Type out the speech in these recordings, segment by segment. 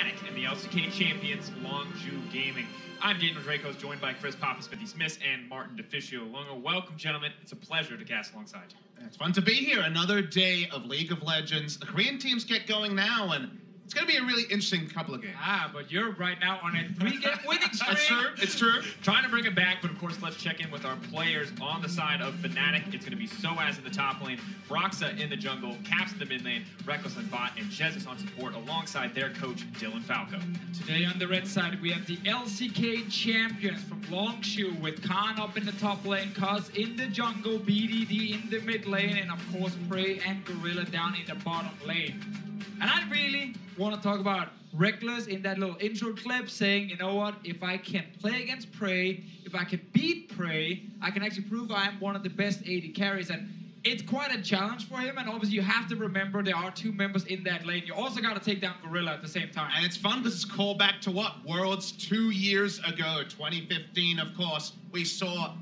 Fnatic and the LCK champions, Longzhu Gaming. I'm Daniel Dracos, joined by Chris Pappas, Smithy Smith, and Martin DeFicio. Longo, welcome, gentlemen. It's a pleasure to cast alongside you. It's fun to be here. Another day of League of Legends. The Korean teams get going now, and it's going to be a really interesting couple of games. But you're right now on a 3-game winning streak. That's true. It's true. Trying to bring it back, but of course, let's check in with our players on the side of Fnatic. It's going to be Soaz in the top lane, Broxa in the jungle, Caps in the mid lane, Reckless on bot, and Jesus on support alongside their coach, Dylan Falco. Today on the red side, we have the LCK champions from Longzhu with Khan up in the top lane, Cuz in the jungle, BDD in the mid lane, and of course, Prey and Gorilla down in the bottom lane. And I really want to talk about Reckless in that little intro clip saying, you know what, if I can play against Prey, if I can beat Prey, I can actually prove I am one of the best AD carries. And it's quite a challenge for him, and obviously you have to remember there are two members in that lane. You also got to take down Gorilla at the same time. And it's fun because it's called back to what? Worlds 2 years ago, 2015, of course. We saw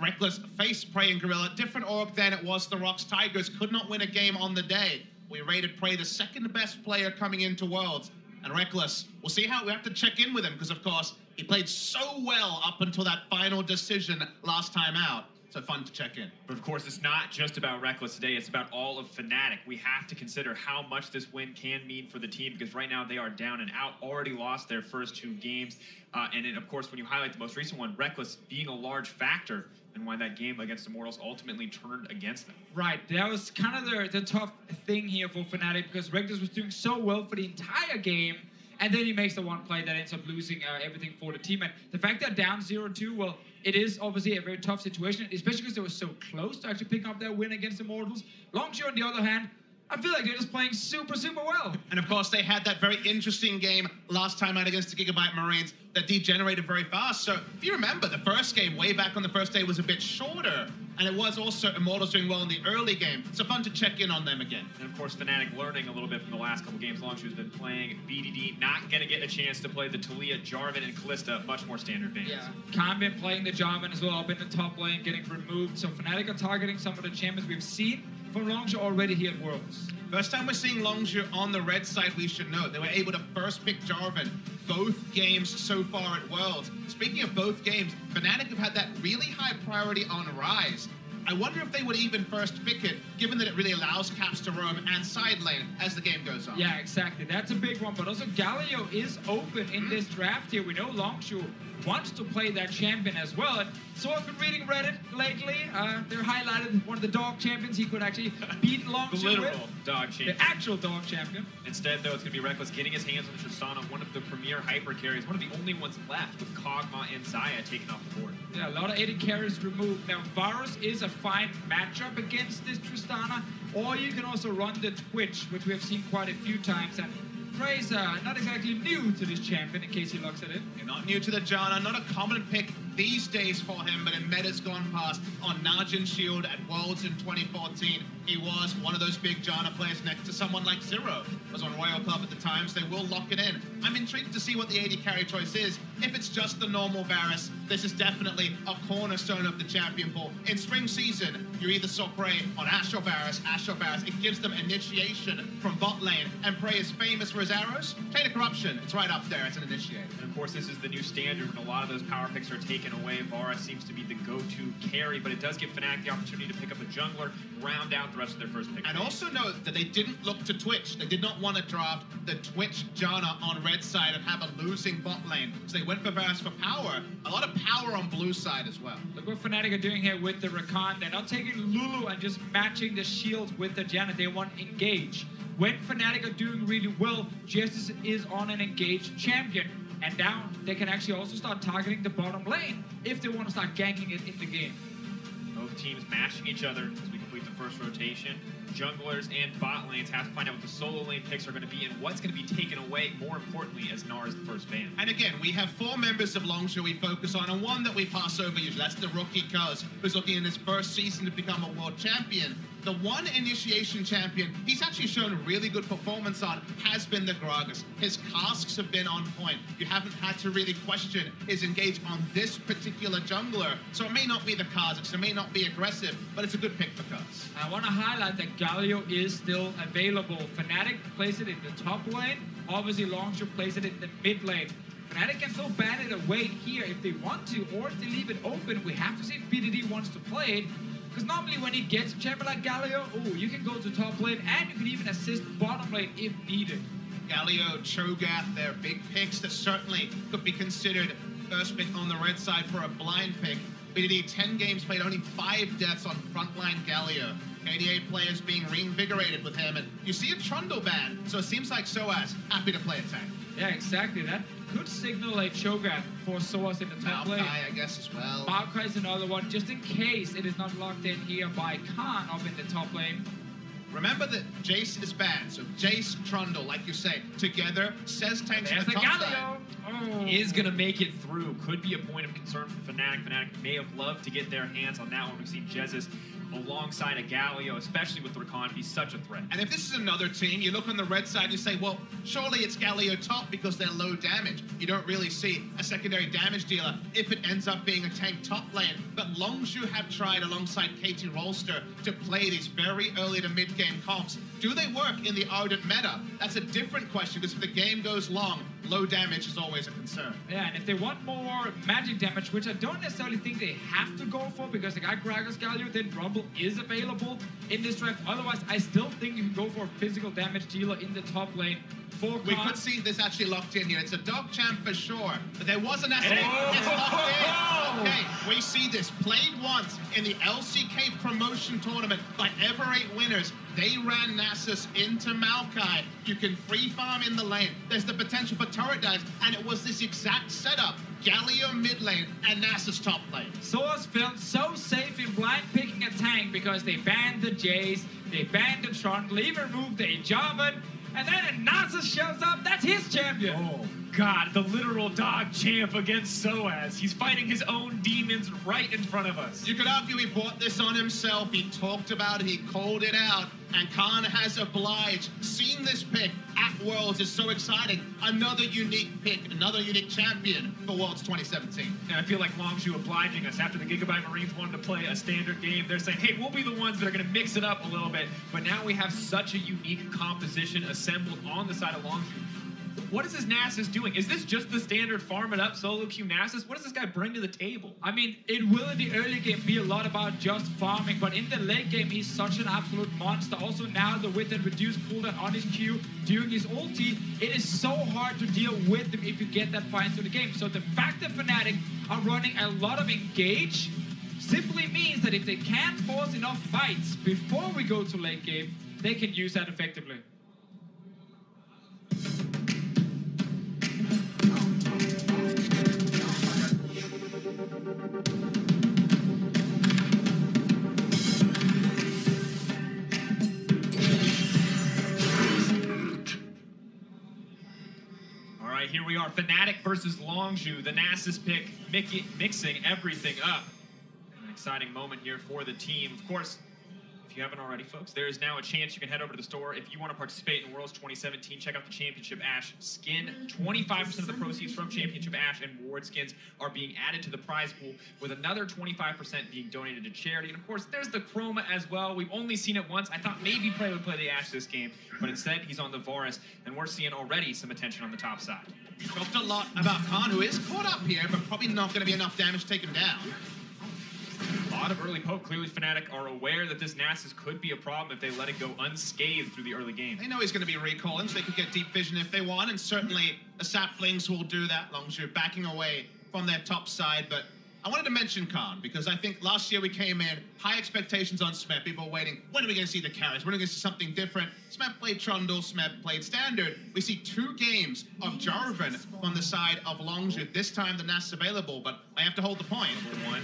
Reckless face Prey and Gorilla. Different org then, it was the Rocks Tigers. Could not win a game on the day. We rated Prey the second best player coming into Worlds. And Reckless, we'll see how we have to check in with him because, of course, he played so well up until that final decision last time out. So fun to check in. But of course, it's not just about Reckless today. It's about all of Fnatic. We have to consider how much this win can mean for the team because right now they are down and out, already lost their first 2 games. And then, of course, when you highlight the most recent one, Reckless being a large factor and why that game against Immortals ultimately turned against them. Right, that was kind of the tough thing here for Fnatic because Reckless was doing so well for the entire game, and then he makes the one play that ends up losing everything for the team. And the fact that down 0-2, well, it is obviously a very tough situation, especially because they were so close to actually pick up that win against Immortals. Longzhu, on the other hand, I feel like they're just playing super, super well. And of course, they had that very interesting game last time out against the GIGABYTE Marines that degenerated very fast. So if you remember, the first game way back on the first day was a bit shorter. And it was also Immortals doing well in the early game. So fun to check in on them again. And of course, Fnatic learning a little bit from the last couple games. Longzhu's been playing BDD, not going to get a chance to play the Talia, Jarvan, and Kalista, much more standard bans. Yeah, Khan been playing the Jarvan as well up in the top lane, getting removed. So Fnatic are targeting some of the champions we've seen from Longzhu already here at Worlds. First time we're seeing Longzhu on the red side, we should note. They were able to first pick Jarvan both games so far at Worlds. Speaking of both games, Fnatic have had that really high priority on Ryze. I wonder if they would even first pick it, given that it really allows Caps to roam and side lane as the game goes on. Yeah, exactly. That's a big one. But also Galio is open in this draft here. We know Longzhu wants to play that champion as well. And so I've been reading Reddit lately. They're highlighted one of the dog champions he could actually beat Longzhu with. The literal dog champion. The actual dog champion. Instead, though, it's going to be Reckless getting his hands on the Tristana, one of the premier hyper carries, one of the only ones left with Kog'Maw and Xayah taken off the board. Yeah, a lot of AD carries removed. Now, Varus is a fine matchup against this Tristana, or you can also run the Twitch, which we have seen quite a few times. And Prey's not exactly new to this champion, in case he looks at it. You're not new to the Janna, not a common pick these days for him, but in meta's gone past on Najin Shield at Worlds in 2014. He was one of those big Janna players next to someone like Zero. Was on Royal Club at the time, so they will lock it in. I'm intrigued to see what the AD carry choice is. If it's just the normal Varus, this is definitely a cornerstone of the champion pool. In spring season, you either saw Prey on Astro Varus. It gives them initiation from bot lane, and Prey is famous for his arrows. Chain of Corruption, it's right up there, it's an initiator. And of course, this is the new standard, and a lot of those power picks are taken away. Vara seems to be the go-to carry, but it does give Fnatic the opportunity to pick up a jungler, round out the rest of their first pick. And also note that they didn't look to Twitch. They did not want to draft the Twitch Janna on red side and have a losing bot lane. So they went for Varus for power. A lot of power on blue side as well. Look what Fnatic are doing here with the Rakan. They're not taking Lulu and just matching the shields with the Janna. They want engage. When Fnatic are doing really well, Justice is on an engaged champion. And now they can actually also start targeting the bottom lane if they want to start ganking it in the game. Both teams matching each other as we complete the first rotation. Junglers and bot lanes have to find out what the solo lane picks are going to be and what's going to be taken away, more importantly, as Gnar is the first ban. And again, we have 4 members of Longzhu we focus on, and one that we pass over usually. That's the rookie Cuz, who's looking in his first season to become a world champion. The one initiation champion he's actually shown really good performance on has been the Gragas. His casks have been on point. You haven't had to really question his engage on this particular jungler. So it may not be the Kha'Zix, it may not be aggressive, but it's a good pick for Cuz. I want to highlight that Galio is still available. Fnatic plays it in the top lane Obviously, Longzhu plays it in the mid lane. Fnatic can still ban it away here if they want to, or if they leave it open. We have to see if BDD wants to play it. Because normally when he gets a champion like Galio, you can go to top lane and you can even assist bottom lane if needed. Galio, Cho'Gath, they're big picks that certainly could be considered first pick on the red side for a blind pick. BDD 10 games played, only 5 deaths on frontline Galio. KDA players being reinvigorated with him, and you see a Trundle ban, so it seems like Soaz happy to play a tank. Yeah, exactly. That could signal a Cho'Gath for Soaz in the top lane. Maokai, I guess, as well. Maokai is another one, just in case it is not locked in here by Khan up in the top lane. Remember that Jace is banned, so Jace, Trundle, like you say, together, says tanks There's in the top Galio. side. Is going to make it through. Could be a point of concern for Fnatic. Fnatic may have loved to get their hands on that one. We've seen Jesus alongside a Galio, especially with Rakan, be such a threat. And if this is another team, you look on the red side and you say, well, surely it's Galio top because they're low damage. You don't really see a secondary damage dealer if it ends up being a tank top lane. But Longzhu have tried alongside KT Rolster to play these very early to mid-game comps. Do they work in the Ardent meta? That's a different question, because if the game goes long, low damage is always a concern. Yeah, and if they want more magic damage, which I don't necessarily think they have to go for, because they got Gragas Galio, then Rumble is available in this draft. Otherwise, I still think you can go for a physical damage dealer in the top lane. We could see this actually locked in here. It's a dog champ for sure, but there was an asset. It's locked in. Okay, we see this played once in the LCK promotion tournament by Ever 8 winners. They ran Nasus into Maokai. You can free farm in the lane. There's the potential for turret dives, and it was this exact setup. Galio mid lane and Nasus top lane. Soaz felt so safe in blind picking a tank because they banned the Jace, they banned the Trundle, even removed the Jarvan, and then a Nasus shows up, that's his champion. Oh, God, the literal dog champ against Soaz. He's fighting his own demons right in front of us. You could argue he brought this on himself. He talked about it, he called it out, and Khan has obliged. Seeing this pick at Worlds is so exciting. Another unique pick, another unique champion for Worlds 2017. And I feel like Longzhu obliging us. After the Gigabyte Marines wanted to play a standard game, they're saying, hey, we'll be the ones that are going to mix it up a little bit. But now we have such a unique composition assembled on the side of Longzhu. What is this Nasus doing? Is this just the standard farm it up solo queue Nasus? What does this guy bring to the table? I mean, it will in the early game be a lot about just farming, but in the late game, he's such an absolute monster. Also now, with that reduced cooldown on his Q during his ulti, it is so hard to deal with him if you get that far into the game. So the fact that Fnatic are running a lot of engage simply means that if they can't force enough fights before we go to late game, they can use that effectively. Here we are, Fnatic versus Longzhu, the Nasus pick, mixing everything up. An exciting moment here for the team. Of course, if you haven't already, folks, there is now a chance you can head over to the store. If you want to participate in Worlds 2017, check out the Championship Ash skin. 25% of the proceeds from Championship Ash and Ward skins are being added to the prize pool, with another 25% being donated to charity. And of course, there's the Chroma as well. We've only seen it once. I thought maybe Prey would play the Ash this game, but instead he's on the Varus, and we're seeing already some attention on the top side. Talked a lot about Khan, who is caught up here, but probably not going to be enough damage to take him down. A lot of early poke. Clearly, Fnatic are aware that this Nasus could be a problem if they let it go unscathed through the early game. They know he's going to be recalling, so they could get deep vision if they want, and certainly the Saplings will do that. Longzhu backing away from their top side, but I wanted to mention Khan, because I think last year we came in, high expectations on Smep, people were waiting, when are we going to see the carries? When are we going to see something different? Smep played Trundle, Smep played Standard. We see 2 games of Jarvan on the side of Longzhu. This time the Nasus available, but I have to hold the point. Number 1.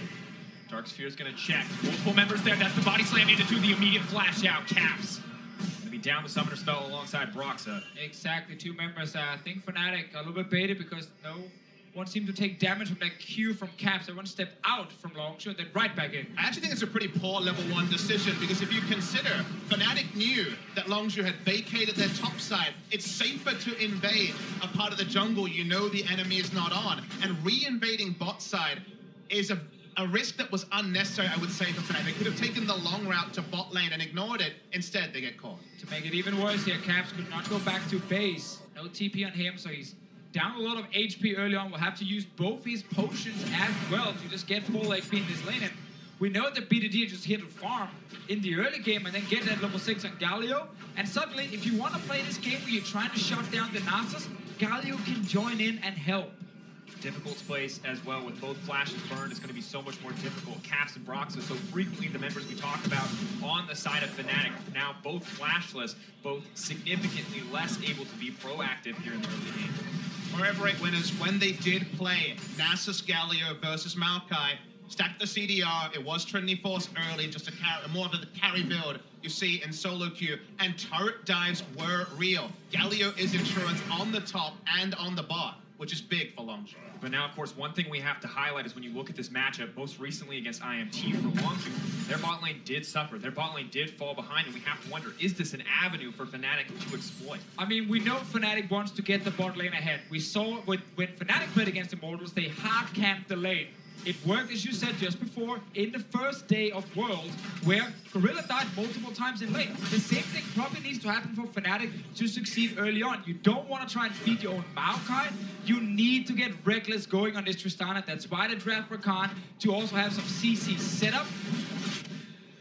Dark Sphere is going to check. Multiple members there. That's the body slam into 2. The immediate flash out. Caps. Going to be down the summoner spell alongside Broxa. Exactly. 2 members. I think Fnatic a little bit baited because no one seemed to take damage from that Q from Caps. Everyone stepped out from Longzhu and then right back in. I actually think it's a pretty poor level 1 decision, because if you consider Fnatic knew that Longzhu had vacated their top side, it's safer to invade a part of the jungle you know the enemy is not on, and re-invading bot side is a risk that was unnecessary, I would say, for Fnatic. They could have taken the long route to bot lane and ignored it. Instead, they get caught. To make it even worse here, Caps could not go back to base No TP on him, so he's down a lot of HP early on. Will have to use both his potions as well to just get full HP in this lane. And we know that BDD are just here to farm in the early game and then get that level 6 on Galio. And suddenly, if you want to play this game where you're trying to shut down the Nasus, Galio can join in and help. Difficult place as well with both flashes burned. It's going to be so much more difficult. Caps and Brox are so frequently the members we talk about on the side of Fnatic. Now both flashless, both significantly less able to be proactive here in the early game. Forever 8 winners, when they did play Nasus Galio versus Maokai, stacked the CDR, it was Trinity Force early, just a more of the carry build you see in solo queue, and turret dives were real. Galio is insurance on the top and on the bot, which is big for Longzhu. But now, of course, one thing we have to highlight is when you look at this matchup, most recently against IMT for Longzhu, their bot lane did suffer. Their bot lane did fall behind, and we have to wonder, is this an avenue for Fnatic to exploit? I mean, we know Fnatic wants to get the bot lane ahead. We saw when Fnatic played against Immortals, they hard camped the lane. It worked, as you said just before, in the first day of Worlds, where Gorilla died multiple times in lane. The same thing probably needs to happen for Fnatic to succeed early on. You don't want to try and feed your own Maokai. You need to get Reckless going on this Tristana. That's why they draft Rakan, to also have some CC setup.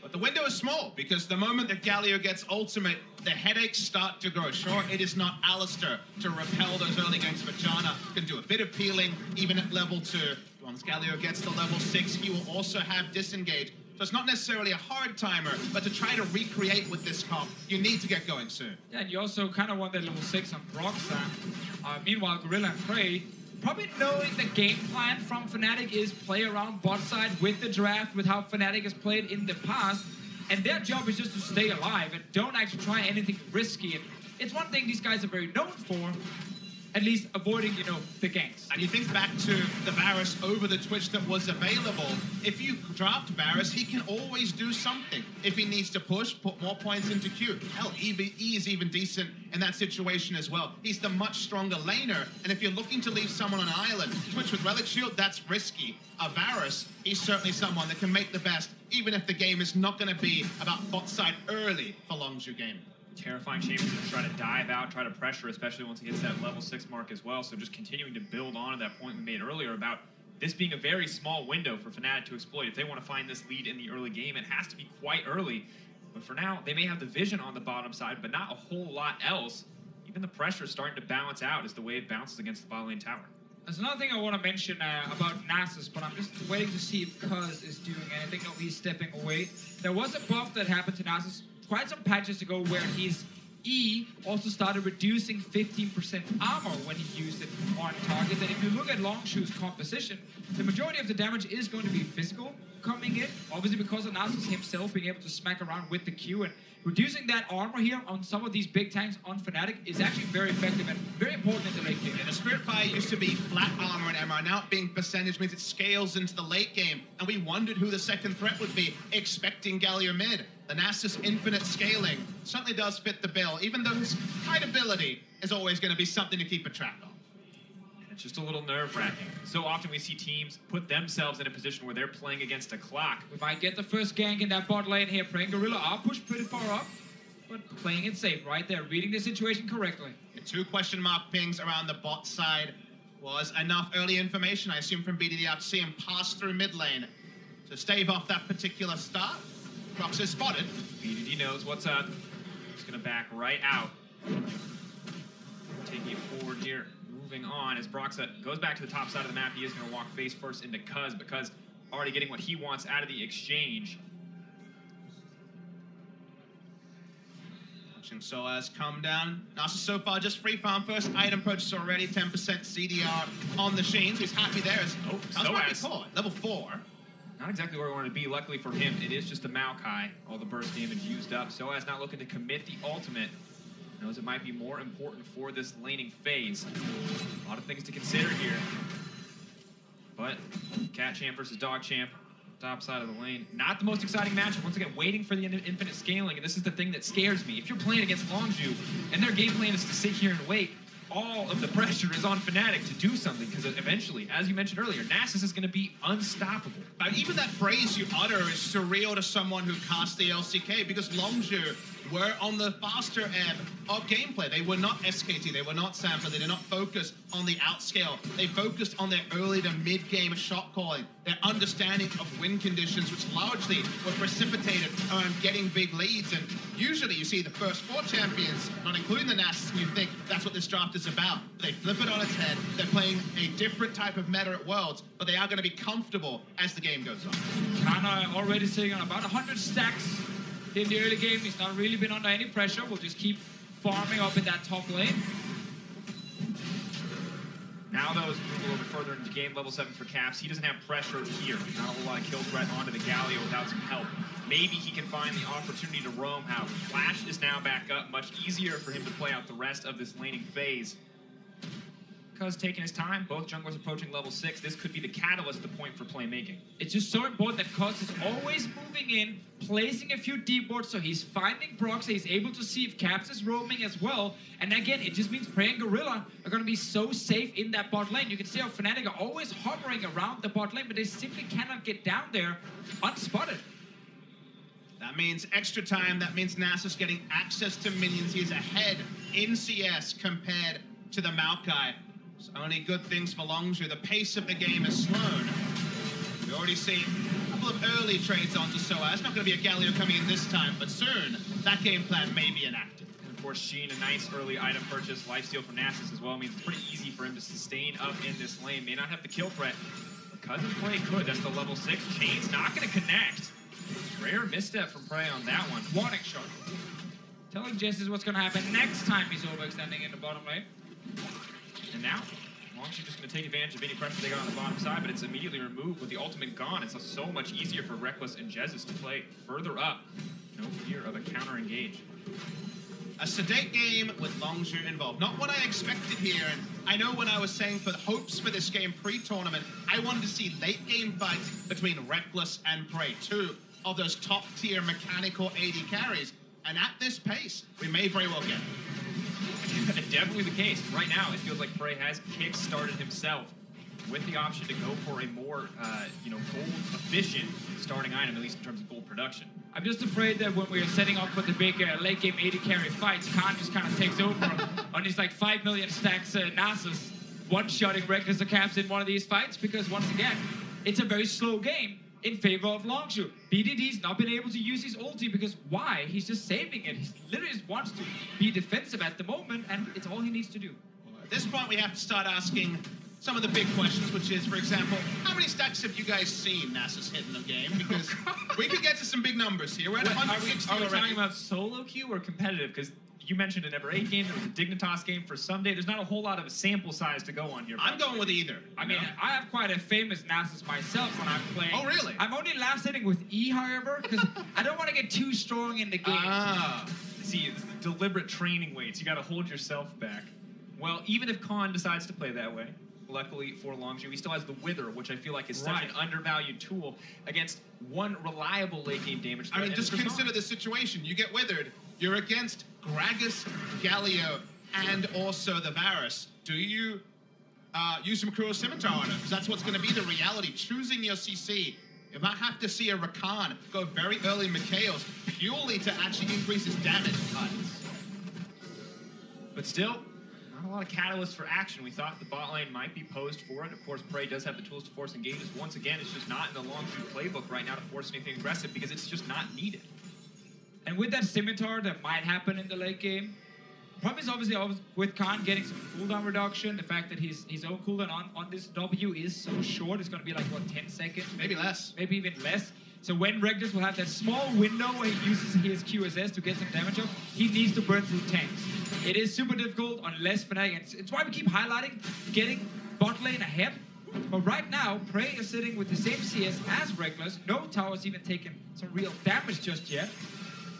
But the window is small, because the moment that Galio gets ultimate, the headaches start to grow. Sure, it is not Alistair to repel those early ganks, but Janna can do a bit of peeling, even at level 2. Once Galio gets to level 6, he will also have disengage. So it's not necessarily a hard timer, but to try to recreate with this comp, you need to get going soon. Yeah, and you also kind of want that level 6 on Broxham. Meanwhile, Gorilla and Prey, probably knowing the game plan from Fnatic is play around bot side with the draft, with how Fnatic has played in the past. And their job is just to stay alive and don't actually try anything risky. And it's one thing these guys are very known for, at least avoiding, the ganks. And you think back to the Varus over the Twitch that was available. If you draft Varus, he can always do something. If he needs to push, put more points into queue. Hell, E is even decent in that situation as well. He's the much stronger laner. And if you're looking to leave someone on an island, Twitch with Relic Shield, that's risky. A Varus, he's certainly someone that can make the best, even if the game is not going to be about bot side early for Longzhu Gaming. Terrifying Chambers to try to dive out, try to pressure, especially once he hits that level 6 mark as well. So just continuing to build on to that point we made earlier about this being a very small window for Fnatic to exploit. If they want to find this lead in the early game, it has to be quite early. But for now, they may have the vision on the bottom side, but not a whole lot else. Even the pressure is starting to balance out as the wave bounces against the bot lane tower. There's another thing I want to mention about Nasus, but I'm just waiting to see if Cuz is doing anything. No, he's stepping away. There was a buff that happened to Nasus quite some patches ago where his E also started reducing 15% armor when he used it on target. And if you look at Longzhu's composition, the majority of the damage is going to be physical coming in, obviously because of Nasus himself being able to smack around with the Q. And reducing that armor here on some of these big tanks on Fnatic is actually very effective and very important in the late game. Yeah, the Spiritfire used to be flat armor and MR. Now it being percentage means it scales into the late game. And we wondered who the second threat would be, expecting Galio mid. The Nasus infinite scaling certainly does fit the bill, even though his hideability is always going to be something to keep a track of. It's just a little nerve-wracking. So often we see teams put themselves in a position where they're playing against a clock. We might get the first gank in that bot lane here. Praying Gorilla are pushed pretty far up, but playing it safe right there, reading the situation correctly. The 2 question mark pings around the bot side was enough early information, I assume, from BDD to see him pass through mid lane to stave off that particular start. Prox is spotted. BDD knows what's up. He's going to back right out. Taking it forward here. Moving on as Broxa goes back to the top side of the map. He is going to walk face first into Cuz, because already getting what he wants out of the exchange. Watching Soaz come down. Nasus so far just free farm. First item purchase already. 10% CDR on the Sheens. He's happy there. Soaz. Level 4. Not exactly where we wanted to be. Luckily for him, it is just the Maokai. All the burst damage used up. Soaz not looking to commit the ultimate. Knows it might be more important for this laning phase. A lot of things to consider here. But Cat Champ versus Dog Champ, top side of the lane. Not the most exciting matchup. Once again, waiting for the infinite scaling. And this is the thing that scares me. If you're playing against Longzhu and their game plan is to sit here and wait, all of the pressure is on Fnatic to do something, because eventually, as you mentioned earlier, Nasus is going to be unstoppable. But even that phrase you utter is surreal to someone who cast the LCK, because Longzhu were on the faster ebb of gameplay. They were not SKT, they were not Sampler, they did not focus on the outscale. They focused on their early to mid-game shot calling, their understanding of win conditions, which largely were precipitated around getting big leads. And usually you see the first 4 champions, not including the Nasus, and you think that's what this draft is about. They flip it on its head. They're playing a different type of meta at Worlds, but they are going to be comfortable as the game goes on. Kana already sitting on about 100 stacks in the early game. He's not really been under any pressure. We'll just keep farming up in that top lane. Now, though, as we move a little bit further into the game, level 7 for Caps, he doesn't have pressure here. Not a whole lot of kill threat onto the Galio without some help. Maybe he can find the opportunity to roam. However, Flash is now back up. Much easier for him to play out the rest of this laning phase. Because taking his time, both junglers approaching level 6, this could be the catalyst, the point for playmaking. It's just so important that Cuz is always moving in, placing a few deep wards, so he's finding procs, so he's able to see if Caps is roaming as well. And again, it just means Prey and Gorilla are going to be so safe in that bot lane. You can see how Fnatic are always hovering around the bot lane, but they simply cannot get down there unspotted. That means extra time. That means Nasus getting access to minions. He is ahead in CS compared to the Maokai. So only good things for Longzhu. The pace of the game is slowed. We already see a couple of early trades onto Soa. It's not going to be a Galio coming in this time, but soon that game plan may be enacted. And of course, Sheen, a nice early item purchase, lifesteal from Nasus as well. Means it's pretty easy for him to sustain up in this lane. May not have the kill threat, but Cousin Prey could. That's the level 6. Chain's not going to connect. Rare misstep from Prey on that one. Warning shot. Telling Jesse what's going to happen next time he's overextending in the bottom lane. And now, Longzhu just going to take advantage of any pressure they got on the bottom side, but it's immediately removed with the ultimate gone. It's so much easier for Reckless and Jesus to play further up. No fear of a counter-engage. A sedate game with Longzhu involved. Not what I expected here, and I know when I was saying for the hopes for this game pre-tournament, I wanted to see late-game fights between Reckless and Prey, 2 of those top-tier mechanical AD carries. And at this pace, we may very well get it. Definitely the case. Right now, it feels like Prey has kick-started himself with the option to go for a more, gold-efficient starting item, at least in terms of gold production. I'm just afraid that when we're setting up for the big late-game AD carry fights, Khan just kind of takes over on his, 5 million stacks Nasus, one-shotting Reckless or Caps in one of these fights, because, once again, it's a very slow game in favor of Longzhu. BDD's not been able to use his ulti because why? He's just saving it. He literally just wants to be defensive at the moment, and it's all he needs to do. Well, at this point, we have to start asking some of the big questions, which is, for example, how many stacks have you guys seen Nasus hit in the game? Because we could get to some big numbers here. We're at 160 Are we already. talking about solo queue or competitive? Because you mentioned an Ever 8 game, there was a Dignitas game for Someday. There's not a whole lot of a sample size to go on here. I'm going with either. I mean, I have quite a famous Nasus myself when I'm playing. Oh, really? I'm only last hitting with E, however, because I don't want to get too strong in the game. See, it's the deliberate training weights. You got to hold yourself back. Well, even if Khan decides to play that way, luckily for Longzhu, he still has the Wither, which I feel like is such an undervalued tool against one reliable late-game damage threat. I mean, just consider the situation. You get withered. You're against Gragas, Galio, and also the Varus. Do you use some Cruel Scimitar on it? Because that's what's going to be the reality. Choosing your CC. You might have to see a Rakan go very early Mikhail's purely to actually increase his damage. But still, not a lot of catalysts for action. We thought the bot lane might be posed for it. Of course, Prey does have the tools to force engages. Once again, it's just not in the Longzhu playbook right now to force anything aggressive because it's just not needed. And with that Scimitar that might happen in the late game, problem is obviously with Khan getting some cooldown reduction, the fact that his own cooldown on this W is so short, it's going to be like, what, 10 seconds? Maybe less. Maybe even less. So when Reckless will have that small window where he uses his QSS to get some damage up, he needs to burn through tanks. It is super difficult unless Fnatic, it's why we keep highlighting getting bot lane ahead. But right now, Prey is sitting with the same CS as Reckless. No tower's even taken some real damage just yet.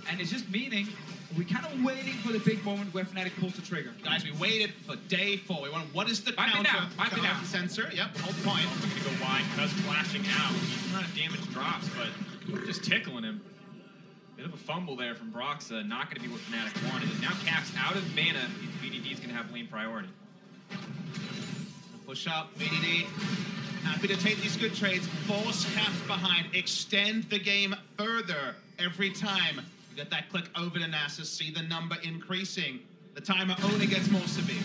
And it's just meaning we're kind of waiting for the big moment where Fnatic pulls the trigger. Guys, we waited for day 4. We want what is the Might counter? Might be now. Sensor. Yep, whole point. I'm going to go wide because flashing out. He's not a damage drops, but just tickling him. Bit of a fumble there from Broxa. Not going to be what Fnatic wanted. And now Caps out of mana. BDD's going to have lane priority. Push up, BDD. Happy to take these good trades. Force Caps behind. Extend the game further every time Get that click over to Nasus, see the number increasing. The timer only gets more severe.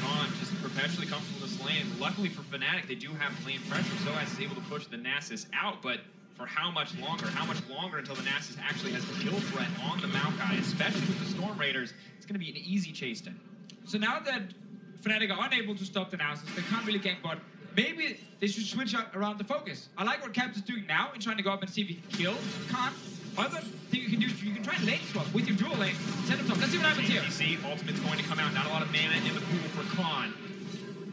Khan just perpetually comfortable in this lane. Luckily for Fnatic, they do have lane pressure. Soaz is able to push the Nasus out, but for how much longer? How much longer until the Nasus actually has the kill threat on the Maokai, especially with the Storm Raiders? It's going to be an easy chase then. So now that Fnatic are unable to stop the Nasus, they can't really gank bot. Maybe they should switch around the focus. I like what Caps is doing now in trying to go up and see if he can kill Khan. Other thing you can do is you can try and lane swap with your dual lane. Set him top. Let's see what happens here. You see, ultimate's going to come out. Not a lot of mana in the pool for Khan.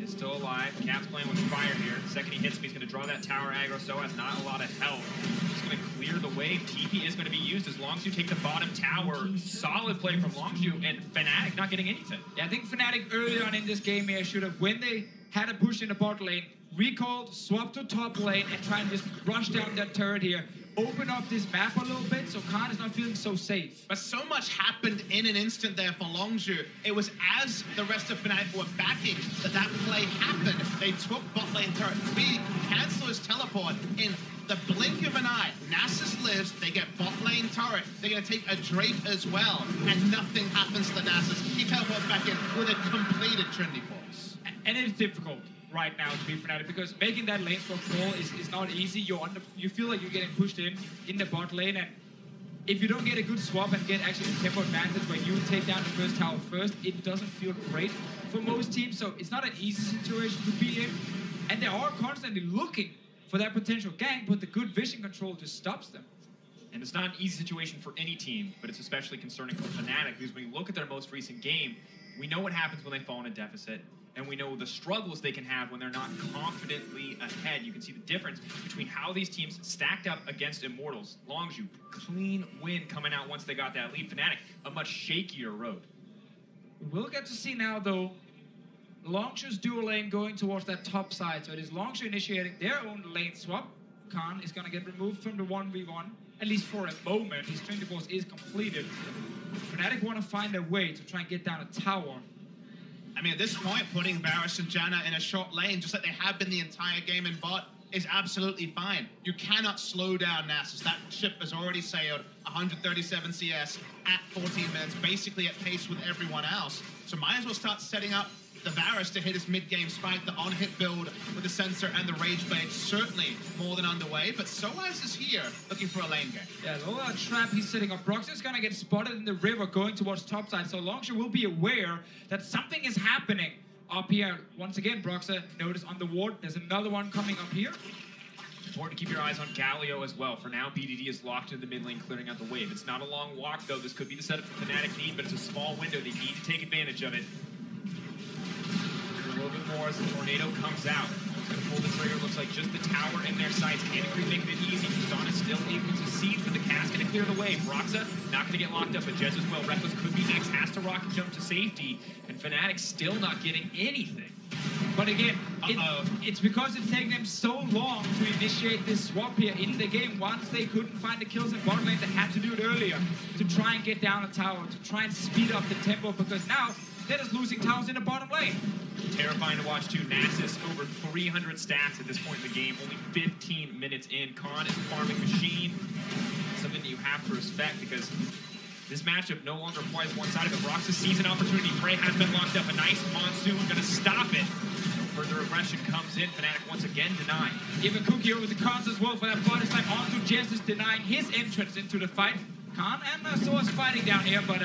Is still alive. Caps playing with fire here. The second he hits him, he's going to draw that tower aggro. So has not a lot of health. Just going to clear the wave. TP is going to be used as Longzhu take the bottom tower. Solid play from Longzhu, and Fnatic not getting anything. Yeah, I think Fnatic early on in this game here should have, when they had a push in the bot lane, recalled, swapped to top lane, and try and just rush down that turret here. Open up this map a little bit so Khan is not feeling so safe. But so much happened in an instant there for Longzhu. It was as the rest of Fnatic were backing that play happened. They took bot lane turret. We cancel his teleport in the blink of an eye. Nasus lives, they get bot lane turret. They're going to take a Drake as well, and nothing happens to the Nasus. He teleports back in with a completed Trinity Force. And it's difficult right now to be Fnatic because making that lane swap call is not easy. You feel like you're getting pushed in the bot lane, and if you don't get a good swap and get actually the tempo advantage where you take down the first tower first, it doesn't feel great for most teams. So it's not an easy situation to be in, and they are constantly looking for that potential gank, but the good vision control just stops them. And it's not an easy situation for any team, but it's especially concerning for Fnatic because when you look at their most recent game, we know what happens when they fall in a deficit. And we know the struggles they can have when they're not confidently ahead. You can see the difference between how these teams stacked up against Immortals. Longzhu, clean win coming out once they got that lead. Fnatic, a much shakier road. We'll get to see now, though, Longzhu's dual lane going towards that top side. So it is Longzhu initiating their own lane swap. Khan is going to get removed from the 1v1, at least for a moment. His Trinity Force is completed. Fnatic want to find a way to try and get down a tower. I mean, at this point, putting Varus and Janna in a short lane, just like they have been the entire game in bot, is absolutely fine. You cannot slow down Nasus. That ship has already sailed 137 CS at 14 minutes, basically at pace with everyone else. So might as well start setting up the Varus to hit his mid-game spike. The on-hit build with the Sensor and the Rage Blade certainly more than underway, but Soaz is here looking for a lane game. Yeah, the little trap he's setting up. Brox is going to get spotted in the river going towards topside, so Longzhu will be aware that something is happening up here. Once again, Broxa notice on the ward. There's another one coming up here. Important to keep your eyes on Galio as well. For now, BDD is locked in the mid lane, clearing out the wave. It's not a long walk, though. This could be the setup Fnatic need, but it's a small window. They need to take advantage of it. A little bit more as the tornado comes out. It's going to pull the trigger. Looks like just the tower in their sights. Canacry making it easy. Dawn is still able to see for the cast. Going to clear the way. Broxa not going to get locked up, but Jez as well. Reckless could be next. Has to rocket jump to safety. And Fnatic still not getting anything. But again, it's because it's taken them so long to initiate this swap here in the game. Once they couldn't find the kills in bottom lane, they had to do it earlier to try and get down a tower, to try and speed up the tempo, because now they're just losing towers in the bottom lane. Terrifying to watch too. Nasus over 300 stats at this point in the game. Only 15 minutes in. Khan is a farming machine. Something that you have to respect because this matchup no longer requires one-sided, but Brox's season opportunity. Prey has been locked up. A nice monsoon going to stop it. No further aggression comes in. Fnatic once again denied. Give a cookie over the Khans as well for that body slam onto Jez is denying his entrance into the fight. Khan and Soaz fighting down here, but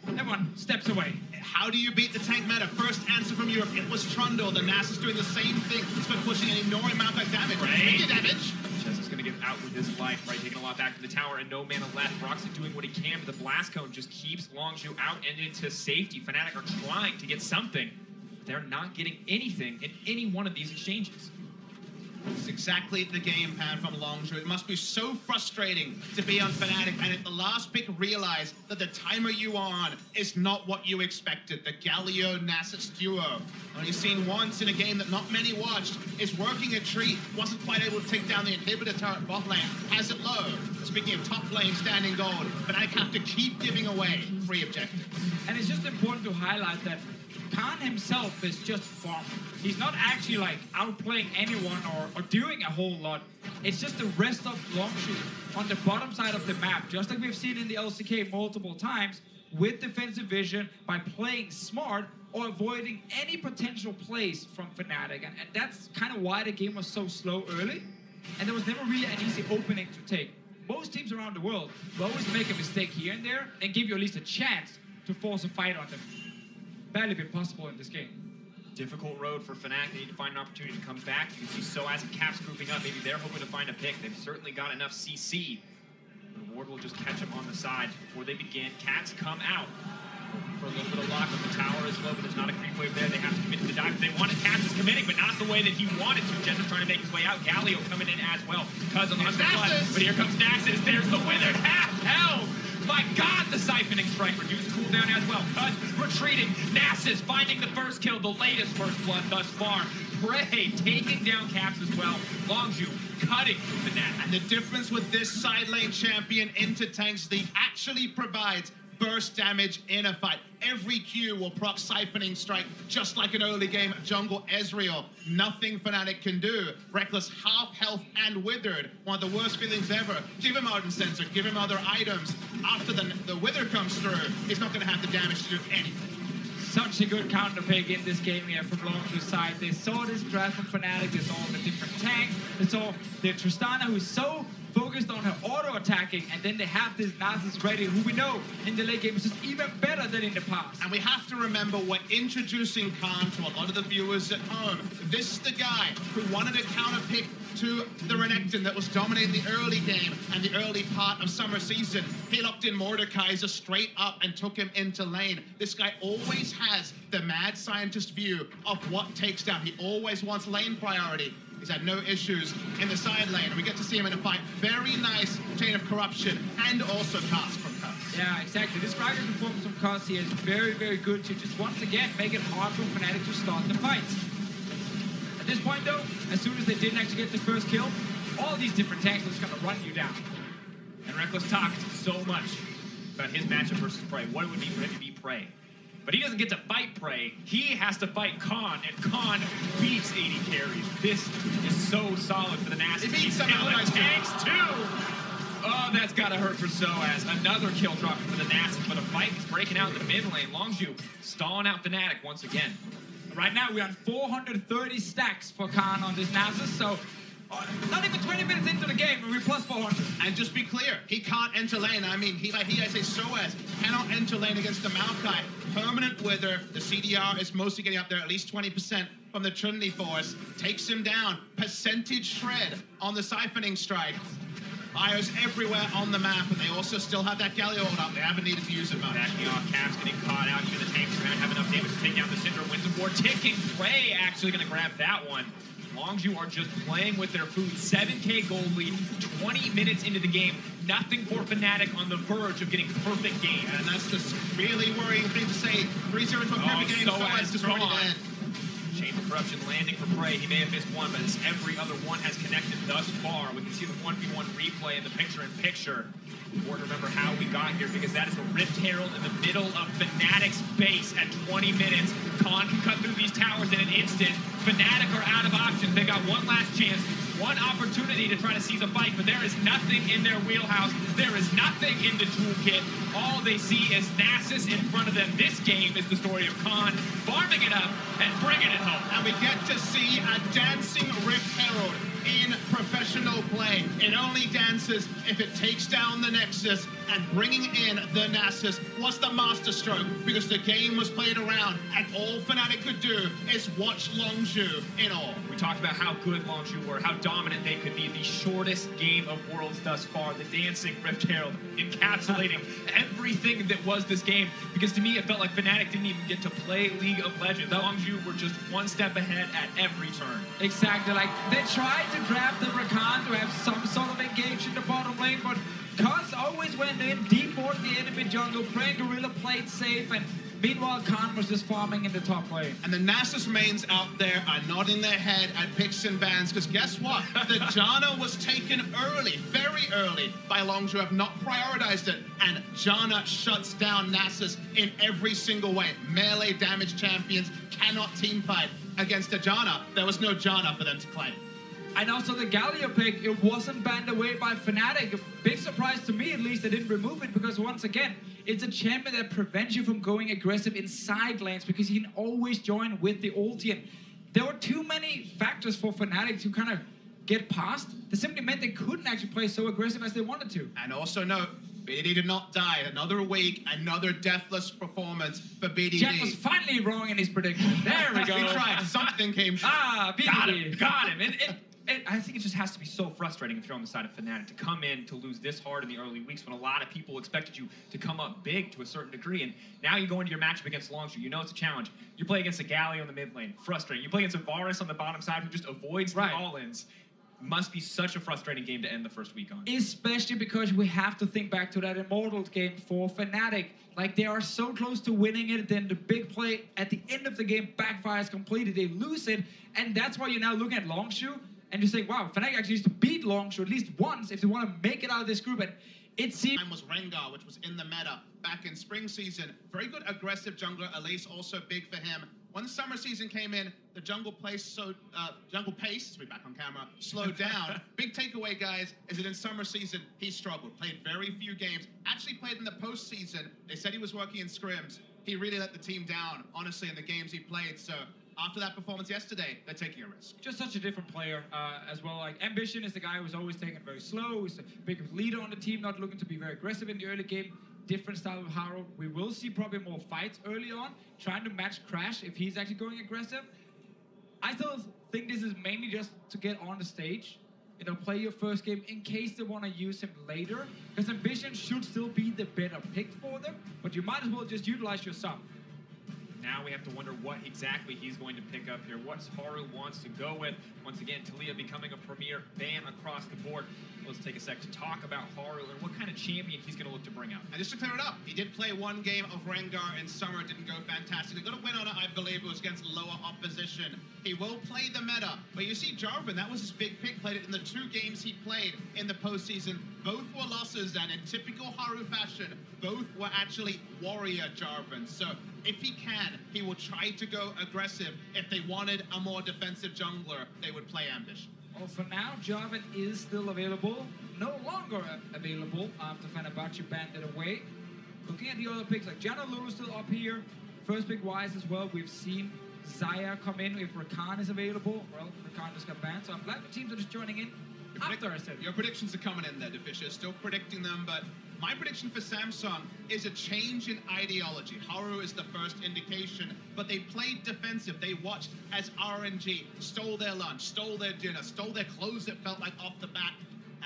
everyone steps away. How do you beat the tank meta? First answer from Europe, it was Trundle. The Nasus doing the same thing. It's been pushing an enormous amount of damage. Right. Damage. Jez is going to get out with his life, right? Taking a lot back to the tower and no mana left. Broxy doing what he can, but the Blast Cone just keeps Longzhu out and into safety. Fnatic are trying to get something. They're not getting anything in any one of these exchanges. It's exactly the game plan from Longzhu. It must be so frustrating to be on Fnatic and at the last pick realize that the timer you are on is not what you expected. The Galio-Nasus duo, only seen once in a game that not many watched, is working a treat. Wasn't quite able to take down the inhibitor turret bot lane. Has it low. Speaking of top lane standing gold, Fnatic have to keep giving away free objectives. And it's just important to highlight that Khan himself is just farming. He's not actually like outplaying anyone or doing a whole lot. It's just the rest of Longzhu on the bottom side of the map, just like we've seen in the LCK multiple times, with defensive vision by playing smart or avoiding any potential plays from Fnatic. And that's kind of why the game was so slow early. And there was never really an easy opening to take. Most teams around the world will always make a mistake here and there and give you at least a chance to force a fight on them. Barely been possible in this game. Difficult road for Fnatic. They need to find an opportunity to come back. You can see Soaz and Caps grouping up. Maybe they're hoping to find a pick. They've certainly got enough CC. The Ward will just catch him on the side before they begin. Cats come out for a little bit of lock up. The tower is low, but there's not a creep wave there. They have to commit to the dive. They wanted Cats is committing, but not the way that he wanted to. Jenner's trying to make his way out. Galio coming in as well. Because on the flood. But here comes Naxxes. There's the wither. Half held. My God, the siphoning strike reduced cooldown as well. Cuz retreating. Naxxes finding the first kill, the latest first blood thus far. Prey taking down Caps as well. Longzhu cutting the net. And the difference with this side lane champion into tanks, he actually provides burst damage in a fight. Every Q will proc siphoning strike, just like an early game jungle Ezreal. Nothing Fnatic can do. Rekkles half health and withered. One of the worst feelings ever. Give him Ardent Sensor, give him other items. After the wither comes through, he's not going to have the damage to do anything. Such a good counter pick in this game here from Longzhu's side. They saw this draft from Fnatic, they saw the different tanks, they saw the Tristana who's so focused on her auto-attacking, and then they have this Nasus ready, who we know in the late game is just even better than in the past. And we have to remember, we're introducing Khan to a lot of the viewers at home. This is the guy who wanted a counter pick to the Renekton that was dominating the early game and the early part of summer season. He locked in Mordekaiser straight up and took him into lane. This guy always has the mad scientist view of what takes down. He always wants lane priority. He's had no issues in the side lane. We get to see him in a fight. Very nice chain of corruption and also cast from Cuz. Yeah, exactly. This Ryger performance from Cuz here is very, very good to just once again make it hard for Fnatic to start the fights. At this point though, as soon as they didn't actually get the first kill, all these different tanks are just going to run you down. And Rekkles talked so much about his matchup versus Prey. What it would mean for him to be Prey. But he doesn't get to fight Prey. He has to fight Khan, and Khan beats 80 carries. This is so solid for the Nasus. He beats some other tanks too. Oh, that's gotta hurt for Soaz. Another kill drop for the Nasus, but a fight is breaking out in the mid lane. Longzhu stalling out Fnatic once again. Right now we are 430 stacks for Khan on this Nasus, so not even 20 minutes into the game, and we're plus 400. And just be clear, he can't enter lane. I mean, he I say Soaz cannot enter lane against the Maokai. Permanent wither. The CDR is mostly getting up there, at least 20% from the Trinity Force. Takes him down. Percentage shred on the siphoning strike. Bio's everywhere on the map, and they also still have that Galio hold up. They haven't needed to use it much. Backing off, Caps getting caught out. Even the tanks are going to have enough damage to take down the Syndra. Wins the war. Ticking. Prey actually going to grab that one. Longzhu are just playing with their food. 7K gold lead, 20 minutes into the game. Nothing for Fnatic on the verge of getting perfect game. And that's the really worrying thing to say. 3-0 to a perfect game, Soaz is already dead. Chain of Corruption landing for Prey. He may have missed one, but as every other one has connected thus far. We can see the 1v1 replay in the picture-in-picture. Important to remember how we got here, because that is a Rift Herald in the middle of Fnatic's base at 20 minutes. Khan can cut through these towers in an instant. Fnatic are out of options. They got one last chance, one opportunity to try to seize a fight, but there is nothing in their wheelhouse. There is nothing in the toolkit. All they see is Nasus in front of them. This game is the story of Khan farming it up and bringing it home. And we get to see a dancing Rift Herald in professional play. It only dances if it takes down the Nexus, and bringing in the Nasus was the masterstroke, because the game was played around, and all Fnatic could do is watch Longzhu in awe. We talked about how good Longzhu were, how dominant they could be. The shortest game of Worlds thus far, the dancing Rift Herald, encapsulating everything that was this game, because to me it felt like Fnatic didn't even get to play League of Legends. Longzhu were just one step ahead at every turn. Exactly, like they tried to draft the Rakan to have some sort of engage in the bottom lane, but Cuz always went in deep towards the enemy jungle. Prey and Gorilla played safe, and Meanwhile, Khan was just farming in the top lane. And the Nasus mains out there are nodding their head at picks and bans, because guess what? The Janna was taken early, very early, by Longzhu, have not prioritized it, and Janna shuts down Nasus in every single way. Melee damage champions cannot teamfight against a Janna. There was no Janna for them to claim. And also the Galio pick, it wasn't banned away by Fnatic. A big surprise to me, at least, they didn't remove it, because once again, it's a champion that prevents you from going aggressive in side lanes, because you can always join with the ulti. And there were too many factors for Fnatic to kind of get past. That simply meant they couldn't actually play so aggressive as they wanted to. And also note, BDD did not die. Another week, another deathless performance for BDD. Jack was finally wrong in his prediction. There we go. We tried. Something came true. BDD. Got him. I think it just has to be so frustrating if you're on the side of Fnatic to come in to lose this hard in the early weeks when a lot of people expected you to come up big to a certain degree. And now you go into your matchup against Longzhu. You know it's a challenge. You play against a Galio in the mid lane. Frustrating. You play against a Varus on the bottom side who just avoids the all-ins. Must be such a frustrating game to end the first week on. Especially because we have to think back to that Immortals game for Fnatic. Like, they are so close to winning it, then the big play at the end of the game backfires completely. They lose it, and that's why you're now looking at Longzhu, and you're saying, wow, Fnatic actually needs to beat Longzhu at least once if they want to make it out of this group. And it seems... was Rengar, which was in the meta back in spring season. Very good aggressive jungler. Elise also big for him. When the summer season came in, the jungle pace, to be back on camera, slowed down. Big takeaway, guys, is that in summer season, he struggled. Played very few games. Actually played in the postseason. They said he was working in scrims. He really let the team down, honestly, in the games he played. So after that performance yesterday, they're taking a risk. Just such a different player as well. Like, Ambition is the guy who's always taking it very slow. He's a big leader on the team, not looking to be very aggressive in the early game. Different style of Haru. We will see probably more fights early on, trying to match Crash if he's actually going aggressive. I still think this is mainly just to get on the stage, you know, play your first game in case they want to use him later, because Ambition should still be the better pick for them, but you might as well just utilize your sub. Now we have to wonder what exactly he's going to pick up here, what Haru wants to go with. Once again, Talia becoming a premier ban across the board. Let's take a sec to talk about Haru and what kind of champion he's going to look to bring out. And just to clear it up, he did play one game of Rengar in summer. It didn't go fantastic. They got a win on it, I believe it was against lower opposition. He will play the meta. But you see Jarvan, that was his big pick. Played it in the 2 games he played in the postseason. Both were losses, and in typical Haru fashion, both were actually warrior Jarvan. So if he can, he will try to go aggressive. If they wanted a more defensive jungler, they would play Ambition. Well, for now, Jarvan is still available. No longer available after Fenerbahçe banned it away. Looking at the other picks, like Janna Lulu still up here. First pick wise as well, we've seen Zaya come in if Rakan is available. Well, Rakan just got banned, so I'm glad the teams are just joining in after I said. Your predictions are coming in there, Defisher. Still predicting them, but my prediction for Samsung is a change in ideology. Haru is the first indication, but they played defensive. They watched as RNG stole their lunch, stole their dinner, stole their clothes, it felt like, off the bat,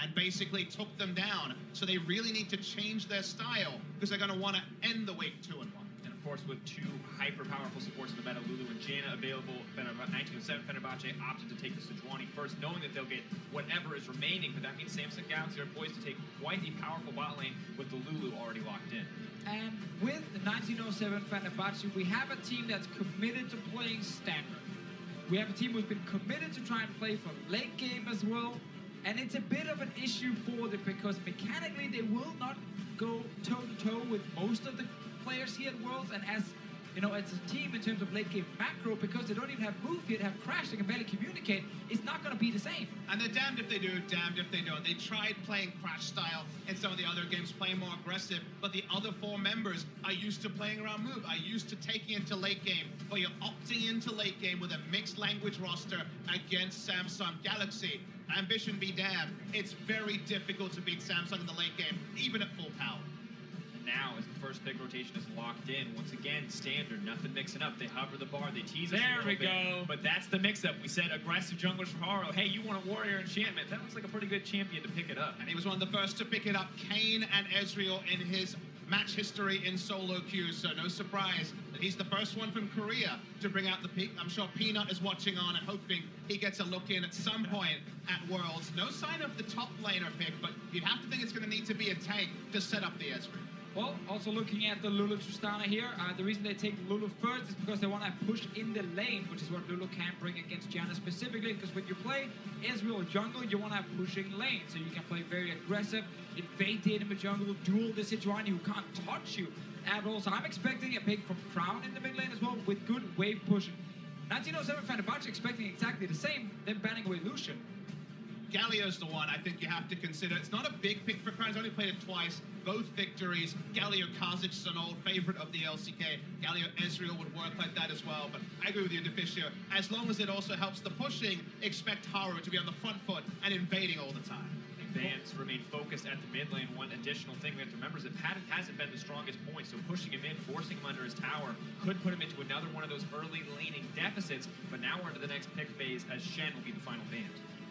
and basically took them down. So they really need to change their style, because they're going to want to end the week 2-1. And of course, with 2 hyper-powerful supports in the meta, Lulu and Janna available, 1907 Fenerbahçe opted to take the Sejuani first, knowing that they'll get whatever is remaining, but that means Samsung Galaxy are poised to take quite a powerful bot lane with the Lulu already locked in. And with the 1907 Fenerbahçe, we have a team that's committed to playing standard. We have a team who's been committed to try and play for late game as well, and it's a bit of an issue for them because mechanically they will not go toe-to-toe with most of the players here at Worlds, and as you know, as a team in terms of late game macro, because they don't even have move yet, have Crash, they can barely communicate, it's not going to be the same. And they're damned if they do, damned if they don't. They tried playing Crash style in some of the other games, playing more aggressive, but the other 4 members are used to playing around move, are used to taking into late game, but you're opting into late game with a mixed language roster against Samsung Galaxy. Ambition be damned. It's very difficult to beat Samsung in the late game, even at full power. Now, as the first pick rotation is locked in, once again, standard, nothing mixing up. They hover the bar, they tease us a little bit. There we go. But that's the mix-up. We said aggressive junglers for Haru. Hey, you want a warrior enchantment? That looks like a pretty good champion to pick it up. And he was one of the first to pick it up. Kane and Ezreal in his match history in solo queues, so no surprise that he's the first one from Korea to bring out the peak. I'm sure Peanut is watching on and hoping he gets a look in at some point at Worlds. No sign of the top laner pick, but you'd have to think it's going to need to be a tank to set up the Ezreal. Well, also looking at the Lulu Tristana here, the reason they take Lulu first is because they want to push in the lane, which is what Lulu can bring against Janna specifically, because when you play Ezreal jungle, you want to have pushing lane, so you can play very aggressive, invade the enemy jungle, duel the Sejuani who can't touch you at all. So I'm expecting a pick from Crown in the mid lane as well, with good wave pushing. 1907 Fenerbahçe expecting exactly the same, then banning away Lucian. Galio's the one I think you have to consider. It's not a big pick for Crown. He's only played it twice, both victories. Galio Kazic is an old favorite of the LCK. Galio Ezreal would work like that as well, but I agree with you, Deficio. As long as it also helps the pushing, expect Haru to be on the front foot and invading all the time. Fans remain focused at the mid lane. One additional thing we have to remember is that Paddock hasn't been the strongest point, so pushing him in, forcing him under his tower, could put him into another one of those early laning deficits, but now we're into the next pick phase as Shen will be the final ban.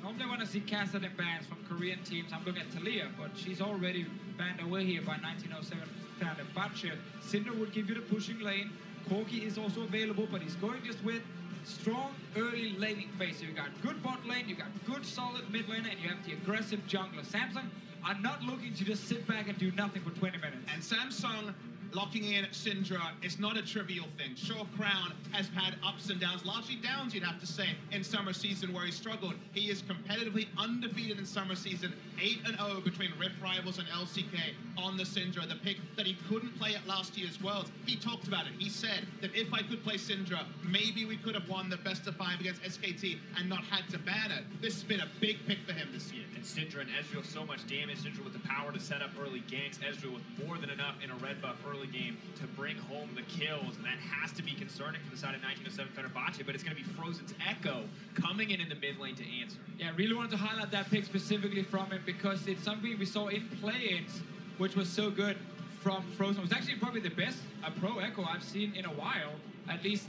Normally when I see casted and bans from Korean teams, I'm looking at Talia, but she's already banned away here by 1907 Fenerbahçe. Cinder would give you the pushing lane. Corki is also available, but he's going just with strong early laning phase. So you got good bot lane, you got good solid mid lane, and you have the aggressive jungler. Samsung are not looking to just sit back and do nothing for 20 minutes. And Samsung locking in Syndra is not a trivial thing. Sure, Crown has had ups and downs, largely downs, you'd have to say, in summer season where he struggled. He is competitively undefeated in summer season, 8-0 between Rift Rivals and LCK on the Syndra, the pick that he couldn't play at last year's Worlds. He talked about it. He said that if I could play Syndra, maybe we could have won the best of 5 against SKT and not had to ban it. This has been a big pick for him this year. And Syndra and Ezreal so much damage. Syndra with the power to set up early ganks. Ezreal with more than enough in a red buff early game to bring home the kills, and that has to be concerning for the side of 1907 Fenerbahçe, but it's going to be Frozen's Echo coming in the mid lane to answer. Yeah, I really wanted to highlight that pick specifically from him because it's something we saw in play-ins, which was so good from Frozen. It was actually probably the best pro Echo I've seen in a while, at least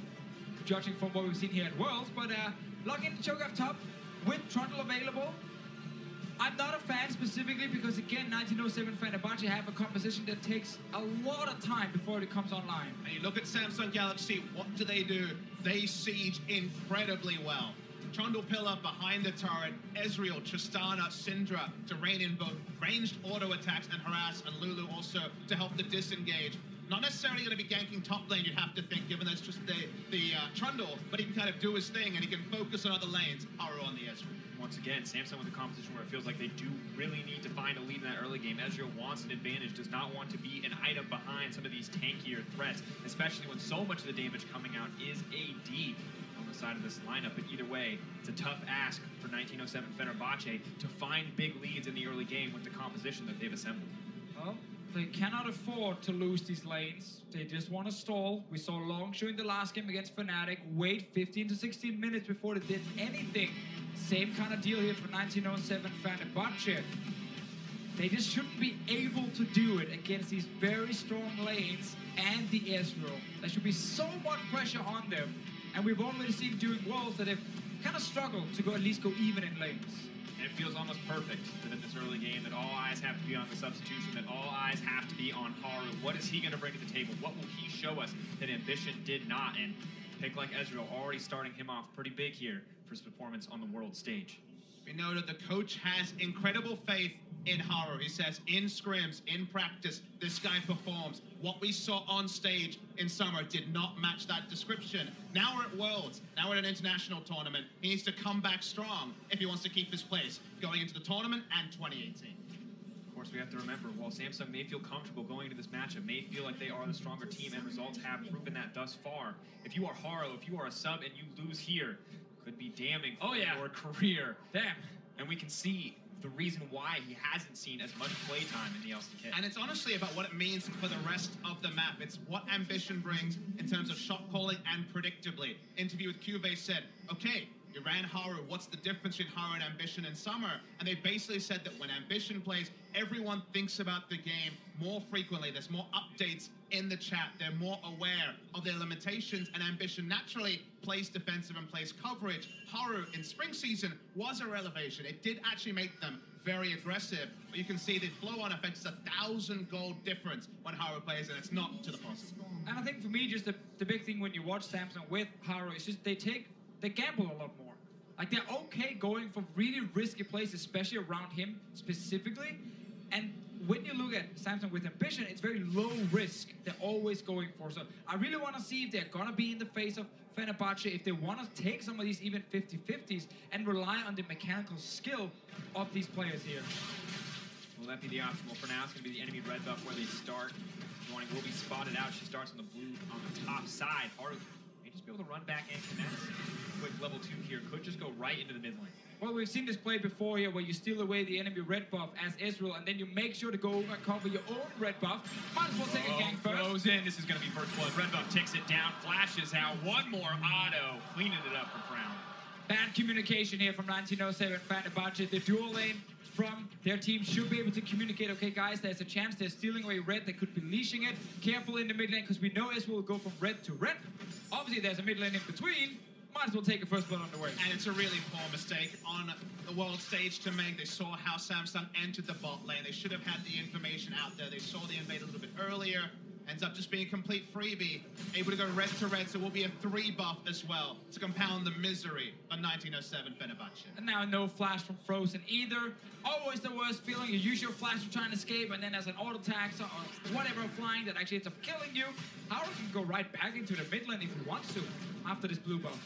judging from what we've seen here at Worlds, but locking the choke up top with Trundle available. I'm not a fan specifically because, again, 1907 Fenerbahçe have a composition that takes a lot of time before it comes online. And you look at Samsung Galaxy, what do? They siege incredibly well. Trundle Pillar behind the turret, Ezreal, Tristana, Syndra to rein in both ranged auto attacks and harass, and Lulu also to help the disengage. Not necessarily going to be ganking top lane, you'd have to think, given that's just the Trundle, but he can kind of do his thing and he can focus on other lanes. Haru on the Ezreal. Once again, Samsung with a composition where it feels like they do really need to find a lead in that early game. Ezreal wants an advantage, does not want to be an item behind some of these tankier threats, especially when so much of the damage coming out is AD on the side of this lineup. But either way, it's a tough ask for 1907 Fenerbahçe to find big leads in the early game with the composition that they've assembled. Well, they cannot afford to lose these lanes. They just want to stall. We saw Longzhu in the last game against Fnatic wait 15 to 16 minutes before they did anything. Same kind of deal here for 1907 Fenerbahçe. They just shouldn't be able to do it against these very strong lanes and the Ezreal. There should be so much pressure on them. And we've already seen during Worlds that they've kind of struggled to at least go even in lanes. And it feels almost perfect that in this early game that all eyes have to be on the substitution, that all eyes have to be on Haru. What is he going to bring to the table? What will he show us that Ambition did not? And a pick like Ezreal already starting him off pretty big here for his performance on the world stage. We know that the coach has incredible faith in Haru. He says in scrims, in practice, this guy performs. What we saw on stage in summer did not match that description. Now we're at Worlds. Now we're at an international tournament. He needs to come back strong if he wants to keep his place going into the tournament and 2018. Of course, we have to remember, while Samsung may feel comfortable going into this matchup, may feel like they are the stronger team, and results have proven that thus far. If you are Haru, if you are a sub and you lose here, could be damning for your career. Damn. And we can see the reason why he hasn't seen as much playtime in the LCK. And it's honestly about what it means for the rest of the map. It's what Ambition brings in terms of shot calling and predictably. Interview with Cuvée said, okay, you ran Haru, what's the difference between Haru and Ambition in summer? And they basically said that when Ambition plays, everyone thinks about the game more frequently. There's more updates in the chat. They're more aware of their limitations, and Ambition naturally plays defensive and plays coverage. Haru in spring season was a revelation. It did actually make them very aggressive, but you can see the flow-on effect is 1,000 gold difference when Haru plays, and it's not to the positive. And I think for me, just the big thing when you watch Samsung with Haru is just they gamble a lot more. Like, they're okay going for really risky plays, especially around him specifically, and when you look at Samsung with ambition, it's very low risk. They're always going for. So I really want to see if they're going to be in the face of Fenerbahçe, if they want to take some of these even 50-50s and rely on the mechanical skill of these players here. Will that be the option? Well, for now, it's going to be the enemy red buff where they start. Joining will be spotted out. She starts on the blue on the top side. Haru may just be able to run back and connect. Quick level 2 here. Could just go right into the mid lane. Well, we've seen this play before here where you steal away the enemy red buff as Israel, and then you make sure to go over and cover your own red buff. Might as well take a gank first. Frozen. This is going to be first blood. Red buff takes it down, flashes out. One more auto. Cleaning it up for Crown. Bad communication here from 1907 Fenerbahçe. The dual lane from their team should be able to communicate, okay, guys, there's a chance they're stealing away red. They could be leashing it. Careful in the mid lane, because we know Israel will go from red to red. Obviously, there's a mid lane in between. Might as well take a first blood on the way. And it's a really poor mistake on the world stage to make. They saw how Samsung entered the bot lane. They should have had the information out there. They saw the invade a little bit earlier. Ends up just being a complete freebie. Able to go red to red, so will be a 3 buff as well to compound the misery of 1907 Fenerbahçe. And now no flash from Frozen either. Always the worst feeling. You use your flash to try and escape, and then as an auto attack or whatever flying that actually ends up killing you, Haru can go right back into the mid lane if he wants to after this blue buff.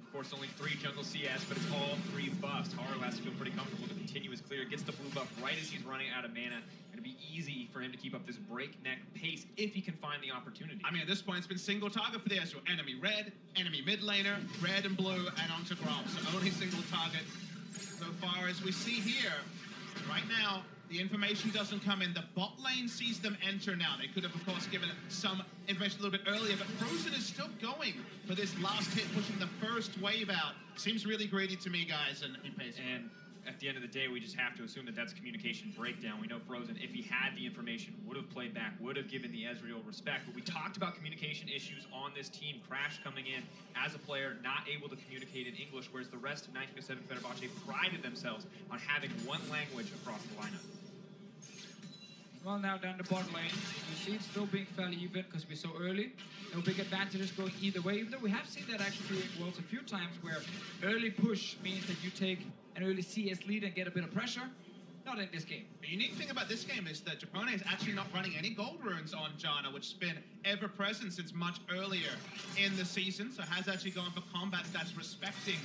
Of course, only 3 jungle CS, but it's all 3 buffs. Haru has to feel pretty comfortable to continue his clear. Gets the blue buff right as he's running out of mana. Going to be easy for him to keep up this breakneck pace if he can find the opportunity. I mean, at this point, it's been single target for the Ezreal. Enemy red, enemy mid laner, red and blue, and onto Gromp. So only single target so far as we see here. Right now, the information doesn't come in. The bot lane sees them enter now. They could have, of course, given some information a little bit earlier, but Frozen is still going for this last hit, pushing the first wave out. Seems really greedy to me, guys, and he pays for it. And at the end of the day, we just have to assume that that's communication breakdown. We know Frozen, if he had the information, would have played back, would have given the Ezreal respect. But we talked about communication issues on this team. Crash coming in as a player, not able to communicate in English, whereas the rest of 1907 Fenerbahçe prided themselves on having one language across the lineup. Well, now down the bot lane, we see it still being fairly even because we're so early. No big advantages going either way, even though we have seen that actually during Worlds a few times where early push means that you take an early CS lead and get a bit of pressure. Not in this game. The unique thing about this game is that Japone is actually not running any gold runes on Janna, which has been ever present since much earlier in the season. So has actually gone for combat stats respecting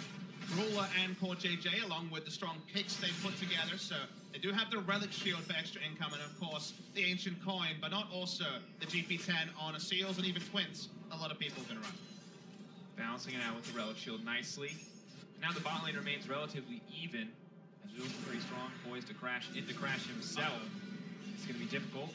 Ruler and Core JJ, along with the strong picks they put together. So they do have the Relic Shield for extra income, and of course, the Ancient Coin, but not also the GP10 on a Seals and even Twins. A lot of people can run. Balancing it out with the Relic Shield nicely. Now the bot lane remains relatively even. Azul's pretty strong, poised to crash into Crash himself. It's going to be difficult.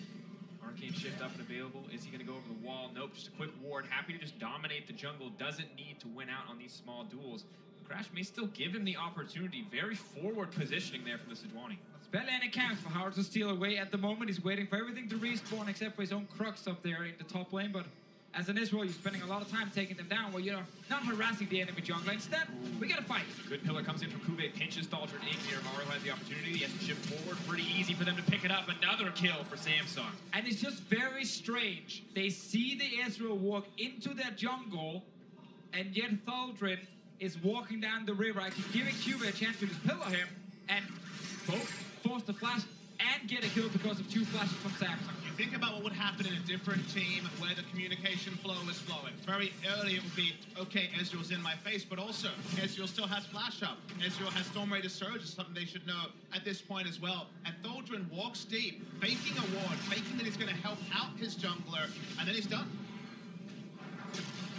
Arcane Shift up and available. Is he going to go over the wall? Nope, just a quick ward. Happy to just dominate the jungle. Doesn't need to win out on these small duels. Crash may still give him the opportunity. Very forward positioning there from the Sejuani. It's barely any chance for Howard to steal away at the moment. He's waiting for everything to respawn except for his own Crux up there in the top lane. But as an Israel, you're spending a lot of time taking them down where you're not harassing the enemy jungler. Instead, we gotta fight. Good pillar comes in from Kube, pinches Thaldred in here. Mario has the opportunity. He has to shift forward. Pretty easy for them to pick it up. Another kill for Samsung. And it's just very strange. They see the Israel walk into their jungle, and yet Thaldred is walking down the river, actually giving Kube a chance to just pillar him, and both force the flash and get a kill because of 2 flashes from Samsung. You think about what would happen in a different team where the communication flow is flowing. Very early it would be, okay, Ezreal's in my face, but also Ezreal still has flash up. Ezreal has Storm Raider Surge, is something they should know at this point as well. And Thaldred walks deep, faking a ward, faking that he's going to help out his jungler, and then he's done.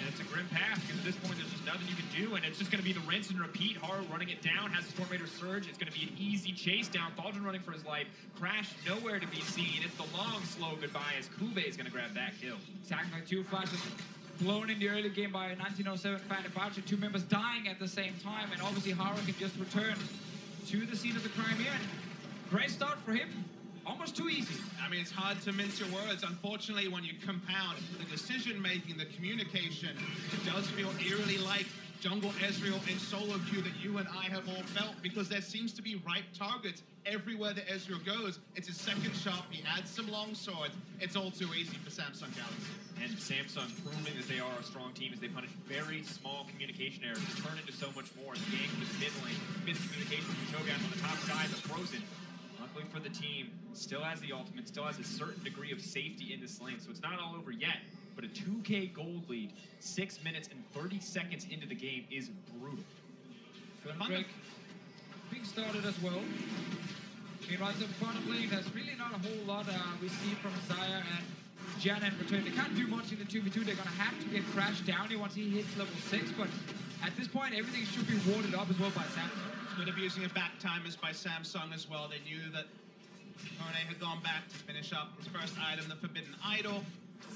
And it's a grim path, because at this point there's just nothing you can do, and it's just going to be the rinse and repeat. Haru running it down, has the Storm Raider Surge. It's going to be an easy chase down. Thaldred running for his life. Crash nowhere to be seen. It's the long, slow goodbye as Kube is going to grab that kill. Exactly, 2 flashes blown in the early game by 1907 Fenerbahçe. 2 members dying at the same time, and obviously Haru can just return to the scene of the crime here. Great start for him. Almost too easy. I mean, it's hard to mince your words. Unfortunately, when you compound the decision-making, the communication, it does feel eerily like Jungle Ezreal in solo queue that you and I have all felt, because there seems to be ripe targets everywhere that Ezreal goes. It's his second shot. He adds some long swords. It's all too easy for Samsung Galaxy. And Samsung proving that they are a strong team as they punish very small communication errors, turn into so much more. The game with mid lane, miscommunication from Cho'Gath on the top side, but Frozen Luckily for the team, still has the ultimate, still has a certain degree of safety in this lane, so it's not all over yet. But a 2K gold lead, 6 minutes and 30 seconds into the game is brutal. Break being started as well. Meanwhile, the bottom lane, there's really not a whole lot we see from Zaya and Jan and Return. They can't do much in the 2v2. They're going to have to get Crash down here once he hits level 6, but at this point, everything should be warded up as well by Samsung. Good abusing of back timers by Samsung as well. They knew that Kone had gone back to finish up his first item, the Forbidden Idol.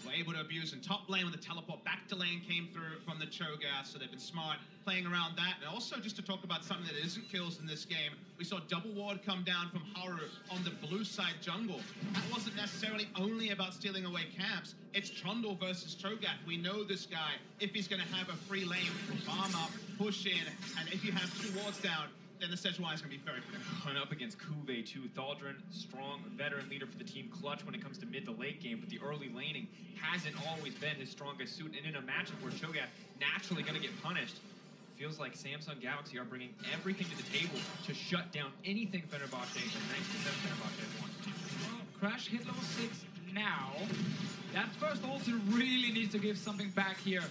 Were able to abuse in top lane when the teleport back to lane came through from the Cho'Gath, so they've been smart playing around that. And also just to talk about something that isn't kills in this game, we saw double ward come down from Haru on the blue side jungle. That wasn't necessarily only about stealing away camps. It's Trundle versus Cho'Gath. We know this guy, if he's going to have a free lane, farm up, push in, and if you have 2 wards down, then the Sejuani is going to be very predictable. Going up against Kuve too. Thaldrun, strong veteran leader for the team, clutch when it comes to mid to late game, but the early laning hasn't always been his strongest suit. And in a matchup where Cho'Gath naturally going to get punished, feels like Samsung Galaxy are bringing everything to the table to shut down anything Fenerbahçe and 19-7 Fenerbahçe wants to do. Well, Crash hit level 6 now. That first ulti really needs to give something back here.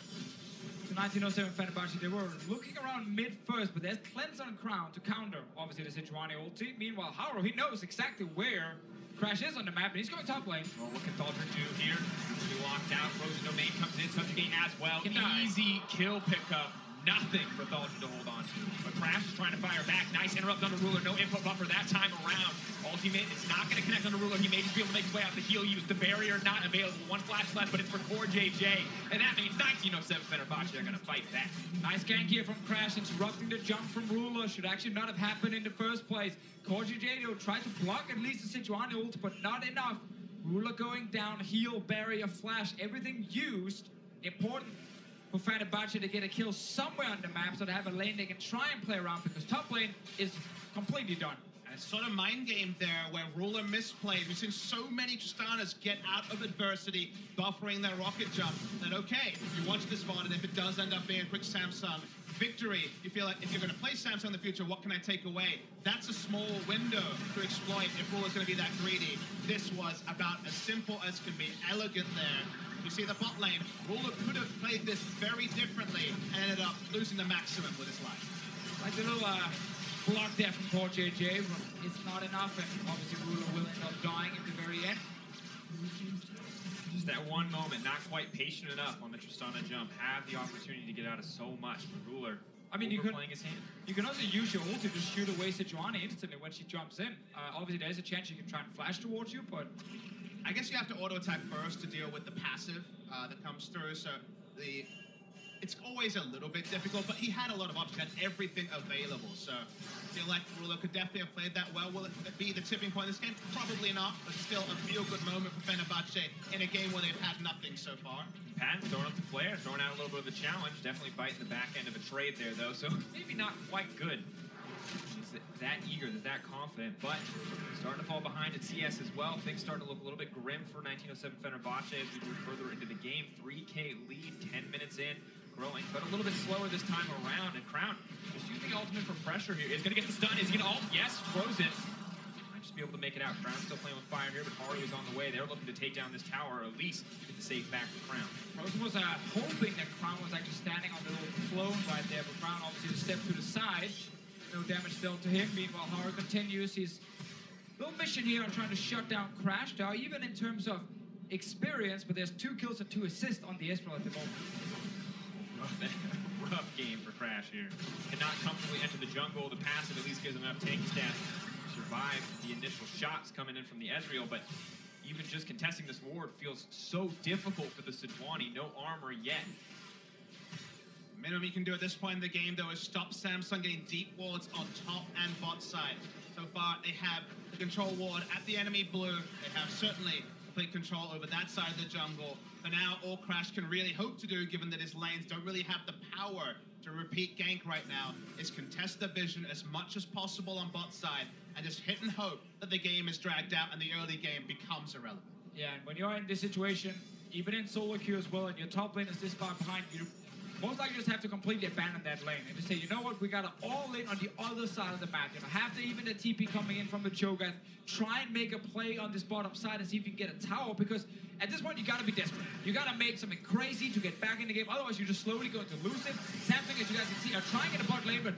1907 Fenerbahçe, they were looking around mid first, but there's Cleanse on Crown to counter, obviously, the Sejuani ulti. Meanwhile, Haru, he knows exactly where Crash is on the map, and he's going top lane. Well, what can Thaldrun do here? He locked out, Frozen Domain comes in, Subjugate as well. Easy kill pickup. Nothing for Thaldrun to hold on to. But Crash is trying to fire back. Nice interrupt on the Ruler. No input buffer that time around. Ultimate is not going to connect on the Ruler. He may just be able to make his way out the heal. Use the barrier. Not available. 1 flash left, but it's for Core JJ. And that means 1907 Fenerbahçe are going to fight back. Nice gank here from Crash, interrupting the jump from Ruler. Should actually not have happened in the first place. Core JJ, though, tried to block at least the Sejuani ult, but not enough. Ruler going down. Heal, barrier, flash. Everything used. Important for Fenerbahçe to get a kill somewhere on the map so they have a lane they can try and play around, because top lane is completely done. And it's sort of mind game there where Ruler misplayed. We've seen so many Tristanas get out of adversity, buffering their rocket jump, that okay, you watch this VOD, and if it does end up being a quick Samsung victory, you feel like if you're going to play Samsung in the future, what can I take away? That's a small window to exploit if Ruler's going to be that greedy. This was about as simple as can be, elegant there. You see the bot lane, Ruler could have played this very differently and ended up losing the maximum with his life. Like the little block there from Core JJ, but it's not enough, and obviously Ruler will end up dying at the very end. Just that one moment, not quite patient enough on the Tristana jump, have the opportunity to get out of so much. But Ruler, I mean, you can his hand. You can also use your ult to just shoot away Sejuani instantly when she jumps in. Obviously, there's a chance you can try and flash towards you, but I guess you have to auto-attack first to deal with the passive that comes through, so it's always a little bit difficult, but he had a lot of options, had everything available, so I feel like Ruler could definitely have played that well. Will it be the tipping point in this game? Probably not, but still a feel-good moment for Fenerbahçe in a game where they've had nothing so far. Patton throwing up the flare, throwing out a little bit of the challenge, definitely biting the back end of a trade there, though, so maybe not quite good. He's that eager, that confident, but starting to fall behind at CS as well. Things starting to look a little bit grim for 1907 Fenerbahçe as we move further into the game. 3K lead, 10 minutes in, growing, but a little bit slower this time around. And Crown just using the ultimate for pressure here. Is going to get the stun. Is he going to ult? Yes, frozen. Might just be able to make it out. Crown still playing with fire here, but Haru is on the way. They're looking to take down this tower, or at least get the safe back for Crown. Frozen was hoping that Crown was actually standing on the little clone right there, but Crown obviously just stepped to the side. No damage dealt to him. Meanwhile, Haru continues his little mission here on trying to shut down Crash. Now, even in terms of experience, but there's 2 kills and 2 assists on the Espor at the moment. Rough game for Crash here. Cannot comfortably enter the jungle. The passive at least gives him enough tank stats to survive the initial shots coming in from the Ezreal, but even just contesting this ward feels so difficult for the Sejuani. No armor yet. Minimum you can do at this point in the game, though, is stop Samsung getting deep wards on top and bot side. So far, they have the control ward at the enemy blue. They have certainly complete control over that side of the jungle. But now, all Crash can really hope to do, given that his lanes don't really have the power to repeat gank right now, is contest the vision as much as possible on bot side and just hit and hope that the game is dragged out and the early game becomes irrelevant. Yeah, and when you're in this situation, even in solo queue as well, and your top lane is this far behind you, most likely just have to completely abandon that lane and just say, you know what, we got to all in on the other side of the map. You know, have even the TP coming in from the Cho'Gath, try and make a play on this bottom side and see if you can get a tower, because at this point you got to be desperate. You got to make something crazy to get back in the game, otherwise you're just slowly going to lose it. Samsung, as you guys can see, are trying in the bot lane, but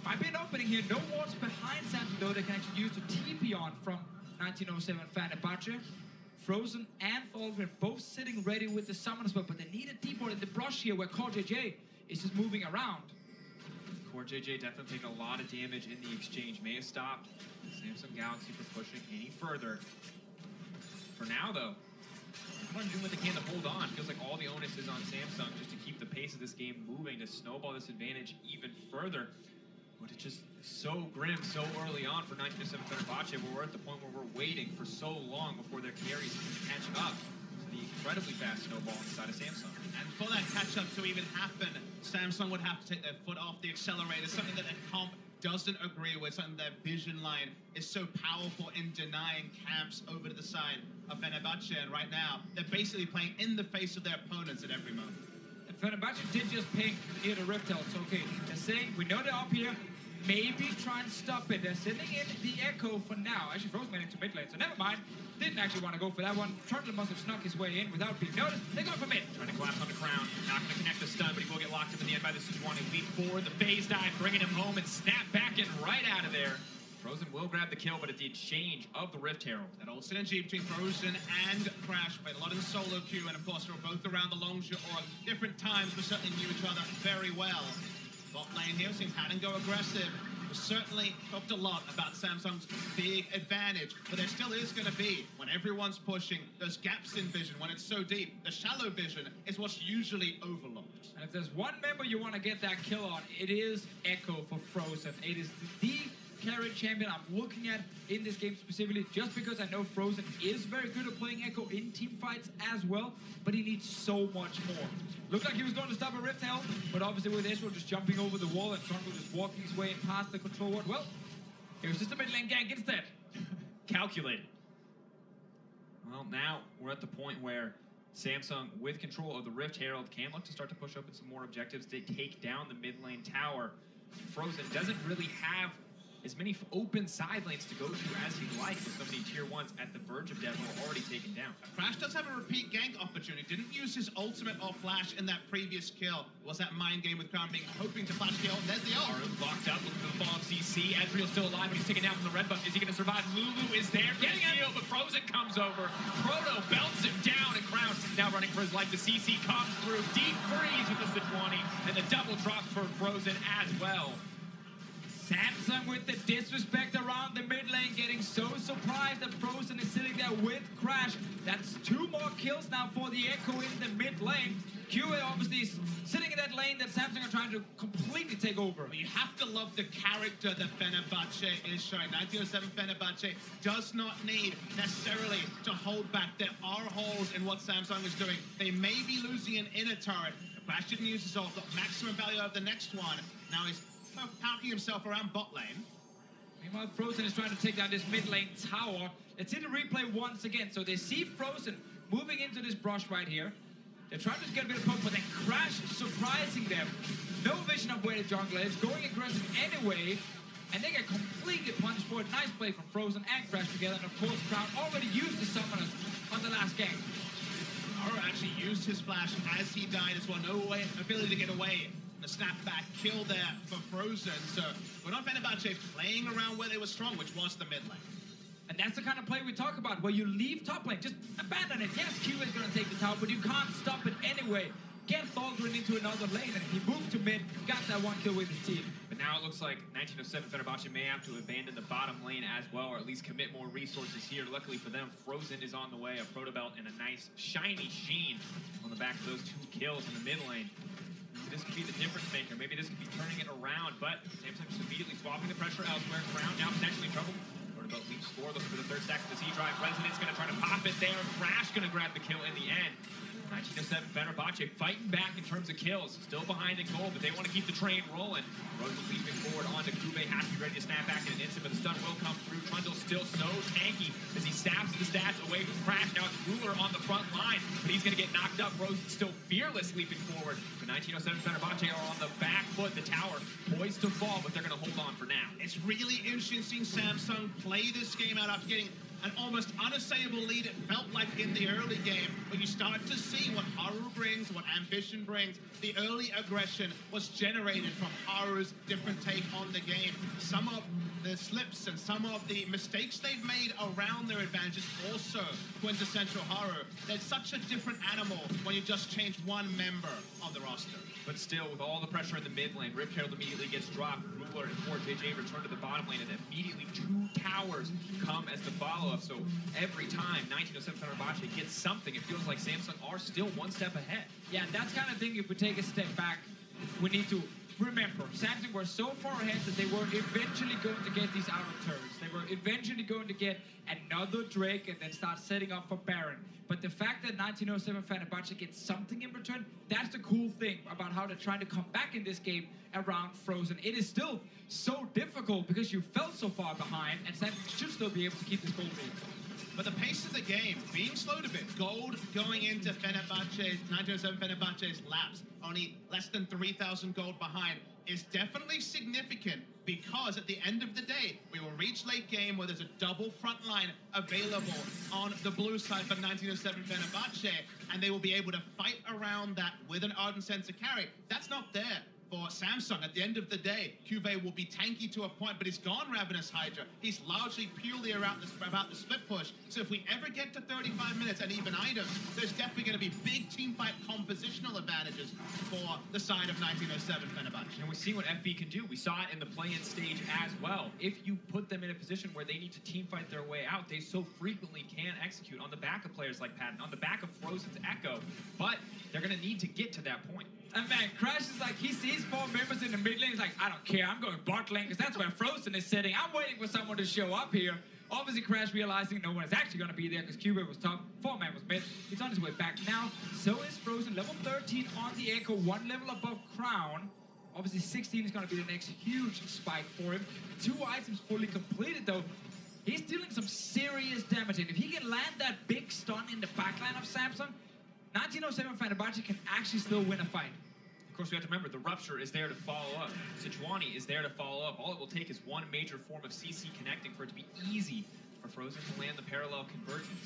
might be an opening here. No wards behind Samsung, though, they can actually use to TP on from 1907 Fenerbahçe. Frozen and Falgrim both sitting ready with the summon spell, but they need a deep ward in the brush here where Core JJ is just moving around. Core JJ definitely taking a lot of damage in the exchange. May have stopped Samsung Galaxy from pushing any further. For now, though, they're doing what they can to hold on. Feels like all the onus is on Samsung just to keep the pace of this game moving, to snowball this advantage even further. But it's just so grim so early on for 1907 Fenerbahçe, where we're at the point where we're waiting for so long before their carries catch up to the incredibly fast snowball inside of Samsung. And for that catch-up to even happen, Samsung would have to take their foot off the accelerator, something that their comp doesn't agree with, something their vision line is so powerful in denying camps over to the side of Fenerbahçe, and right now, they're basically playing in the face of their opponents at every moment. And Fenerbahçe did just ping near the Rift Hill, so okay, they're saying, we know they're up here, maybe try and stop it. They're sitting in the Echo for now. Actually, Frozen went into mid lane, so never mind. Didn't actually want to go for that one. Trundle must have snuck his way in without being noticed. They go for mid. Trying to collapse on the crown. Not going to connect the stun, but he will get locked up in the end by the Sejuani. Leap forward, the phase dive, bringing him home and snap back in right out of there. Frozen will grab the kill, but at the exchange of the Rift Herald. That old synergy between Frozen and Crash played a lot in the solo queue, and of course they were both around the Longzhu or different times, but certainly knew each other very well. Bot lane here seems hadn't go aggressive. Certainly talked a lot about Samsung's big advantage, but there still is going to be, when everyone's pushing, those gaps in vision, when it's so deep, the shallow vision is what's usually overlooked. And if there's one member you want to get that kill on, it is Echo for Frozen. It is the carry champion I'm looking at in this game specifically, just because I know Frozen is very good at playing Echo in team fights as well, but he needs so much more. Looked like he was going to stop a Rift Hell, but obviously with Espor just jumping over the wall and Trundle just walking his way past the control ward, well, it was just a mid lane gank instead. Calculated. Well, now we're at the point where Samsung, with control of the Rift Herald, can look to start to push open some more objectives. They take down the mid lane tower. Frozen doesn't really have as many open side lanes to go to as he'd like, with so many tier 1s at the verge of death already taken down. Crash does have a repeat gank opportunity. Didn't use his ultimate or flash in that previous kill. It was that mind game with Crown being hoping to flash kill. There's the ult. Locked up, looking for the fall of CC. Ezreal's still alive, but he's taken down from the red buff. Is he going to survive? Lulu is there, getting a heal, but Frozen comes over. Proto belts him down, and Crown now running for his life. The CC comes through. Deep freeze with the Sejuani, and the double drop for Frozen as well. Samsung with the disrespect around the mid lane, getting so surprised that Frozen is sitting there with Crash. That's 2 more kills now for the Echo in the mid lane. QA obviously is sitting in that lane that Samsung are trying to completely take over. You have to love the character that Fenerbahçe is showing. 1907 Fenerbahçe does not need necessarily to hold back. There are holes in what Samsung is doing. They may be losing an inner turret. Crash didn't use his ult, got maximum value out of the next one. Now he's pouting himself around bot lane. Meanwhile, Frozen is trying to take down this mid lane tower. Let's see the replay once again. So they see Frozen moving into this brush right here. They're trying to get a bit of poke, but then Crash surprising them. No vision of where the jungler is, going aggressive anyway, and they get completely punished for it. Nice play from Frozen and Crash together, and of course, Crown already used the summoners on the last game. Aura actually used his flash as he died as well. No way, ability to get away. The snapback kill there for Frozen. So we're not Fenerbahçe playing around where they were strong, which was the mid lane. And that's the kind of play we talk about, where you leave top lane, just abandon it. Yes, Q is going to take the tower, but you can't stop it anyway. Get Thorgrim into another lane, and he moved to mid, got that 1 kill with his team. But now it looks like 1907 Fenerbahçe may have to abandon the bottom lane as well, or at least commit more resources here. Luckily for them, Frozen is on the way, a proto belt and a nice shiny sheen on the back of those 2 kills in the mid lane. This could be the difference maker. Maybe this could be turning it around, but Samsung just immediately swapping the pressure elsewhere. Crown now potentially in trouble. Proto leaps forward, looking for the 3rd stack of the Z-Drive. Resonance going to try to pop it there. Crash going to grab the kill in the end. 1907 Fenerbahçe fighting back in terms of kills. Still behind in goal, but they want to keep the train rolling. Rosa leaping forward onto Kube. has to be ready to snap back in an instant, but the stun will come through. Trundle's still so tanky as he saps the stats away from Crash. Now it's Ruler on the front line, but he's going to get knocked up. Frozen's still fearless leaping forward. The 1907 Fenerbahçe are on the back foot. The tower poised to fall, but they're going to hold on for now. It's really interesting seeing Samsung play this game out after getting an almost unassailable lead. It felt like in the early game, when you start to see what Haru brings, what Ambition brings. The early aggression was generated from Haru's different take on the game. Some of the slips and some of the mistakes they've made around their advantages also quintessential Haru. There's such a different animal when you just change one member of the roster. But still, with all the pressure in the mid lane, Rip Herald immediately gets dropped. Ruler and 4JJ return to the bottom lane, and immediately 2 towers come as the follow-up. So every time 1907 Fenerbahçe gets something, it feels like Samsung are still one step ahead. Yeah, that's kind of thing. If we take a step back, we need to remember, Samsung were so far ahead that they were eventually going to get these outer turrets. They were eventually going to get another Drake and then start setting up for Baron. But the fact that 1907 Fenerbahçe gets something in return, that's the cool thing about how they're trying to come back in this game around Frozen. It is still so difficult because you fell so far behind, and Samsung should still be able to keep this gold lead. But the pace of the game being slowed a bit. Gold going into Fenerbahçe's 1907 Fenerbahçe's laps, only less than 3,000 gold behind, is definitely significant because at the end of the day, we will reach late game where there's a double front line available on the blue side for 1907 Fenerbahçe, and they will be able to fight around that with an Ardent Sensor carry. That's not there for Samsung. At the end of the day, Cuvée will be tanky to a point, but he's gone Ravenous Hydra. He's largely purely about the split push. So if we ever get to 35 minutes and even items, there's definitely going to be big team fight compositional advantages for the side of 1907 Fenerbahçe. And we see what FB can do. We saw it in the play-in stage as well. If you put them in a position where they need to team fight their way out, they so frequently can execute on the back of players like Patton, on the back of Frozen's Echo, but they're going to need to get to that point. And man, Crash is like, he sees 4 members in the mid lane. He's like, I don't care. I'm going bot lane because that's where Frozen is sitting. I'm waiting for someone to show up here. Obviously, Crash realizing no one is actually going to be there because Cubit was top, 4-man was mid. He's on his way back now. So is Frozen, level 13 on the Echo, 1 level above Crown. Obviously, 16 is going to be the next huge spike for him. 2 items fully completed, though. He's dealing some serious damage. And if he can land that big stun in the backline of Samsung, 1907 Fenerbahçe can actually still win a fight. Of course, we have to remember, the Rupture is there to follow up. Sejuani is there to follow up. All it will take is one major form of CC connecting for it to be easy for Frozen to land the parallel convergence.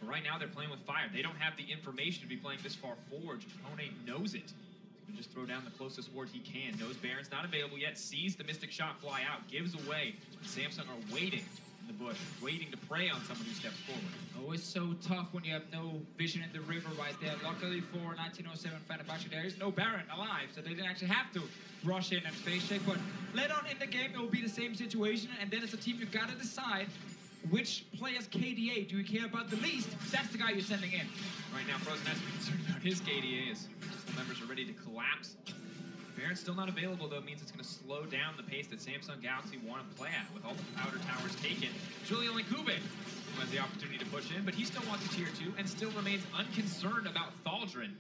But right now, they're playing with fire. They don't have the information to be playing this far forward. Japone knows it. He's going to just throw down the closest ward he can. Knows Baron's not available yet. Sees the Mystic Shot fly out. Gives away. Samsung are waiting in the bush, waiting to prey on someone who steps forward. Oh, it's so tough when you have no vision in the river right there. Luckily for 1907 Fenerbahçe, there is no Baron alive, so they didn't actually have to rush in and face check. But later on in the game, it will be the same situation, and then as a team, you've got to decide which player's KDA do you care about the least. That's the guy you're sending in. Right now, Frozen has to be concerned about his KDAs. The members are ready to collapse. Baron's still not available, though. It means it's going to slow down the pace that Samsung Galaxy want to play at. With all the outer towers taken, it's really only Kube who has the opportunity to push in, but he still wants a tier 2 and still remains unconcerned about Thaldrin.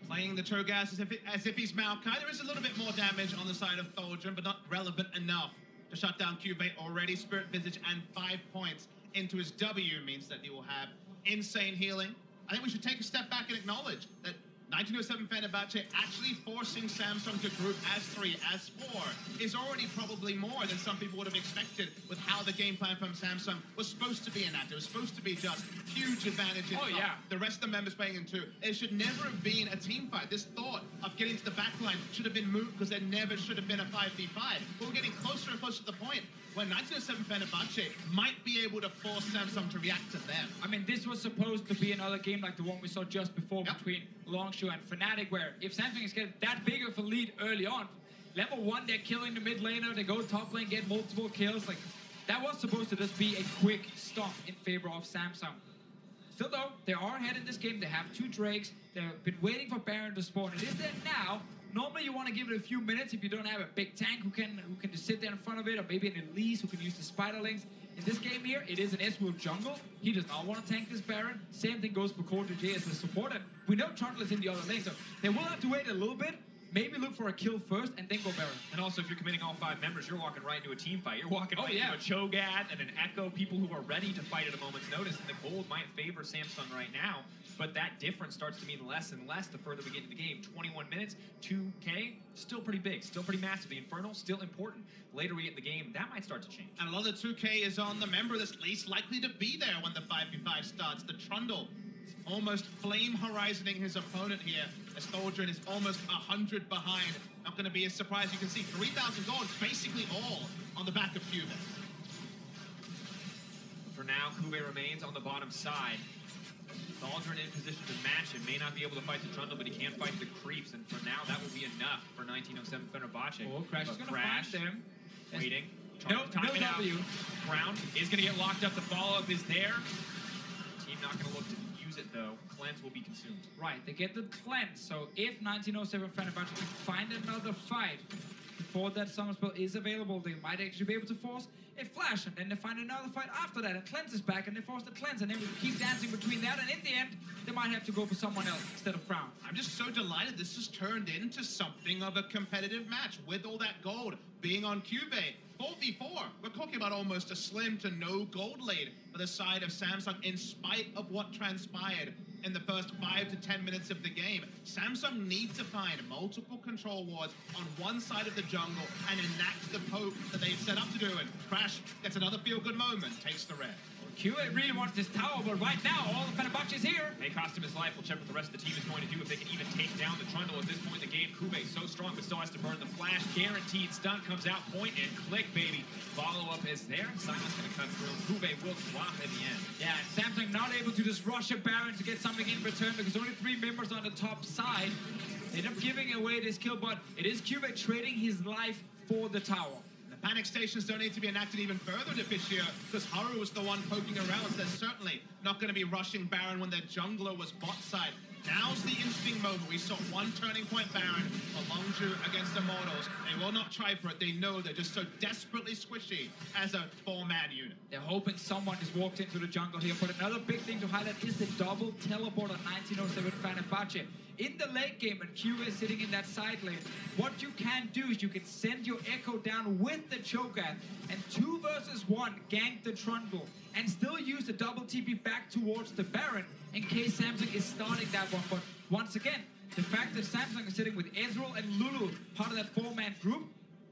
Playing the Cho'Gath as if he's Maokai. There is a little bit more damage on the side of Thaldrin, but not relevant enough to shut down Cuvée. Already Spirit Visage and 5 points into his W means that he will have insane healing. I think we should take a step back and acknowledge that 1907 Fenerbahçe actually forcing Samsung to group as 3, as 4 is already probably more than some people would have expected with how the game plan from Samsung was supposed to be in that. It was supposed to be just huge advantages. Oh, yeah. The rest of the members playing in 2. It should never have been a team fight. This thought of getting to the back line should have been moot because there never should have been a 5v5. But we're getting closer and closer to the point when 1907 Fenerbahçe might be able to force Samsung to react to them. I mean, this was supposed to be another game like the one we saw just before between Longzhu and Fnatic, where if Samsung is getting that big of a lead early on, level 1, they're killing the mid laner, they go top lane, get multiple kills. Like, that was supposed to just be a quick stop in favor of Samsung. Still though, they are ahead in this game. They have 2 Drakes. They've been waiting for Baron to spawn. It is there now. Normally you want to give it a few minutes if you don't have a big tank who can just sit there in front of it, or maybe an Elise who can use the Spiderlings. In this game here, it is an Espor jungle. He does not want to tank this Baron. Same thing goes for Core JJ as the support. And we know Trundle is in the other lane, so they will have to wait a little bit. maybe look for a kill first and then go Baron. And also, if you're committing all 5 members, you're walking right into a team fight. You're walking right yeah. into a Cho'Gath and an Echo, people who are ready to fight at a moment's notice. And the gold might favor Samsung right now, but that difference starts to mean less and less the further we get into the game. 21 minutes, 2K, still pretty big, still pretty massive. The Infernal, still important. Later we get in the game, that might start to change. And a lot of the 2K is on the member that's least likely to be there when the 5v5 starts. The Trundle is almost flame horizoning his opponent here, as Thaldrin is almost 100 behind. Not going to be a surprise. You can see 3,000 gold, basically all on the back of Cube. For now, Kube remains on the bottom side. Thaldrin in position to match him. May not be able to fight the Trundle, but he can fight the creeps. And for now, that will be enough for 1907 Fenerbahçe. Oh, Crash is going to find them. Waiting. No W. Crown is going to get locked up. The follow-up is there. Team not going to look to use it, though. Cleanse will be consumed. Right, they get the cleanse. So if 1907 Fenerbahçe can find another fight before that summer spell is available, they might actually be able to force a flash, and then they find another fight after that, and cleanse is back, and they force the cleanse, and then we keep dancing between that, and in the end, they might have to go for someone else instead of Crown. I'm just so delighted this has turned into something of a competitive match with all that gold being on Cube. 4v4. We're talking about almost a slim to no gold lead for the side of Samsung in spite of what transpired in the first 5 to 10 minutes of the game. Samsung needs to find multiple control wards on one side of the jungle and enact the poke that they've set up to do. And Crash gets another feel-good moment, takes the red. QA really wants this tower, but right now, all the Fenerbahçe is here. May cost him his life. We'll check what the rest of the team is going to do if they can even take down the Trundle at this point in the game. Kube so strong, but still has to burn the flash. Guaranteed stun comes out, point and click, baby. Follow-up is there. Silence going to cut through. Kube will drop in the end. Yeah, Samsung not able to just rush a Baron to get something in return because only 3 members on the top side. They end up giving away this kill, but it is Kube trading his life for the tower. Panic stations don't need to be enacted even further to Fishio, because Haru was the one poking around, so they're certainly not going to be rushing Baron when their jungler was bot side. Now's the interesting moment. We saw one turning point Baron for Longzhu against Immortals. They will not try for it. They know they're just so desperately squishy as a 4-man unit. They're hoping someone just walked into the jungle here, but another big thing to highlight is the double teleport on 1907 Fenerbahçe. In the late game, when Q is sitting in that side lane, what you can do is you can send your Echo down with the Cho'Gath and 2 versus 1 gank the Trundle and still use the double TP back towards the Baron in case Samsung is starting that one. But once again, the fact that Samsung is sitting with Ezreal and Lulu, part of that 4-man group,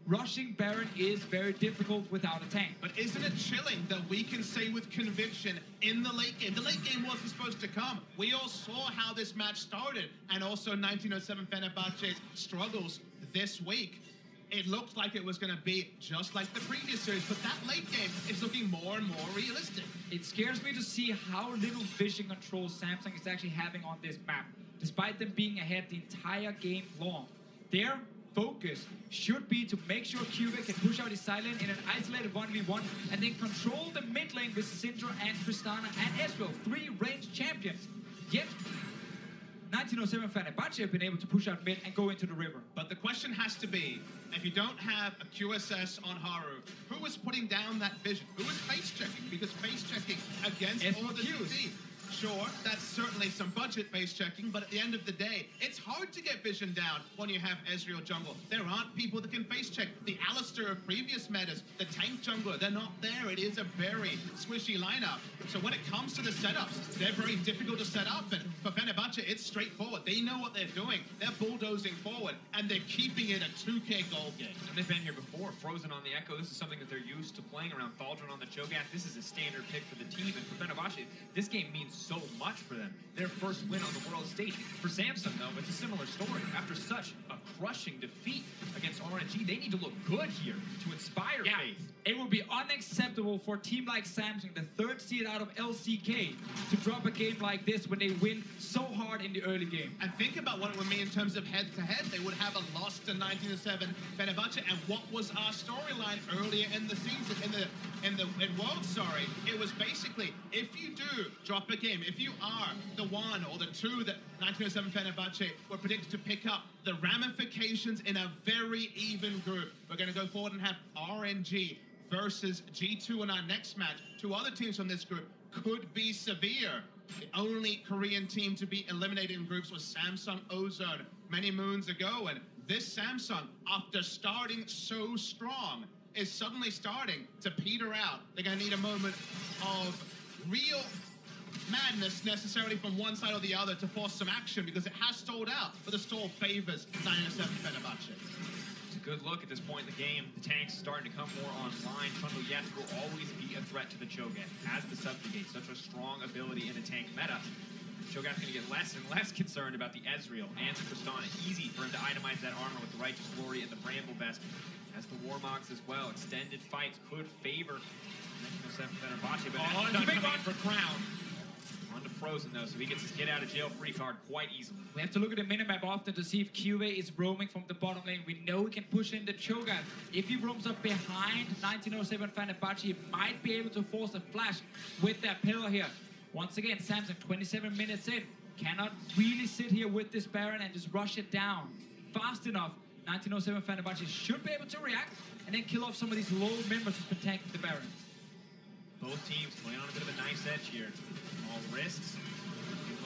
rushing Baron is very difficult without a tank. But isn't it chilling that we can say with conviction in the late game wasn't supposed to come. We all saw how this match started, and also 1907 Fenerbahçe's struggles this week. It looked like it was going to be just like the previous series, but that late game is looking more and more realistic. It scares me to see how little vision control Samsung is actually having on this map, despite them being ahead the entire game long. Their focus should be to make sure Cube can push out his silent in an isolated 1v1 and then control the mid lane with Syndra and Tristana and Ezreal, 3 ranged champions. Yet 1907 Fenerbahçe have been able to push out mid and go into the river. But the question has to be, if you don't have a QSS on Haru, who is putting down that vision? Who is face checking? Because face checking against all the QC. Sure, that's certainly some budget base checking, but at the end of the day, it's hard to get vision down when you have Ezreal jungle. There aren't people that can face check. The Alistair of previous metas, the tank jungler, they're not there. It is a very squishy lineup. So when it comes to the setups, they're very difficult to set up, and for Fenerbahçe, it's straightforward. They know what they're doing. They're bulldozing forward, and they're keeping it a 2K gold game. And they've been here before. Frozen on the Echo. This is something that they're used to playing around. Thaldrin on the Cho'Gath. This is a standard pick for the team, and for Fenerbahçe, this game means so much for them. Their first win on the world stage. For Samsung, though, it's a similar story. After such a crushing defeat against RNG, they need to look good here to inspire faith. It would be unacceptable for a team like Samsung, the 3rd seed out of LCK, to drop a game like this when they win so hard in the early game. And think about what it would mean in terms of head-to-head. They would have a loss to 1907 Fenerbahçe. And what was our storyline earlier in the season, in Worlds, sorry? It was basically, if you do drop a game, if you are the 1 or the 2 that 1907 Fenerbahçe were predicted to pick up, the ramifications in a very even group. We're going to go forward and have RNG versus G2 in our next match. 2 other teams from this group could be severe. The only Korean team to be eliminated in groups was Samsung Ozone many moons ago, and this Samsung, after starting so strong, is suddenly starting to peter out. They're going to need a moment of real madness necessarily from one side or the other to force some action, because it has stalled out, but the stall favors 907 Fenerbahçe. It's a good look at this point in the game. The tank's starting to come more online. Trundle, yes, will always be a threat to the Cho'Gath. Has the Subjugate, such a strong ability in a tank meta. Cho'Gath's going to get less and less concerned about the Ezreal and the Tristana. Easy for him to itemize that armor with the Righteous Glory and the Bramble Vest. As the Warmogs as well. Extended fights could favor 907 Fenerbahçe, but it's a big one for Crown. On to Frozen though, so he gets his get out of jail free card quite easily. We have to look at the minimap often to see if QA is roaming from the bottom lane. We know he can push in the Cho'Gath. If he roams up behind 1907 Fenerbahçe, he might be able to force a flash with that pillar here. Once again, Samsung 27 minutes in, cannot really sit here with this Baron and just rush it down fast enough. 1907 Fenerbahçe should be able to react and then kill off some of these low members who's been tanking the Baron. Both teams playing on a bit of a nice edge here. All risks.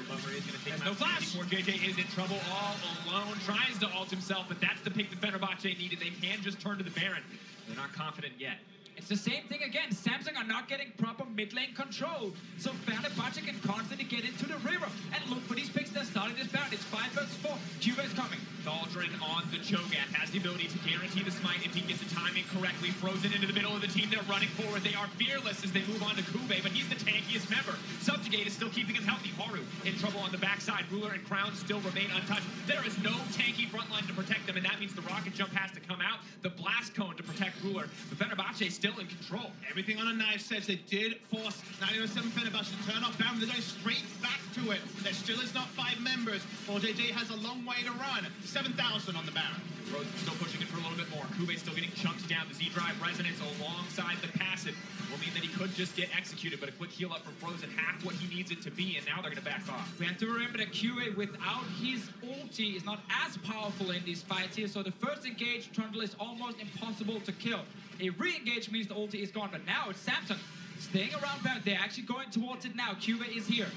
Bummer is going to take no flash. Before JJ is in trouble all alone. Tries to ult himself, but that's the pick that Fenerbahçe needed. They can just turn to the Baron. They're not confident yet. It's the same thing again. Samsung are not getting proper mid lane control. So Fenerbahçe can constantly get into the river. And look for these picks that started this Baron. It's 5 versus 4. Cuba is coming. Thaldrin on the Cho'Gath has the ability to guarantee the smite if he gets the timing correctly. Frozen into the middle of the team. They're running forward. They are fearless as they move on to Kube, but he's the tankiest member. Subjugate is still keeping him healthy. Haru in trouble on the backside. Ruler and Crown still remain untouched. There is no tanky front line to protect them, and that means the rocket jump has to come out. The blast cone to protect Ruler. But Fenerbahçe still in control. Everything on a knife's edge. They did force 907 Fenerbahçe to turn off Baron. They're going straight back to it. There still is not 5 members. Well, JJ has a long way to run. 7,000 on the Baron. Frozen still pushing it for a little bit more. Kube still getting chunked down. The Z-Drive Resonance alongside the passive will mean that he could just get executed, but a quick heal up from Frozen, half what he needs it to be, and now they're going to back off. We have to remember that QA without his ulti is not as powerful in these fights here, so the first engage Trundle is almost impossible to kill. A re-engage means the ulti is gone, but now it's Samsung staying around back. They're actually going towards it now. QA is here.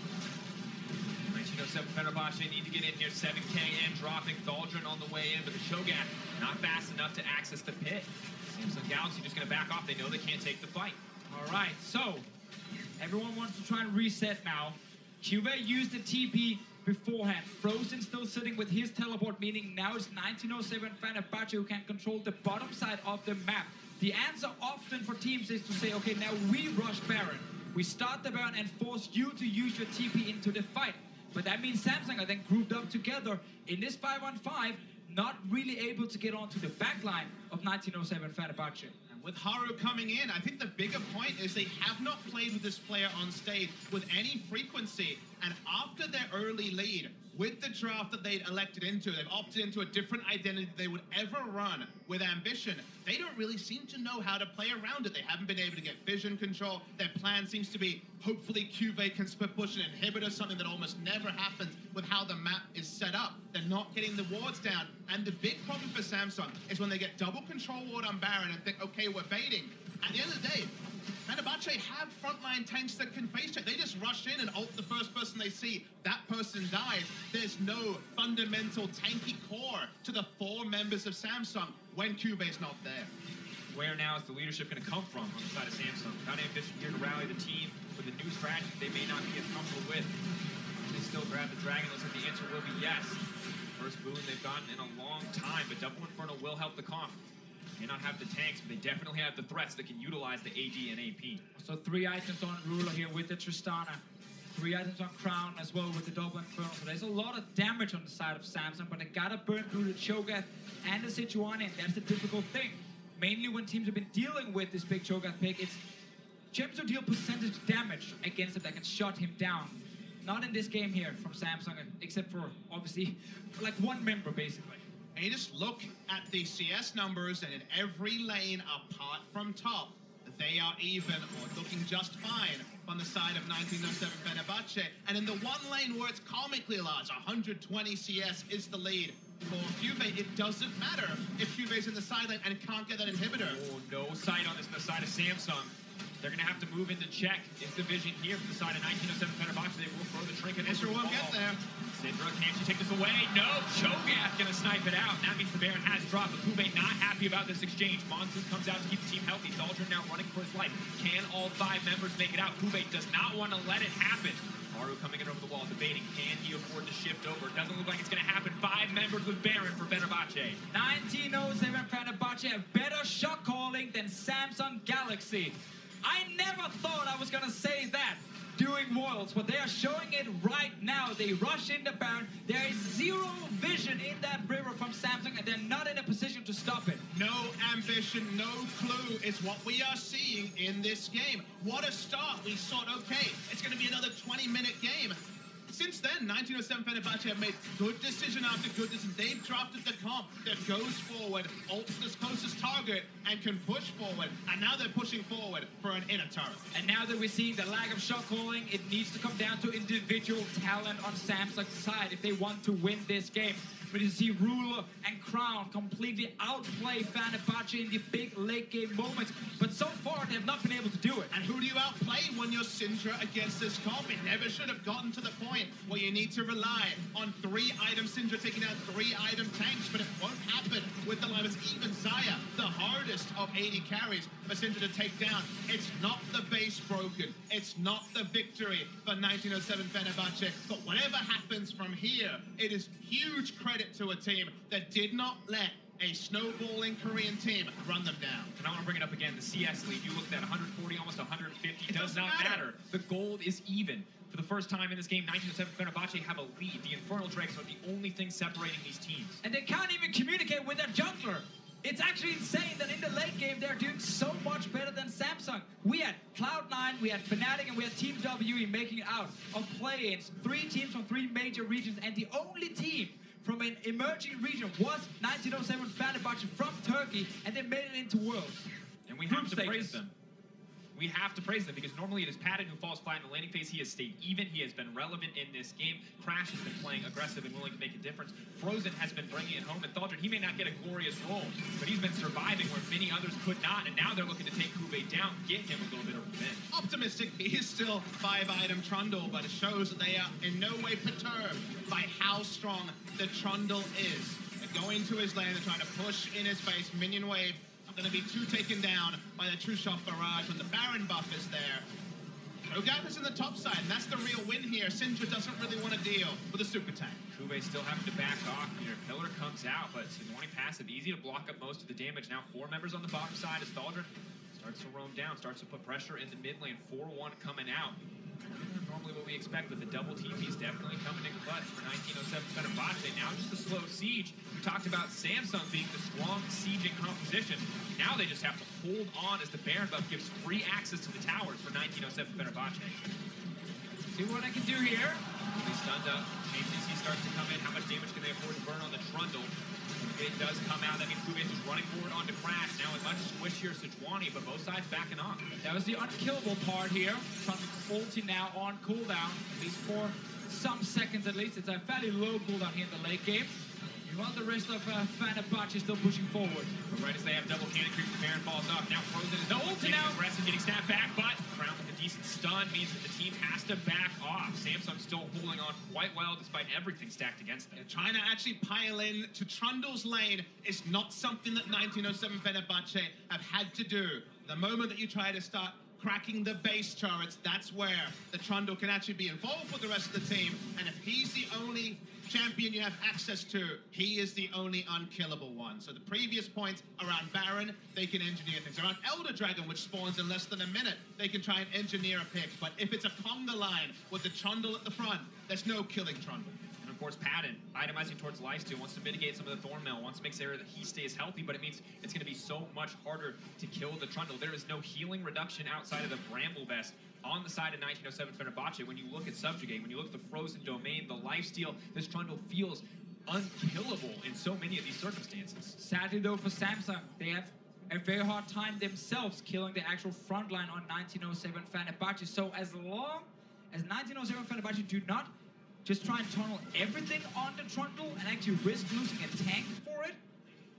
1907 Fenerbahçe need to get in here. 7K and dropping. Thaldrin on the way in, but the Cho'Gath not fast enough to access the pit. Samsung Galaxy just going to back off. They know they can't take the fight. All right, so everyone wants to try and reset now. QA used the TP beforehand. Frozen still sitting with his teleport, meaning now it's 1907 Fenerbahçe who can control the bottom side of the map. The answer often for teams is to say, okay, now we rush Baron. We start the Baron and force you to use your TP into the fight. But that means Samsung are then grouped up together in this 5-on-5, not really able to get onto the backline of 1907 Fenerbahçe. With Haru coming in, I think the bigger point is they have not played with this player on stage with any frequency. And after their early lead, with the draft that they'd elected into, they've opted into a different identity they would ever run with Ambition. They don't really seem to know how to play around it. They haven't been able to get vision control. Their plan seems to be, hopefully QV can push an inhibitor, something that almost never happens with how the map is set up. They're not getting the wards down. And the big problem for Samsung is when they get double control ward on Baron and think, okay, we're baiting. At the end of the day, Fenerbahçe have frontline tanks that can face check. They just rush in and ult the first person they see. That person dies. There's no fundamental tanky core to the 4 members of Samsung when Cube's not there. Where now is the leadership going to come from on the side of Samsung? Without Ambition here to rally the team with a new strategy they may not be as comfortable with. They still grab the dragon. Looks like the answer will be yes. First boon they've gotten in a long time, but Double Inferno will help the comp. May not have the tanks, but they definitely have the threats that can utilize the AD and AP. So 3 items on Ruler here with the Tristana. 3 items on Crown as well with the Double Inferno. So there's a lot of damage on the side of Samsung, but they gotta burn through the Cho'Gath and the Sejuani, and that's the difficult thing. Mainly when teams have been dealing with this big Cho'Gath pick, it's gems to deal percentage damage against it that can shut him down. Not in this game here from Samsung, except for, obviously, like 1 member, basically. And you just look at the CS numbers, and in every lane apart from top, they are even or looking just fine on the side of 1907 Fenerbahçe. And in the 1 lane where it's comically large, 120 CS is the lead. For Juve, it doesn't matter if Juve's in the side lane and can't get that inhibitor. Oh, no sight on this, the side of Samsung. They're going to have to move into check. It's the vision here from the side of 1907 Fenerbahçe. They will throw the trinket. Isra won't get there. Syndra, can she take this away? No, Cho'Gath going to snipe it out. That means the Baron has dropped, but Kube not happy about this exchange. Monsoon comes out to keep the team healthy. Daldrin now running for his life. Can all 5 members make it out? Kube does not want to let it happen. Haru coming in over the wall, debating, can he afford to shift over? Doesn't look like it's going to happen. 5 members with Baron for Fenerbahçe. 1907 Fenerbahçe have better shot calling than Samsung Galaxy. I never thought I was going to say that during Worlds, but they are showing it right now. They rush into Baron. There is zero vision in that river from Samsung, and they're not in a position to stop it. No ambition, no clue is what we are seeing in this game. What a start. We thought, okay, it's going to be another 20-minute game. Since then, 1907 Fenerbahçe have made good decision after good decision. They've drafted the comp that goes forward, ults the closest target, and can push forward. And now they're pushing forward for an inner turret. And now that we're seeing the lack of shot calling, it needs to come down to individual talent on Samsung's side if they want to win this game. But you see Ruler and Crown completely outplay Fenerbahçe in the big late game moments. But so far, they have not been able to do it. And who do you outplay when you're Syndra against this comp? It never should have gotten to the point where you need to rely on 3-item Syndra taking out 3-item tanks, but it won't happen with the lineups. Even Xayah, the hardest of 80 carries for Syndra to take down. It's not the base broken. It's not the victory for 1907 Fenerbahçe. But whatever happens from here, it is huge credit to a team that did not let a snowballing Korean team run them down. And I want to bring it up again. The CS lead, you looked at 140, almost 150. Does not matter. The gold is even. For the first time in this game, 1907 Fenerbahçe have a lead. The Infernal Drakes are the only thing separating these teams. And they can't even communicate with their jungler. It's actually insane that in the late game, they're doing so much better than Samsung. We had Cloud9, we had Fnatic, and we had Team WE making it out of play-ins. 3 teams from 3 major regions, and the only team from an emerging region was 1907 Fenerbahçe from Turkey, and they made it into Worlds. And we have to praise them. We have to praise them because normally it is Patton who falls flat in the landing phase. He has stayed even. He has been relevant in this game. Crash has been playing aggressive and willing to make a difference. Frozen has been bringing it home. And Thaldrin, he may not get a glorious role, but he's been surviving where many others could not. And now they're looking to take Kube down, get him a little bit of revenge. Optimistic, he is still 5-item Trundle, but it shows that they are in no way perturbed by how strong the Trundle is. They're going to his lane, they're trying to push in his face, minion wave. Going to be 2 taken down by the True Shot Barrage when the Baron buff is there. Cho'Gath is in the top side, and that's the real win here. Syndra doesn't really want to deal with a super tank. Kube still having to back off here. Pillar comes out, but Sejuani passive, easy to block up most of the damage. Now 4 members on the bottom side as Thaldrin starts to roam down, starts to put pressure in the mid lane. 4-1 coming out. Normally what we expect with the double TP's definitely coming in clutch for 1907 Fenerbahçe. Now just a slow siege. We talked about Samsung being the strong sieging composition. Now they just have to hold on as the Baron buff gives free access to the towers for 1907 Fenerbahçe. See what I can do here. He's stunned up. HTC starts to come in. How much damage can they afford to burn on the Trundle? It does come out. That means Kube is running forward onto Crash. Now a much squishier Sejuani, but both sides backing off. That was the unkillable part here. Trundle's ulti now on cooldown, at least for some seconds at least. It's a fairly low cooldown here in the late game. While the rest of Fenerbahçe is still pushing forward. But right as they have double cannon creep, the Baron falls off. Now Frozen is ulti now. Aggressive, getting snapped back, but Crown with a decent stun means that the team has to back off. Samsung still holding on quite well despite everything stacked against them. Trying to actually pile in to Trundle's lane is not something that 1907 Fenerbahçe have had to do. The moment that you try to start cracking the base turrets, that's where the Trundle can actually be involved with the rest of the team. And if he's the only champion you have access to, he is the only unkillable one. So the previous points around Baron, they can engineer things. Around Elder Dragon, which spawns in less than a minute, they can try and engineer a pick. But if it's a conga line with the Trundle at the front, there's no killing Trundle. And of course, Patton, itemizing towards lifesteal, wants to mitigate some of the Thornmail, wants to make sure that he stays healthy, but it means it's going to be so much harder to kill the Trundle. There is no healing reduction outside of the Bramble Vest on the side of 1907 Fenerbahçe. When you look at Subjugate, when you look at the Frozen Domain, the lifesteal, this Trundle feels unkillable in so many of these circumstances. Sadly though for Samsung, they have a very hard time themselves killing the actual front line on 1907 Fenerbahçe. So as long as 1907 Fenerbahçe do not just try and tunnel everything on the Trundle and actually risk losing a tank for it,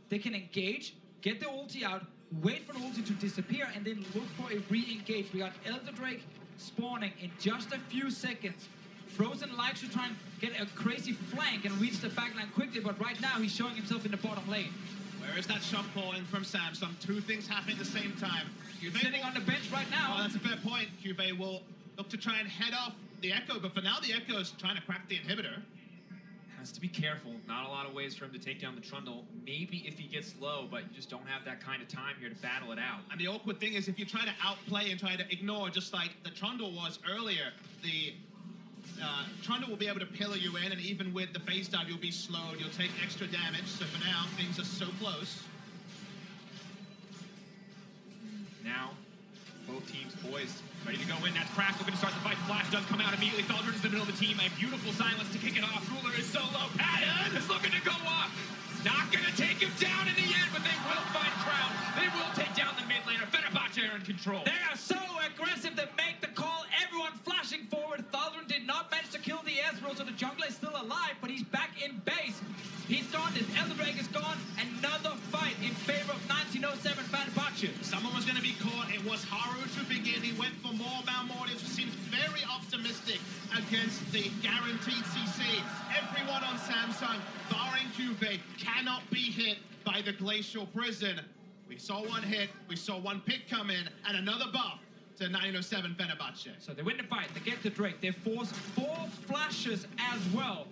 they can engage, get the ulti out, wait for an ulti to disappear, and then look for a re-engage. We got Elder Drake spawning in just a few seconds. Frozen likes to try and get a crazy flank and reach the backline quickly, but right now he's showing himself in the bottom lane. Where is that shot calling from Samsung? Two things happening at the same time. He's sitting on the bench right now. Oh, that's a fair point. QV will look to try and head off the Echo, but for now the Echo's trying to crack the inhibitor. Has to be careful. Not a lot of ways for him to take down the Trundle. Maybe if he gets low, but you just don't have that kind of time here to battle it out. And the awkward thing is if you try to outplay and try to ignore, just like the Trundle was earlier, the Trundle will be able to pillar you in, and even with the base dive, you'll be slowed. You'll take extra damage. So for now, things are so close. Now, both teams poised, ready to go in. That's Crash looking to start the fight. The flash does come out immediately. Thaldren's in the middle of the team. A beautiful silence to kick it off. Cooler is so low. Patton is looking to go off. Not going to take him down in the end, but they will find Crown. They will take down the mid laner. Fenerbahçe are in control. They are so aggressive they make the call. Everyone flashing forward. Thaldren did not manage to kill the Ezreal, so the jungler is still alive, but he's back in base. He's gone. His Elder Drake is gone. Another fight in favor of 1907 Fenerbahçe. Someone was going to be caught. It was Haru to begin. He went for more Malmortius, who seems very optimistic against the guaranteed CC. Everyone on Samsung, barring QV, cannot be hit by the Glacial Prison. We saw one hit, we saw one pick come in, and another buff to 1907 Fenerbahçe. So they win the fight, they get the Drake, they force 4 flashes as well,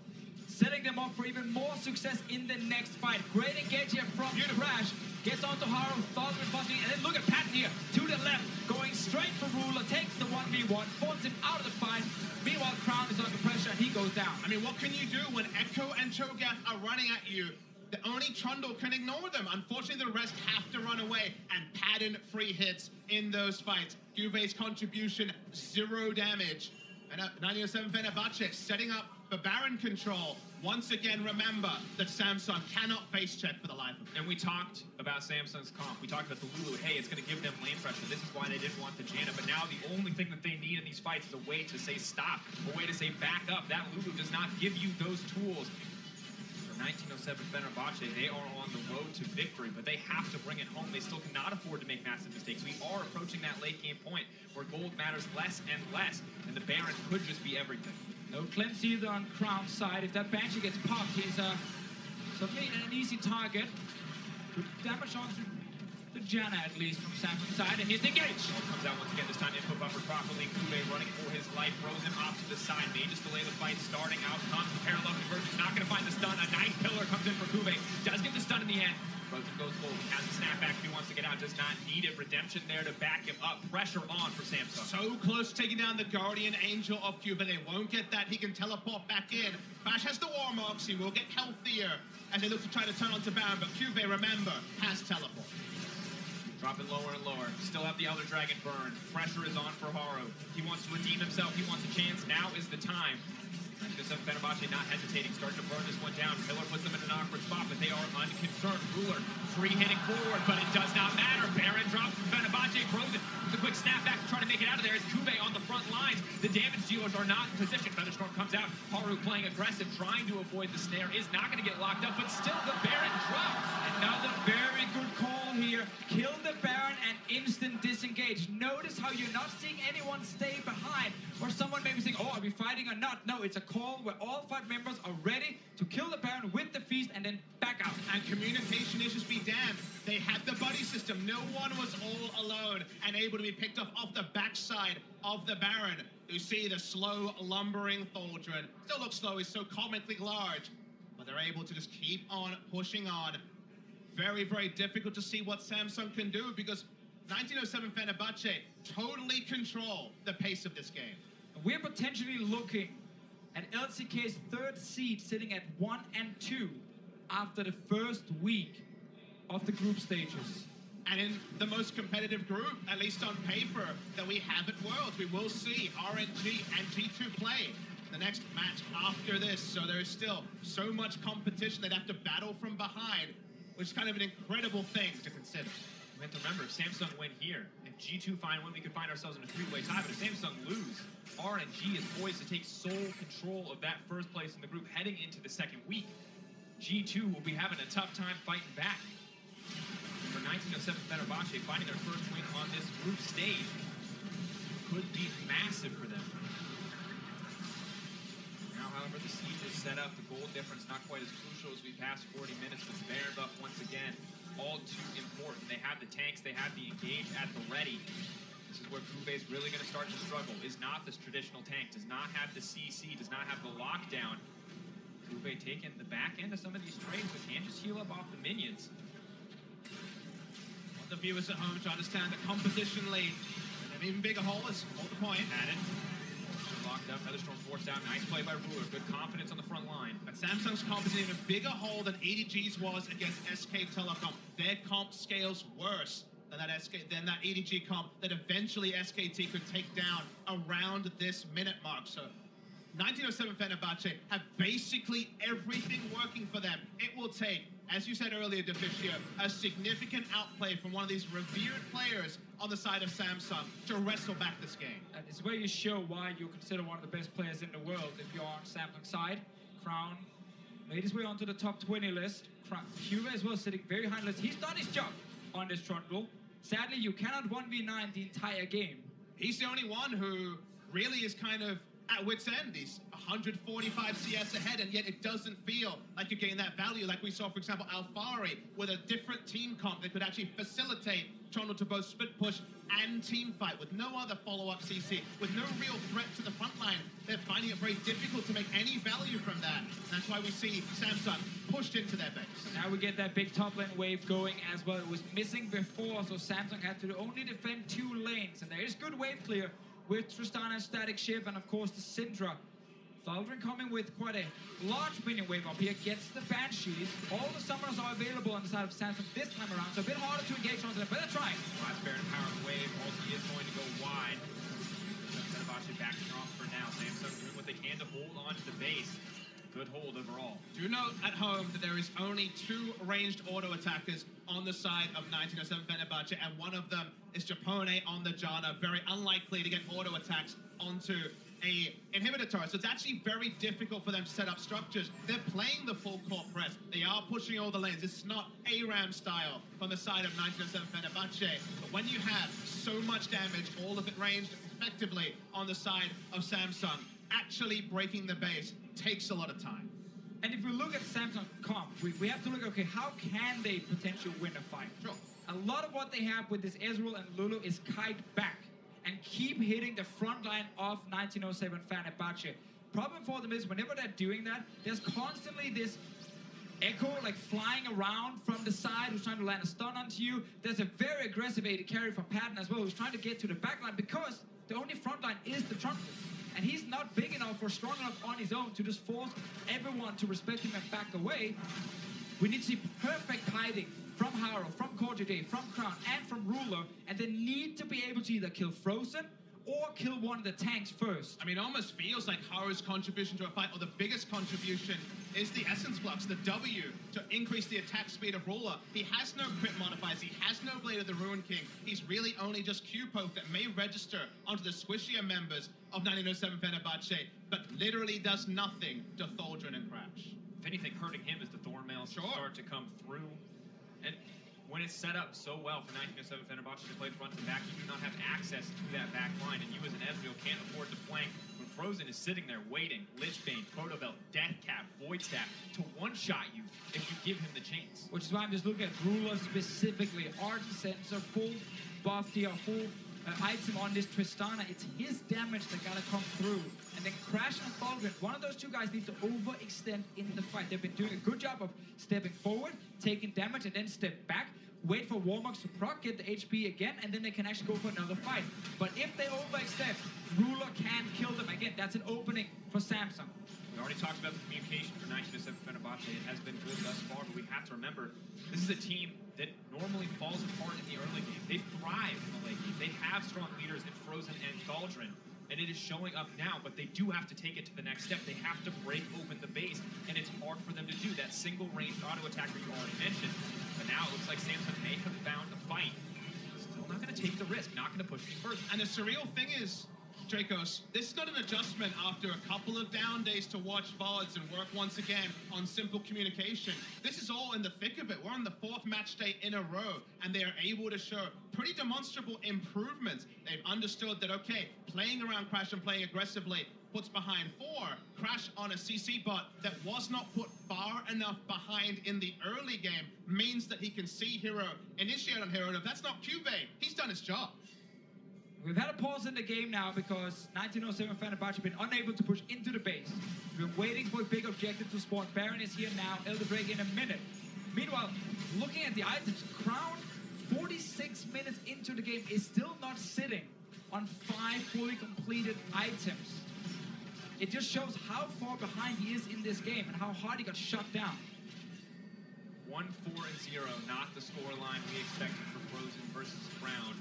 setting them up for even more success in the next fight. Great engage here from Crash, gets onto Haru, Thaldren busting, and then look at Patton here, to the left, going straight for Ruler, takes the 1v1, forces him out of the fight. Meanwhile, Crown is under pressure and he goes down. I mean, what can you do when Echo and Cho'Gath are running at you? The only Trundle can ignore them. Unfortunately, the rest have to run away, and Patton free hits in those fights. QV's contribution, 0 damage. And 1907 Fenerbahçe setting up for Baron control. Once again, remember that Samsung cannot face check for the life of them. And we talked about Samsung's comp. We talked about the Lulu. Hey, it's going to give them lane pressure. This is why they didn't want the Janna. But now the only thing that they need in these fights is a way to say stop, a way to say back up. That Lulu does not give you those tools. 1907 Fenerbahçe, they are on the road to victory, but they have to bring it home. They still cannot afford to make massive mistakes. We are approaching that late game point where gold matters less and less, and the Baron could just be everything. No cleanse either on Crown's side. If that Banshee gets popped, he's certainly an easy target. Good damage on to the Janna, at least, from Samsung's side, and here's the engage. Comes out once again, this time input buffer properly. Kube running for his life, throws him off to the side. May just delay the fight, starting out comes the parallel convergence, not going to find the stun. A nice pillar comes in for Kube, does get the stun in the end. Frozen goes full, he has the snapback if he wants to get out, does not need it. Redemption there to back him up, pressure on for Samsung. So close to taking down the Guardian Angel of Cube, but they won't get that. He can teleport back in. Bash has the war marks, he will get healthier as they look to try to turn onto Baron, but Cube, remember, has teleport. Dropping lower and lower. Still have the Elder Dragon burn. Pressure is on for Haru. He wants to redeem himself. He wants a chance. Now is the time. Fenerbahçe not hesitating. Starting to burn this one down. Pillar puts them in an awkward spot, but they are unconcerned. Ruler free hitting forward, but it does not matter. Baron drops from Fenerbahçe. Frozen with a quick snapback to try to make it out of there. As Kube on the front lines. The damage dealers are not in position. Thunderstorm comes out. Haru playing aggressive, trying to avoid the snare. Is not going to get locked up, but still the Baron drops. Another very good call here. Kill the Baron and instant disengage. Notice how you're not seeing anyone stay behind, or someone maybe saying, oh, are we fighting or not? No, it's a call where all 5 members are ready to kill the Baron with the feast and then back out. And communication issues be damned. They had the buddy system. No one was all alone and able to be picked up off the backside of the Baron. You see the slow, lumbering Thaldren. Still looks slow, he's so comically large. But they're able to just keep on pushing on. Very, very difficult to see what Samsung can do because 1907 Fenerbahçe totally control the pace of this game. We're potentially looking at LCK's 3rd seed sitting at 1 and 2 after the first week of the group stages. And in the most competitive group, at least on paper, that we have at Worlds, we will see RNG and G2 play the next match after this. So there is still so much competition they'd have to battle from behind, which is kind of an incredible thing to consider. We have to remember, if Samsung win here, if G2 find one, we could find ourselves in a 3-way tie, but if Samsung lose, RNG is poised to take sole control of that first place in the group heading into the 2nd week. G2 will be having a tough time fighting back. For 1907 Fenerbahçe finding their first win on this group stage could be massive for them. Now, however, the siege is set up. The goal difference not quite as crucial as we passed 40 minutes with Fenerbahçe once again. All too important. They have the tanks, they have the engage at the ready. This is where Kube is really going to start to struggle. Is not this traditional tank, does not have the CC, does not have the lockdown. Kube taking the back end of some of these trades, but can't just heal up off the minions. Want the viewers at home to understand that compositionally, an even bigger hole is hold the point. Had it. Locked up, Featherstorm forced out. Nice play by Ruler. Good confidence on the front line. But Samsung's comp is in a bigger hole than EDG's was against SK Telecom. Their comp scales worse than that EDG comp that eventually SKT could take down around this minute mark. So 1907 Fenerbahçe have basically everything working for them. It will take, as you said earlier, Deficio, a significant outplay from one of these revered players on the side of Samsung to wrestle back this game. And it's where you show why you're considered one of the best players in the world if you're on Samsung's side. Crown made his way onto the top 20 list. Kube as well sitting very high on the list. He's done his job on this trundle. Sadly, you cannot 1v9 the entire game. He's the only one who really is kind of at wit's end. He's 145 CS ahead, and yet it doesn't feel like you're getting that value like we saw, for example, Alfari with a different team comp that could actually facilitate Trundle to both split push and team fight with no other follow-up CC, with no real threat to the front line. They're finding it very difficult to make any value from that. And that's why we see Samsung pushed into their base. Now we get that big top lane wave going as well. It was missing before, so Samsung had to only defend 2 lanes. And there is good wave clear with Tristana, Static Shiv, and of course the Syndra. Thaldrin coming with quite a large minion wave up here, gets the Banshees. All the summoners are available on the side of Samsung this time around, so a bit harder to engage onto them, but they're trying. Last Baron power wave, ulti is going to go wide. Fenerbahçe backing off for now. Samsung doing what they can to hold on to the base. Good hold overall. Do note at home that there is only 2 ranged auto attackers on the side of 1907 Fenerbahçe, and one of them is Japone on the Janna. Very unlikely to get auto attacks onto a inhibitor turret. So it's actually very difficult for them to set up structures. They're playing the full court press. They are pushing all the lanes. It's not ARAM style from the side of 1907 Fenerbahçe. But when you have so much damage, all of it ranged effectively on the side of Samsung, actually breaking the base takes a lot of time. And if we look at Samsung comp, we have to look, okay, how can they potentially win a fight? Sure. A lot of what they have with this Ezreal and Lulu is kite back and keep hitting the front line of 1907 Fenerbahçe. Problem for them is whenever they're doing that, there's constantly this Echo like flying around from the side who's trying to land a stun onto you. There's a very aggressive AD carry from Patton as well who's trying to get to the backline because the only front line is the trundle. And he's not big enough or strong enough on his own to just force everyone to respect him and back away. We need to see perfect hiding from Haro, from Corjade, from Crown, and from Ruler, and they need to be able to either kill Frozen or kill one of the tanks first. I mean, it almost feels like Haru's contribution to a fight, or the biggest contribution, is the Essence Flux, the W, to increase the attack speed of Ruler. He has no crit modifiers, he has no Blade of the Ruin King. He's really only just Q-Poke that may register onto the squishier members of 1907 Fenerbahçe, but literally does nothing to Thaldrin and Crash. If anything, hurting him is the Thornmail start to come through. And when it's set up so well for 1907 Fenerbahçe to play front to back, you do not have access to that back line, and you as an Ezreal can't afford to flank when Frozen is sitting there waiting. Lichbane, Protobelt, Deathcap, Void Staff to one-shot you if you give him the chance. Which is why I'm just looking at Ruler specifically. Argent Sensor, full buff here, full item on this Tristana. It's his damage that gotta come through. And then Crash and Thaldrin, one of those two guys need to overextend in the fight. They've been doing a good job of stepping forward, taking damage, and then step back. Wait for Warmox to proc, get the HP again, and then they can actually go for another fight. But if they overextend, Ruler can kill them again. That's an opening for Samsung. We already talked about the communication for 1907 Fenerbahçe. It has been good thus far, but we have to remember, this is a team that normally falls apart in the early game. They thrive in the late game. They have strong leaders in Frozen and Thaldrin, and it is showing up now, but they do have to take it to the next step. They have to break open the base, and it's hard for them to do. That single-ranged auto attacker you already mentioned, but now it looks like Samsung may have found a fight. Still not going to take the risk, not going to push any further. And the surreal thing is, Dracos, this is not an adjustment after a couple of down days to watch VODs and work once again on simple communication. This is all in the thick of it. We're on the 4th match day in a row, and they are able to show pretty demonstrable improvements. They've understood that, okay, playing around Crash and playing aggressively puts behind 4. Crash on a CC bot that was not put far enough behind in the early game means that he can see Hero, initiate on Hero, and if that's not GIGABYTE, he's done his job. We've had a pause in the game now because 1907 Fenerbahçe have been unable to push into the base. We've been waiting for a big objective to spawn. Baron is here now, Elder Break in a minute. Meanwhile, looking at the items, Crown, 46 minutes into the game, is still not sitting on 5 fully completed items. It just shows how far behind he is in this game and how hard he got shut down. 1-4-0, not the scoreline we expected for Frozen versus Crown.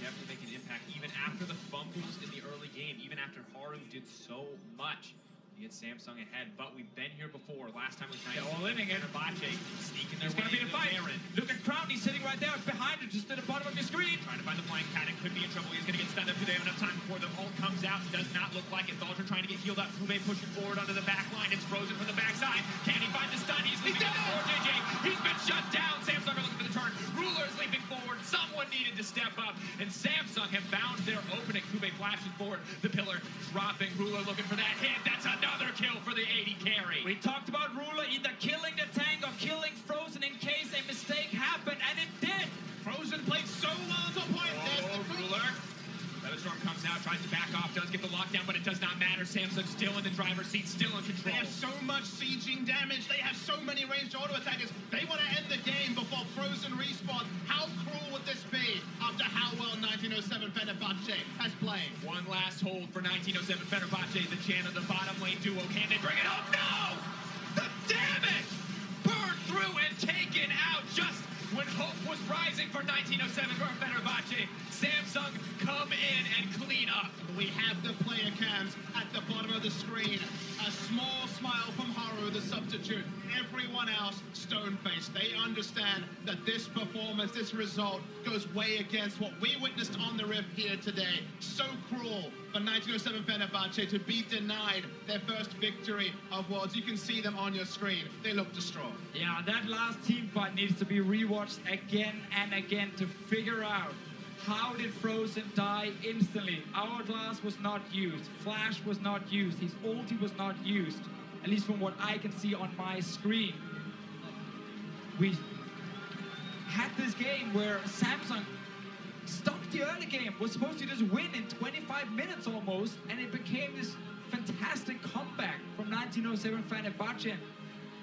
Definitely make an impact even after the fumbles in the early game, even after Haru did so much to get Samsung ahead. But we've been here before. Last time was all living it. Fenerbahçe sneaking their way into the fight. Baron. Look at Crown, he's sitting right there behind it, just at the bottom of your screen. Trying to find the flank pattern, could be in trouble. He's going to get stunned up. Do they have enough time before the ult comes out? Does not look like it. Thalter trying to get healed up. Kube pushing forward onto the back line. It's Frozen from the backside. Can he find the stun? He's leaping into 4 JJ. He's been shut down. Samsung are looking for the turn. Ruler is leaping forward. Someone needed to step up, and Samsung have found their opening. Kube flashing forward. The pillar dropping. Ruler looking for that hit. That's another kill for the 80 carry. We talked about Ruler either killing the tank or killing Frozen in case a mistake happened, and it did. Frozen played so well to point. Ruler. Storm comes out, tries to back off, does get the lockdown, but it does not matter. Samsung still in the driver's seat, still in control. They have so much sieging damage. They have so many ranged auto attackers. They want to end the game before Frozen respawn. How cruel would this be after how well 1907 Fenerbahçe has played? One last hold for 1907 Fenerbahçe. The Jan of the bottom lane duo. Can they bring it home? No! The damage! Burned through and taken out just when hope was rising for 1907 Fenerbahçe. Samsung come in and clean up. We have the player cams at the bottom of the screen. A small smile from Haru, the substitute. Everyone else stone-faced. They understand that this performance, this result, goes way against what we witnessed on the Rift here today. So cruel for 1907 Fenerbahçe to be denied their first victory of Worlds. You can see them on your screen. They look distraught. Yeah, that last team fight needs to be rewatched again and again to figure out how did Frozen die instantly. Hourglass was not used. Flash was not used. His ulti was not used. At least from what I can see on my screen. We had this game where Samsung stopped the early game, was supposed to just win in 25 minutes almost, and it became this fantastic comeback from 1907 Fenerbahçe,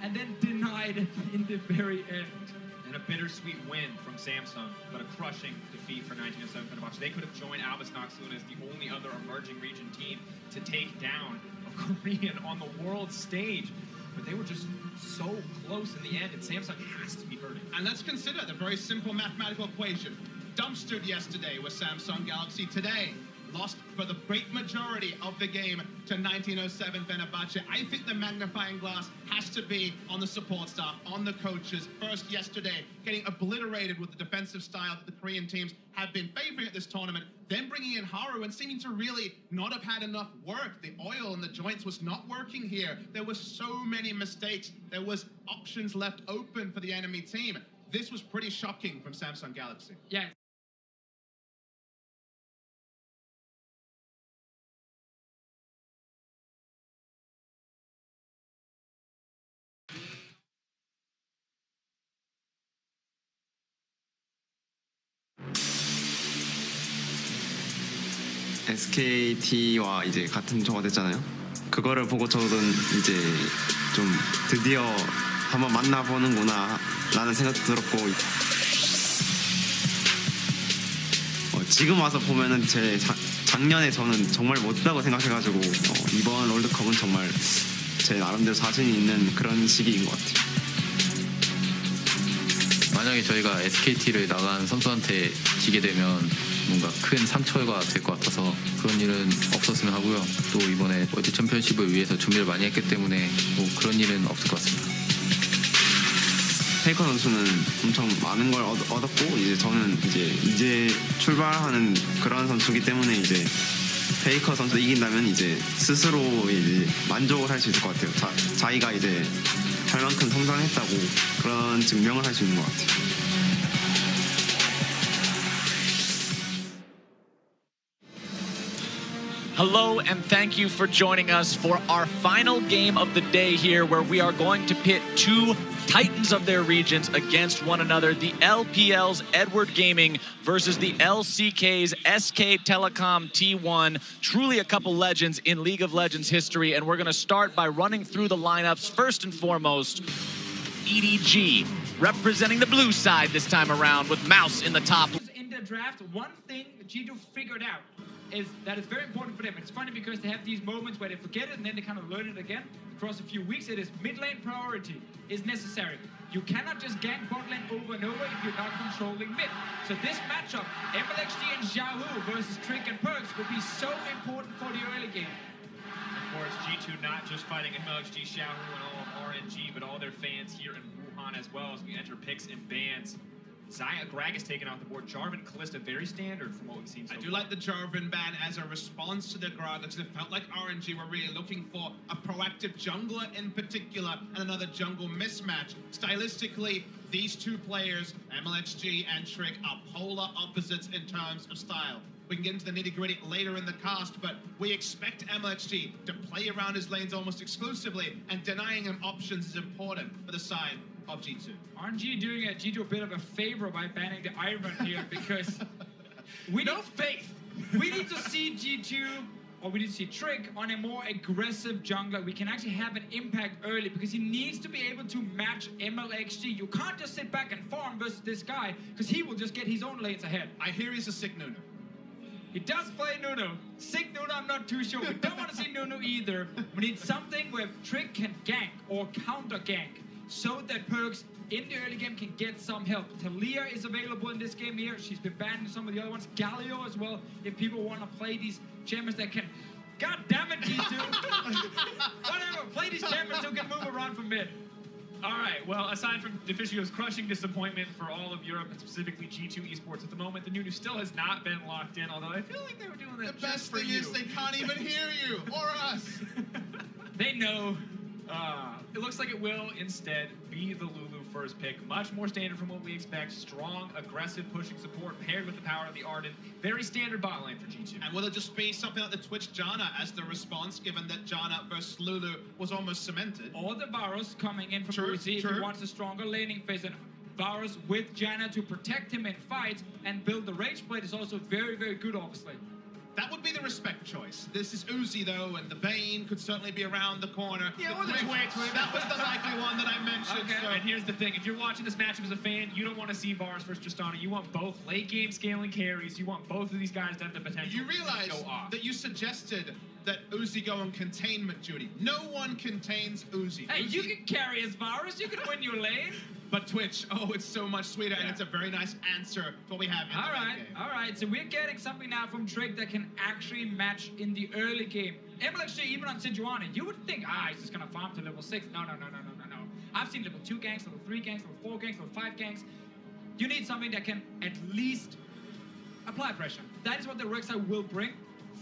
and then denied it in the very end. And a bittersweet win from Samsung, but a crushing defeat for 1907 Fenerbahçe. They could have joined Albus Noxluna as the only other emerging region team to take down a Korean on the world stage. But they were just so close in the end, and Samsung has to be hurting. And let's consider the very simple mathematical equation. Dumpstered yesterday with Samsung Galaxy. Today, lost for the great majority of the game to 1907 Fenerbahçe. I think the magnifying glass has to be on the support staff, on the coaches. First yesterday, getting obliterated with the defensive style that the Korean teams have been favoring at this tournament. Then bringing in Haru and seeming to really not have had enough work. The oil in the joints was not working here. There were so many mistakes. There was options left open for the enemy team. This was pretty shocking from Samsung Galaxy. Yeah. SKT와 이제 같은 조가 됐잖아요. 그거를 보고 저는 이제 좀 드디어 한번 만나보는구나 라는 생각도 들었고, 지금 와서 보면은 제 작년에 저는 정말 못했다고 생각해가지고 이번 롤드컵은 정말 제 나름대로 자신이 있는 그런 시기인 것 같아요. 만약에 저희가 SKT를 나간 선수한테 지게 되면 뭔가 큰 상처가 될 것 같아서 그런 일은 없었으면 하고요. 또 이번에 월드 챔피언십을 위해서 준비를 많이 했기 때문에 뭐 그런 일은 없을 것 같습니다. 페이커 선수는 엄청 많은 걸 얻었고 이제 저는 이제 출발하는 그런 선수기 때문에 이제 페이커 선수 이긴다면 이제 스스로 이제 만족을 할 수 있을 것 같아요. 자기가 이제 할 만큼 성장했다고 그런 증명을 할 수 있는 것 같아요. Hello and thank you for joining us for our final game of the day here, where we are going to pit two titans of their regions against one another. The LPL's Edward Gaming versus the LCK's SK Telecom T1. Truly a couple legends in League of Legends history, and we're going to start by running through the lineups. First and foremost, EDG representing the blue side this time around with Mouse in the top. In the draft, one thing G2 figured out is that it's very important for them. It's funny because they have these moments where they forget it and then they kind of learn it again. Across a few weeks, it is mid lane priority is necessary. You cannot just gank bot lane over and over if you're not controlling mid. So this matchup, MLXG and Xiaohu versus Trick and Perks, will be so important for the early game. Of course, G2 not just fighting MLXG, Xiaohu, and all of RNG, but all their fans here in Wuhan as well as we enter picks and bans. Zaya Grag is taken off the board. Jarvan Kalista, very standard from what we've seen so far. I do like the Jarvan ban as a response to the Grag, because it felt like RNG were really looking for a proactive jungler in particular and another jungle mismatch. Stylistically, these two players, MLXG and Trick, are polar opposites in terms of style. We can get into the nitty-gritty later in the cast, but we expect MLXG to play around his lanes almost exclusively, and denying him options is important for the side of G2. RNG doing G2 a bit of a favor by banning the Iron here, because we need faith. We need to see G2, or we need to see Trick on a more aggressive jungler. We can actually have an impact early, because he needs to be able to match MLXG. You can't just sit back and farm versus this guy, because he will just get his own lanes ahead. I hear he's a sick Nunu. He does play Nunu. Sick Nunu, I'm not too sure. We don't want to see Nunu either. We need something where Trick can gank or counter gank, so that Perks in the early game can get some help. Talia is available in this game here. She's been banned in some of the other ones. Galio as well, if people want to play these champions that can... God damn it, G2! Whatever, play these champions who can move around from mid. All right, well, aside from Deficio's crushing disappointment for all of Europe, and specifically G2 Esports at the moment, the Nunu still has not been locked in, although I feel like they were doing that The best thing is they can't even hear you, or us. They know. It looks like it will instead be the Lulu first pick. Much more standard from what we expect. Strong, aggressive, pushing support paired with the power of the Ardent. Very standard bot lane for G2. And will it just be something like the Twitch Janna as the response, given that Janna versus Lulu was almost cemented? Or the Varus coming in from Uzi if he wants a stronger laning phase. And Varus with Janna to protect him in fights and build the Rage Blade is also very, very good, obviously. That would be the respect choice. This is Uzi, though, and the Vayne could certainly be around the corner. Yeah, well, the Twitch, that was the likely one that I mentioned. Okay. So. And here's the thing. If you're watching this matchup as a fan, you don't want to see Varus versus Tristana. You want both late game scaling carries. You want both of these guys to have the potential You realize to go off. that you suggested that Uzi go on containment duty. No one contains Uzi. Hey, Uzi... you can carry as Varus. You can win your lane. But Twitch, oh, it's so much sweeter, and it's a very nice answer to what we have in the late game. All right. So we're getting something now from Trick that can actually match in the early game. MLXG, even on Sejuani, you would think, he's just going to farm to level 6. No. I've seen level 2 ganks, level 3 ganks, level 4 ganks, level 5 ganks. You need something that can at least apply pressure. That is what the Rek'Sai will bring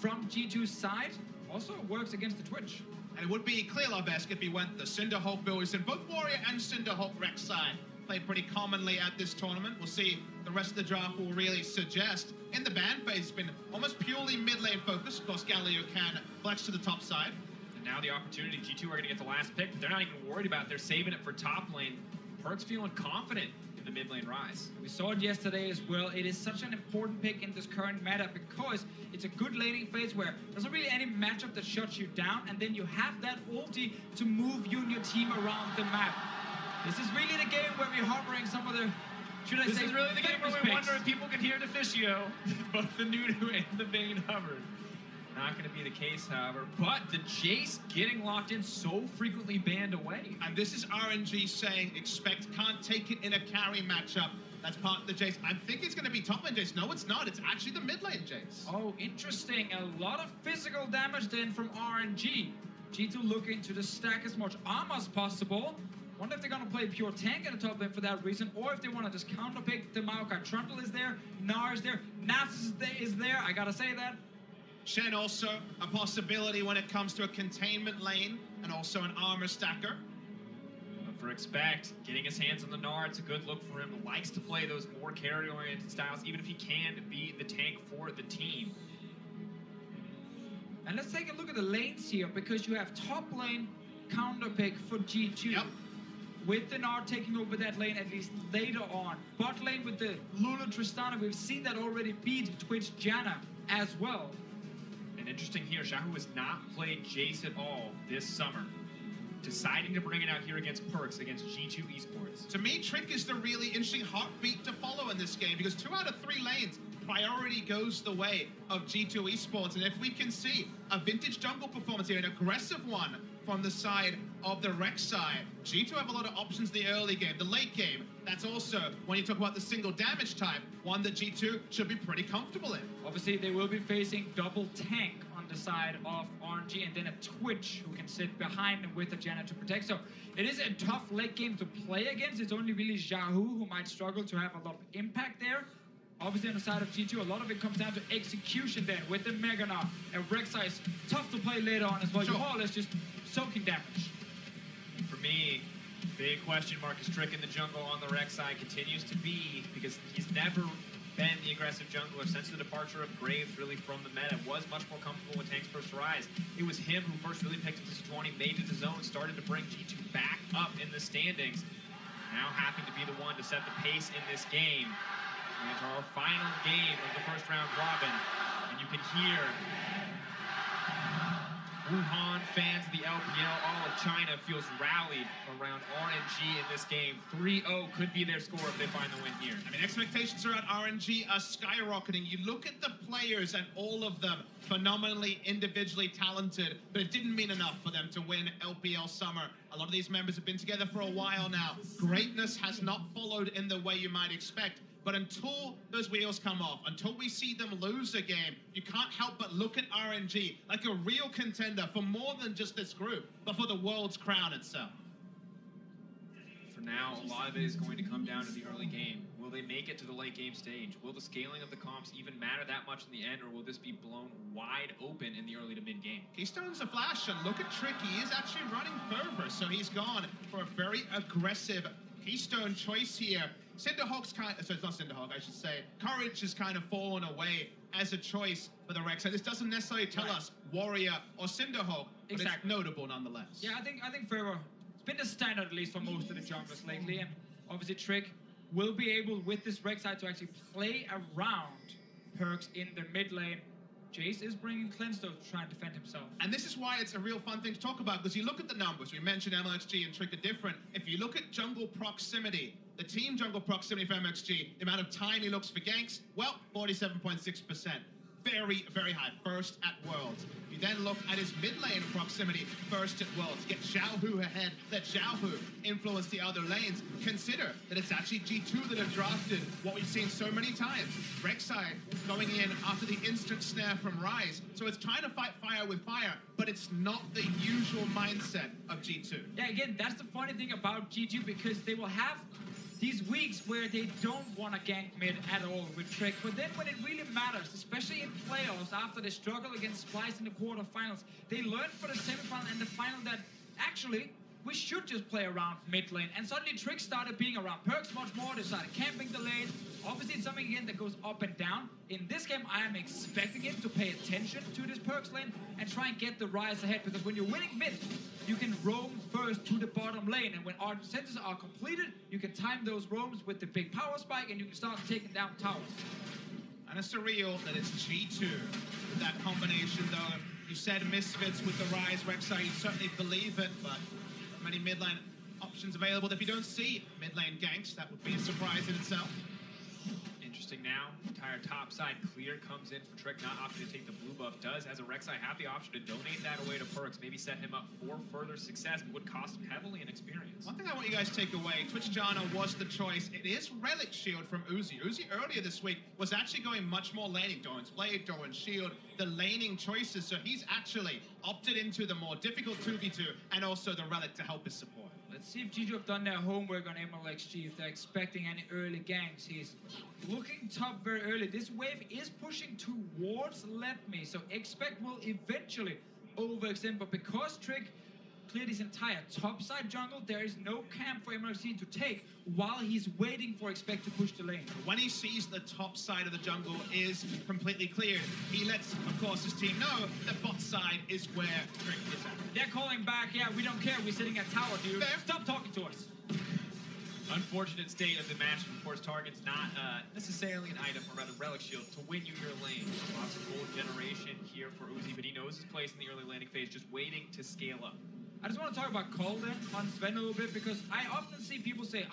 from G2's side. Also works against the Twitch. And it would be clear love-esque if he went the Cinderhulk build. He's in both Warrior and Cinderhulk Rek'Sai. Played pretty commonly at this tournament. We'll see the rest of the draft will really suggest. In the ban phase, it's been almost purely mid-lane focused. Of course, Galio can flex to the top side. And now the opportunity, G2 are going to get the last pick, but they're not even worried about it. They're saving it for top lane. Perks feeling confident in the mid lane rise. We saw it yesterday as well. It is such an important pick in this current meta because it's a good laning phase where there's not really any matchup that shuts you down, and then you have that ulti to move you and your team around the map. This is really the game where we're hovering some of the, this is really the game where we wonder if people can hear Deficio, both the Nunu and the Vayne hovered. Not going to be the case, however, but the Jace getting locked in so frequently banned away. And this is RNG saying, can't take it in a carry matchup. That's part of the Jace. I think it's going to be top lane Jace. No, it's not. It's actually the mid lane Jace. Oh, interesting. A lot of physical damage then from RNG. G2 looking to stack as much armor as possible. Wonder if they're gonna play pure tank in the top lane for that reason, or if they want to just counter pick the Maokai. Trundle is there, Gnar is there, Nasus is there. I gotta say that. Shen also a possibility when it comes to a containment lane and also an armor stacker. But for Expect, getting his hands on the Gnar, it's a good look for him. Likes to play those more carry-oriented styles, even if he can be the tank for the team. And let's take a look at the lanes here, because you have top lane counter pick for G2. Yep. With the Gnar taking over that lane at least later on. Bot lane with the Lulu Tristana, we've seen that already beat Twitch Janna as well. And interesting here, Xiaohu has not played Jace at all this summer. Deciding to bring it out here against Perks, against G2 Esports. To me, Trick is the really interesting heartbeat to follow in this game, because 2 out of 3 lanes, priority goes the way of G2 Esports. And if we can see a vintage jungle performance here, an aggressive one from the side of the Rek'Sai, G2 have a lot of options in the early game. The late game, that's also, when you talk about the single damage type, one that G2 should be pretty comfortable in. Obviously, they will be facing double tank on the side of RNG, and then a Twitch who can sit behind them with a Janna to protect. So it is a tough late game to play against. It's only really Xiaohu who might struggle to have a lot of impact there. Obviously, on the side of G2, a lot of it comes down to execution then with the Mega Gnar. And Rek'Sai is tough to play later on as well. You're more or less just soaking damage. For me, big question mark is Trick in the jungle on the Rek'Sai continues to be, because he's never been the aggressive jungler since the departure of Graves really from the meta. Was much more comfortable with tanks first rise. It was him who first really picked up this 20, made it his own, started to bring G2 back up in the standings. Now having to be the one to set the pace in this game. And it's our final game of the first round robin. And you can hear Wuhan fans of the LPL, all of China feels rallied around RNG in this game. 3-0 could be their score if they find the win here. I mean, expectations around RNG are skyrocketing. You look at the players and all of them phenomenally individually talented, but it didn't mean enough for them to win LPL Summer. A lot of these members have been together for a while now. Greatness has not followed in the way you might expect. But until those wheels come off, until we see them lose a game, you can't help but look at RNG like a real contender for more than just this group, but for the world's crown itself. For now, a lot of it is going to come down to the early game. Will they make it to the late game stage? Will the scaling of the comps even matter that much in the end, or will this be blown wide open in the early to mid game? Keystone's a flash, and look at Trick. He is actually running fervor, so he's gone for a very aggressive Keystone choice here. Cinderhawk's kind of, so it's not Cinderhawk, I should say. Courage has kind of fallen away as a choice for the Rek'Sai. This doesn't necessarily tell us Warrior or Cinderhawk, but it's notable nonetheless. Yeah, I think Fervor, it's been the standard at least for most of the junglers lately, and obviously Trick will be able with this Rek'Sai to actually play around Perks in the mid lane. Jace is bringing Cleanse though to try and defend himself. And this is why it's a real fun thing to talk about, because you look at the numbers. We mentioned MLXG and Trick are different. If you look at jungle proximity, the team jungle proximity for MXG, the amount of time he looks for ganks, well, 47.6%. Very, very high. First at Worlds. You then look at his mid lane proximity, first at Worlds. Get Xiaohu ahead. Let Xiaohu influence the other lanes. Consider that it's actually G2 that have drafted what we've seen so many times. Rek'Sai going in after the instant snare from Ryze. So it's trying to fight fire with fire, but it's not the usual mindset of G2. Yeah, again, that's the funny thing about G2, because they will have these weeks where they don't want to gank mid at all with Trick, but then when it really matters, especially in playoffs, after they struggle against Splice in the quarterfinals, they learn for the semifinal and the final that actually we should just play around mid lane. And suddenly Trick started being around Perks much more. They started camping the lane. Obviously, it's something again that goes up and down. In this game, I am expecting him to pay attention to this Perks lane and try and get the Ryze ahead, because when you're winning mid, you can roam first to the bottom lane, and when our centers are completed, you can time those roams with the big power spike, and you can start taking down towers. And it's surreal that it's G2 with that combination, though. You said Misfits with the Ryze, Rek'Sai, you certainly believe it, but many mid lane options available. If you don't see mid lane ganks, that would be a surprise in itself. Interesting now, entire top side clear comes in for Trick, not opting to take the blue buff. Does, as a Rek'Sai, have the option to donate that away to Perks, maybe set him up for further success, but would cost him heavily in experience. One thing I want you guys to take away, Twitch Janna was the choice. It is Relic Shield from Uzi. Uzi earlier this week was actually going much more laning. Doran's Blade, Doran's Shield, the laning choices, so he's actually opted into the more difficult 2v2 and also the Relic to help his support. Let's Let's see if G2 have done their homework on MLXG, if they're expecting any early ganks. He's looking top very early. This wave is pushing towards Let Me, so Expect will eventually overextend, but because Trick cleared his entire topside jungle, there is no camp for MLXG to take while he's waiting for Expect to push the lane. When he sees the top side of the jungle is completely cleared, he lets, of course, his team know the bot side is where Trick is at. They're calling back, yeah, we don't care, we're sitting at tower, dude. Fair. Stop talking to us. Unfortunate state of the match. Of course, target's not necessarily an item, or rather relic shield, to win you your lane. Lots of gold generation here for Uzi, but he knows his place in the early landing phase, just waiting to scale up. I just want to talk about Cole then on Sven a little bit, because I often see people say,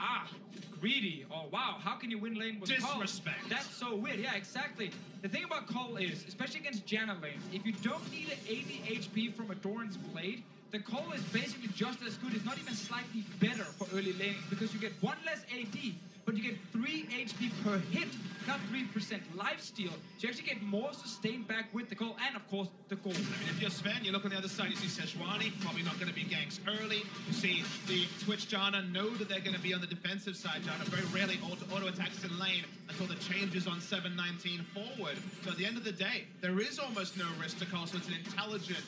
greedy, or wow, how can you win lane with Cole? Disrespect. That's so weird. Yeah, exactly. The thing about Cole is, especially against Janna lanes, if you don't need an 80 HP from a Doran's Blade, the Cole is basically just as good, if not even slightly better for early laning, because you get 1 less AD, but you get 3 HP per hit, not 3% lifesteal. So you actually get more sustained back with the Cole, and of course, the gold. I mean, if you're Sven, you look on the other side, you see Sejuani, probably not going to be ganks early. You see the Twitch Janna know that they're going to be on the defensive side. Janna very rarely auto attacks in lane until the changes on 7-19 forward. So at the end of the day, there is almost no risk to Cole, so it's an intelligent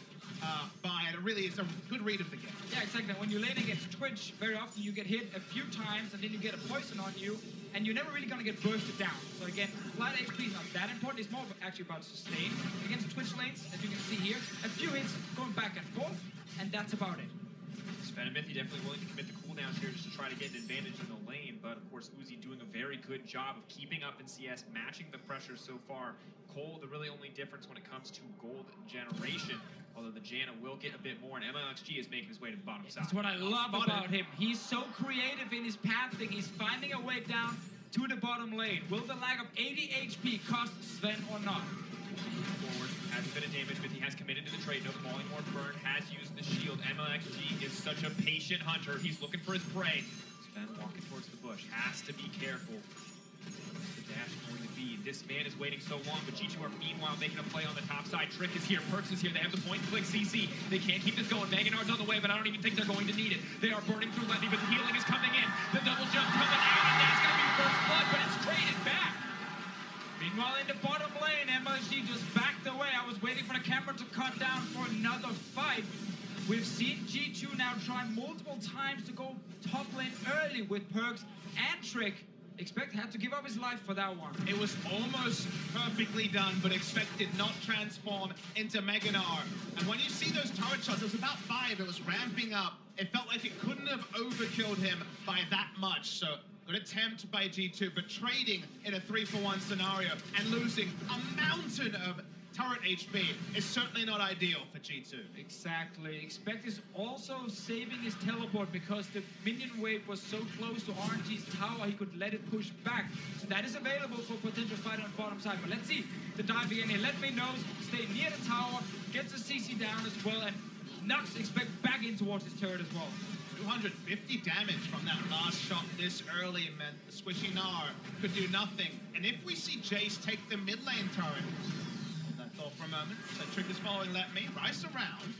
buy, and it really is a good read of the game. Yeah, exactly. When you lane against Twitch, very often you get hit a few times, and then you get a poison on you, and you're never really going to get bursted down. So again, flat HP is not that important. It's more actually about sustain. Against Twitch lanes, as you can see here, a few hits going back and forth, and that's about it. Fenerbahçe definitely willing to commit the cooldowns here just to try to get an advantage in the lane, but of course Uzi doing a very good job of keeping up in CS, matching the pressure so far. Cole, the really only difference when it comes to gold generation, although the Janna will get a bit more, and MLXG is making his way to the bottom side. That's what I love about him. He's so creative in his pathing. He's finding a way down to the bottom lane. Will the lack of 80 HP cost Sven or not? Forward, has a bit of damage, but he has committed to the trade. No falling or burn, has used the shield. MLXG is such a patient hunter. He's looking for his prey. Sven walking towards the bush. Has to be careful. What's the dash going to be? This man is waiting so long, but G2 are meanwhile making a play on the top side. Trick is here, Perks is here. They have the point click CC. They can't keep this going. Maginard's on the way, but I don't even think they're going to need it. They are burning through Letty, but the healing is coming in. The double jump coming out, and that's going to be first blood, but it's traded back. Meanwhile, in the bottom lane, MLG just backed away. I was waiting for the camera to cut down for another fight. We've seen G2 now try multiple times to go top lane early with Perks and Trick. Expect had to give up his life for that one. It was almost perfectly done, but Expect did not transform into Meganar. And when you see those turret shots, it was about 5, it was ramping up. It felt like it couldn't have overkilled him by that much. So good attempt by G2, but trading in a 3-for-1 scenario and losing a mountain of turret HP is certainly not ideal for G2. Exactly. Expect is also saving his teleport because the minion wave was so close to RNG's tower, he could let it push back. So that is available for potential fight on the bottom side. But let's see the dive again here. Let me know, stay near the tower, gets the CC down as well, and knocks Expect back in towards his turret as well. 250 damage from that last shot this early meant the squishy Gnar could do nothing. And if we see Jace take the mid lane turret, that thought for a moment, so Trick is following Let Me, Rice around.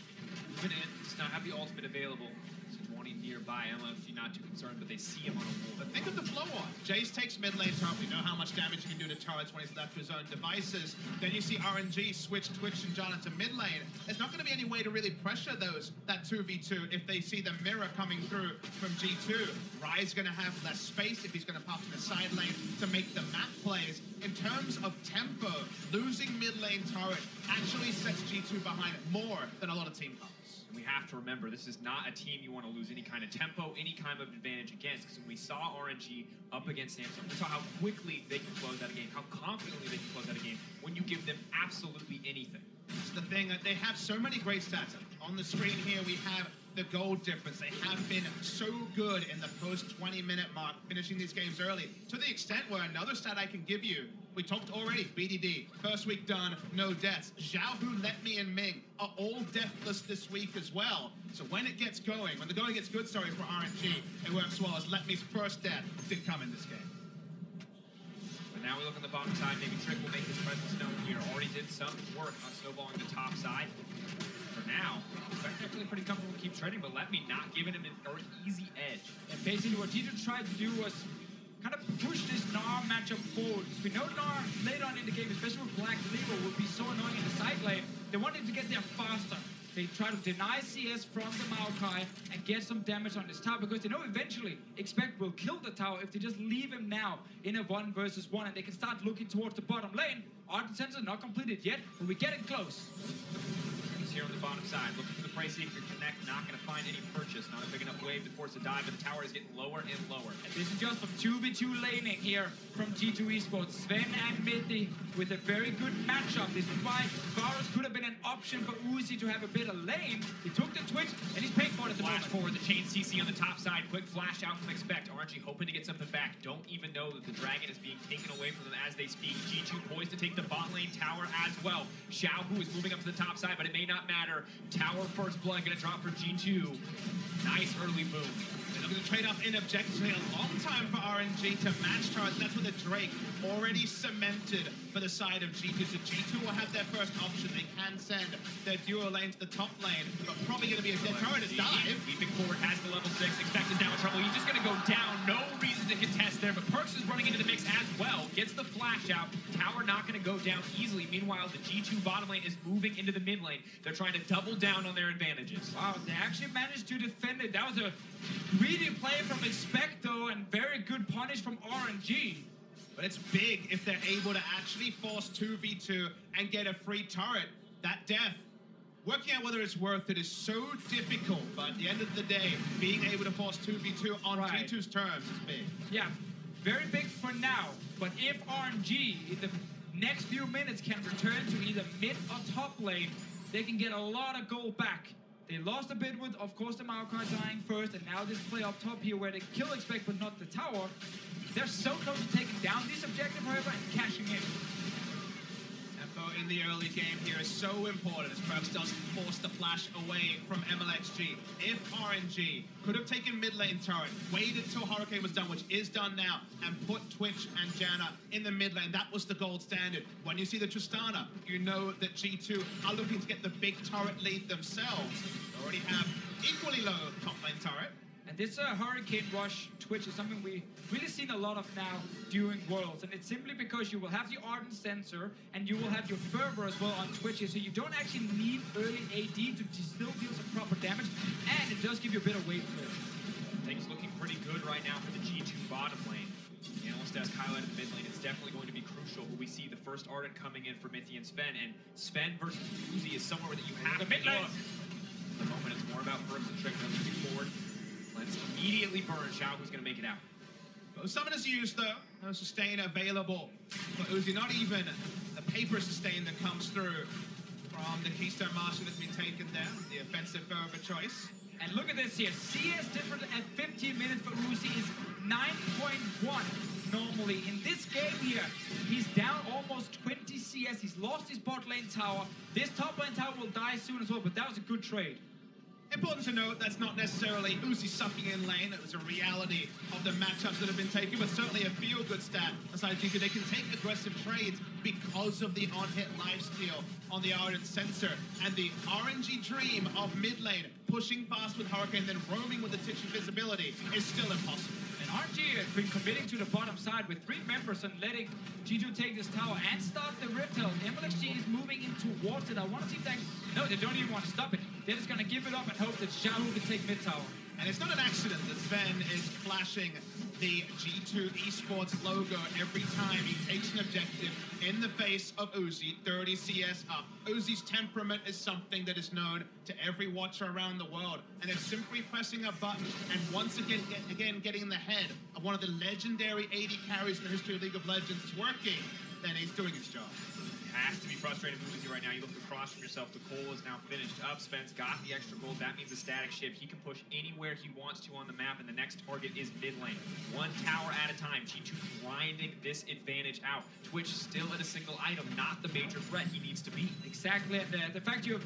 Moving in, does not have the ultimate available. Sejuani nearby, MLXG not too concerned, but they see him on a wall. But think of the flow on. Jace takes mid lane turret. We know how much damage he can do to turrets when he's left to his own devices. Then you see RNG switch Twitch and Janna to mid lane. There's not going to be any way to really pressure that 2v2 if they see the mirror coming through from G2. Rai's going to have less space if he's going to pop in the side lane to make the map plays. In terms of tempo, losing mid lane turret actually sets G2 behind more than a lot of team comps. We have to remember, this is not a team you want to lose any kind of tempo, any kind of advantage against, because when we saw RNG up against Samsung, we saw how quickly they can close out a game, how confidently they can close out a game when you give them absolutely anything. It's the thing that they have so many great stats. On the screen here, we have the gold difference. They have been so good in the post 20-minute mark, finishing these games early, to the extent where another stat I can give you, we talked already, BDD, first week done, no deaths. Xiaohu, Let Me, and Ming are all deathless this week as well. So when it gets going, when the going gets good, sorry, for RNG, it works well, as Let Me's first death did come in this game. But now we look on the bottom side, maybe Trick will make his presence known here. Already did some work on snowballing the top side. For now. Spec's actually pretty comfortable to keep trading, but let me not giving him an easy edge. And basically what G2 tried to do was kind of push this Gnar matchup forward. Because we know Gnar later on in the game, especially with Black Label, would be so annoying in the side lane. They wanted to get there faster. They try to deny CS from the Maokai and get some damage on this tower because they know eventually Expect will kill the tower if they just leave him now in a 1 versus 1 and they can start looking towards the bottom lane. Ardent Sensor not completed yet, but we're getting close. He's here on the bottom side, looking for the Price Seeker Connect, not going to find any purchase, not a big enough wave to force a dive, but the tower is getting lower and lower. And this is just some 2v2 laning here from G2 Esports. Sven and Mithy with a very good matchup. This is why Varus could have been an option for Uzi to have a bit of lane. He took the Twitch and he's paying for it at the Flash moment. forward, the chain CC on the top side, quick flash out from Expect. RNG hoping to get something back. Don't even know that the dragon is being taken away from them as they speak. G2 poised to take the bot lane tower as well. Xiao Hu is moving up to the top side, but it may not matter. Tower first blood gonna drop for G2. Nice early move. They're looking to trade off in objectives. A long time for RNG to match turrets. That's with the Drake already cemented for the side of G2. So G2 will have their first option. They can send their duo lane to the top lane, but probably going to be a dead turret to dive. Leaping forward, has the level 6. Expect is now in trouble. He's just going to go down. No reason to contest there, but Perks is running into the mix as well. Gets the flash out. Tower not going to go down easily. Meanwhile, the G2 bottom lane is moving into the mid lane. They're trying to double down on their advantages. Wow, they actually managed to defend it. That was a greedy play from Expecto and very good punish from RNG. But it's big if they're able to actually force 2v2 and get a free turret. That death, working out whether it's worth it is so difficult, but at the end of the day, being able to force 2v2 on G2's terms is big. Yeah, very big for now. But if RNG in the next few minutes can return to either mid or top lane, they can get a lot of gold back. They lost a bit with, of course, the Maokai dying first, and now this play up top here where they kill Expect but not the tower. They're so close to taking down this objective, however, and cashing in. Tempo in the early game here is so important as Perks doesn't force the flash away from MLXG. If RNG could have taken mid lane turret, waited till Hurricane was done, which is done now, and put Twitch and Janna in the mid lane, that was the gold standard. When you see the Tristana, you know that G2 are looking to get the big turret lead themselves. They already have equally low top lane turret. And this Hurricane Rush Twitch is something we really seen a lot of now during Worlds. And it's simply because you will have the Ardent Sensor and you will have your Fervor as well on Twitch. So you don't actually need early AD to still deal some proper damage. And it does give you a bit of wave clear. Things looking pretty good right now for the G2 bottom lane. The analyst desk highlighted the mid lane. It's definitely going to be crucial. But we see the first Ardent coming in for Mithy and Sven. And Sven versus Uzi is somewhere that you have to look. At the moment, it's more about Perks and Trick than moving forward. Let's immediately burn Xiao, who's going to make it out. Both summoners used, though. No sustain available for Uzi. Not even the paper sustain that comes through from the Keystone Master that's been taken there. The offensive Fervor choice. And look at this here. CS difference at 15 minutes for Uzi is 9.1 normally. In this game here, he's down almost 20 CS. He's lost his bot lane tower. This top lane tower will die soon as well, but that was a good trade. Important to note, that's not necessarily Uzi sucking in lane. It was a reality of the matchups that have been taken, but certainly a feel-good stat. Aside G2, they can take aggressive trades because of the on-hit lifesteal on the Ardent Sensor. And the RNG dream of mid lane, pushing fast with Hurricane, then roaming with the Titch invisibility, is still impossible. And RNG has been committing to the bottom side with 3 members and letting G2 take this tower and start the Rift Hill. MLXG is moving in towards it. I want to see if they... No, they don't even want to stop it. They're just going to give it up and hope that Xiao Hu can take mid tower. And it's not an accident that Sven is flashing the G2 Esports logo every time he takes an objective in the face of Uzi, 30 CS up. Uzi's temperament is something that is known to every watcher around the world. And if simply pressing a button and once again getting in the head of one of the legendary AD carries in the history of League of Legends is working, then he's doing his job. Has to be frustrated with you right now. You look across from yourself. The Cole is now finished up. Sven's got the extra gold. That means a static shift. He can push anywhere he wants to on the map, and the next target is mid lane. 1 tower at a time. G2 grinding this advantage out. Twitch still at a single item, not the major threat he needs to be. Exactly. The fact you have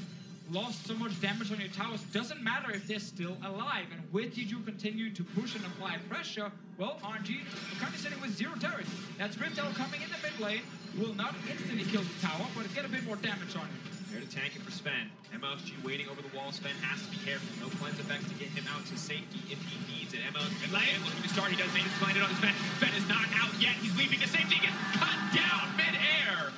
lost so much damage on your towers doesn't matter if they're still alive. And with G2 continuing to push and apply pressure, well, RNG are currently sitting with 0 turrets. That's Rift Hill coming in the mid lane. Will not instantly kill the tower, but get a bit more damage on it. There to tank it for Sven. MLG waiting over the wall. Sven has to be careful. No cleanse effects to get him out to safety if he needs it. MLG looking to start. He does manage to find it on Sven. Sven is not out yet. He's leaping to safety. He gets cut down mid-air.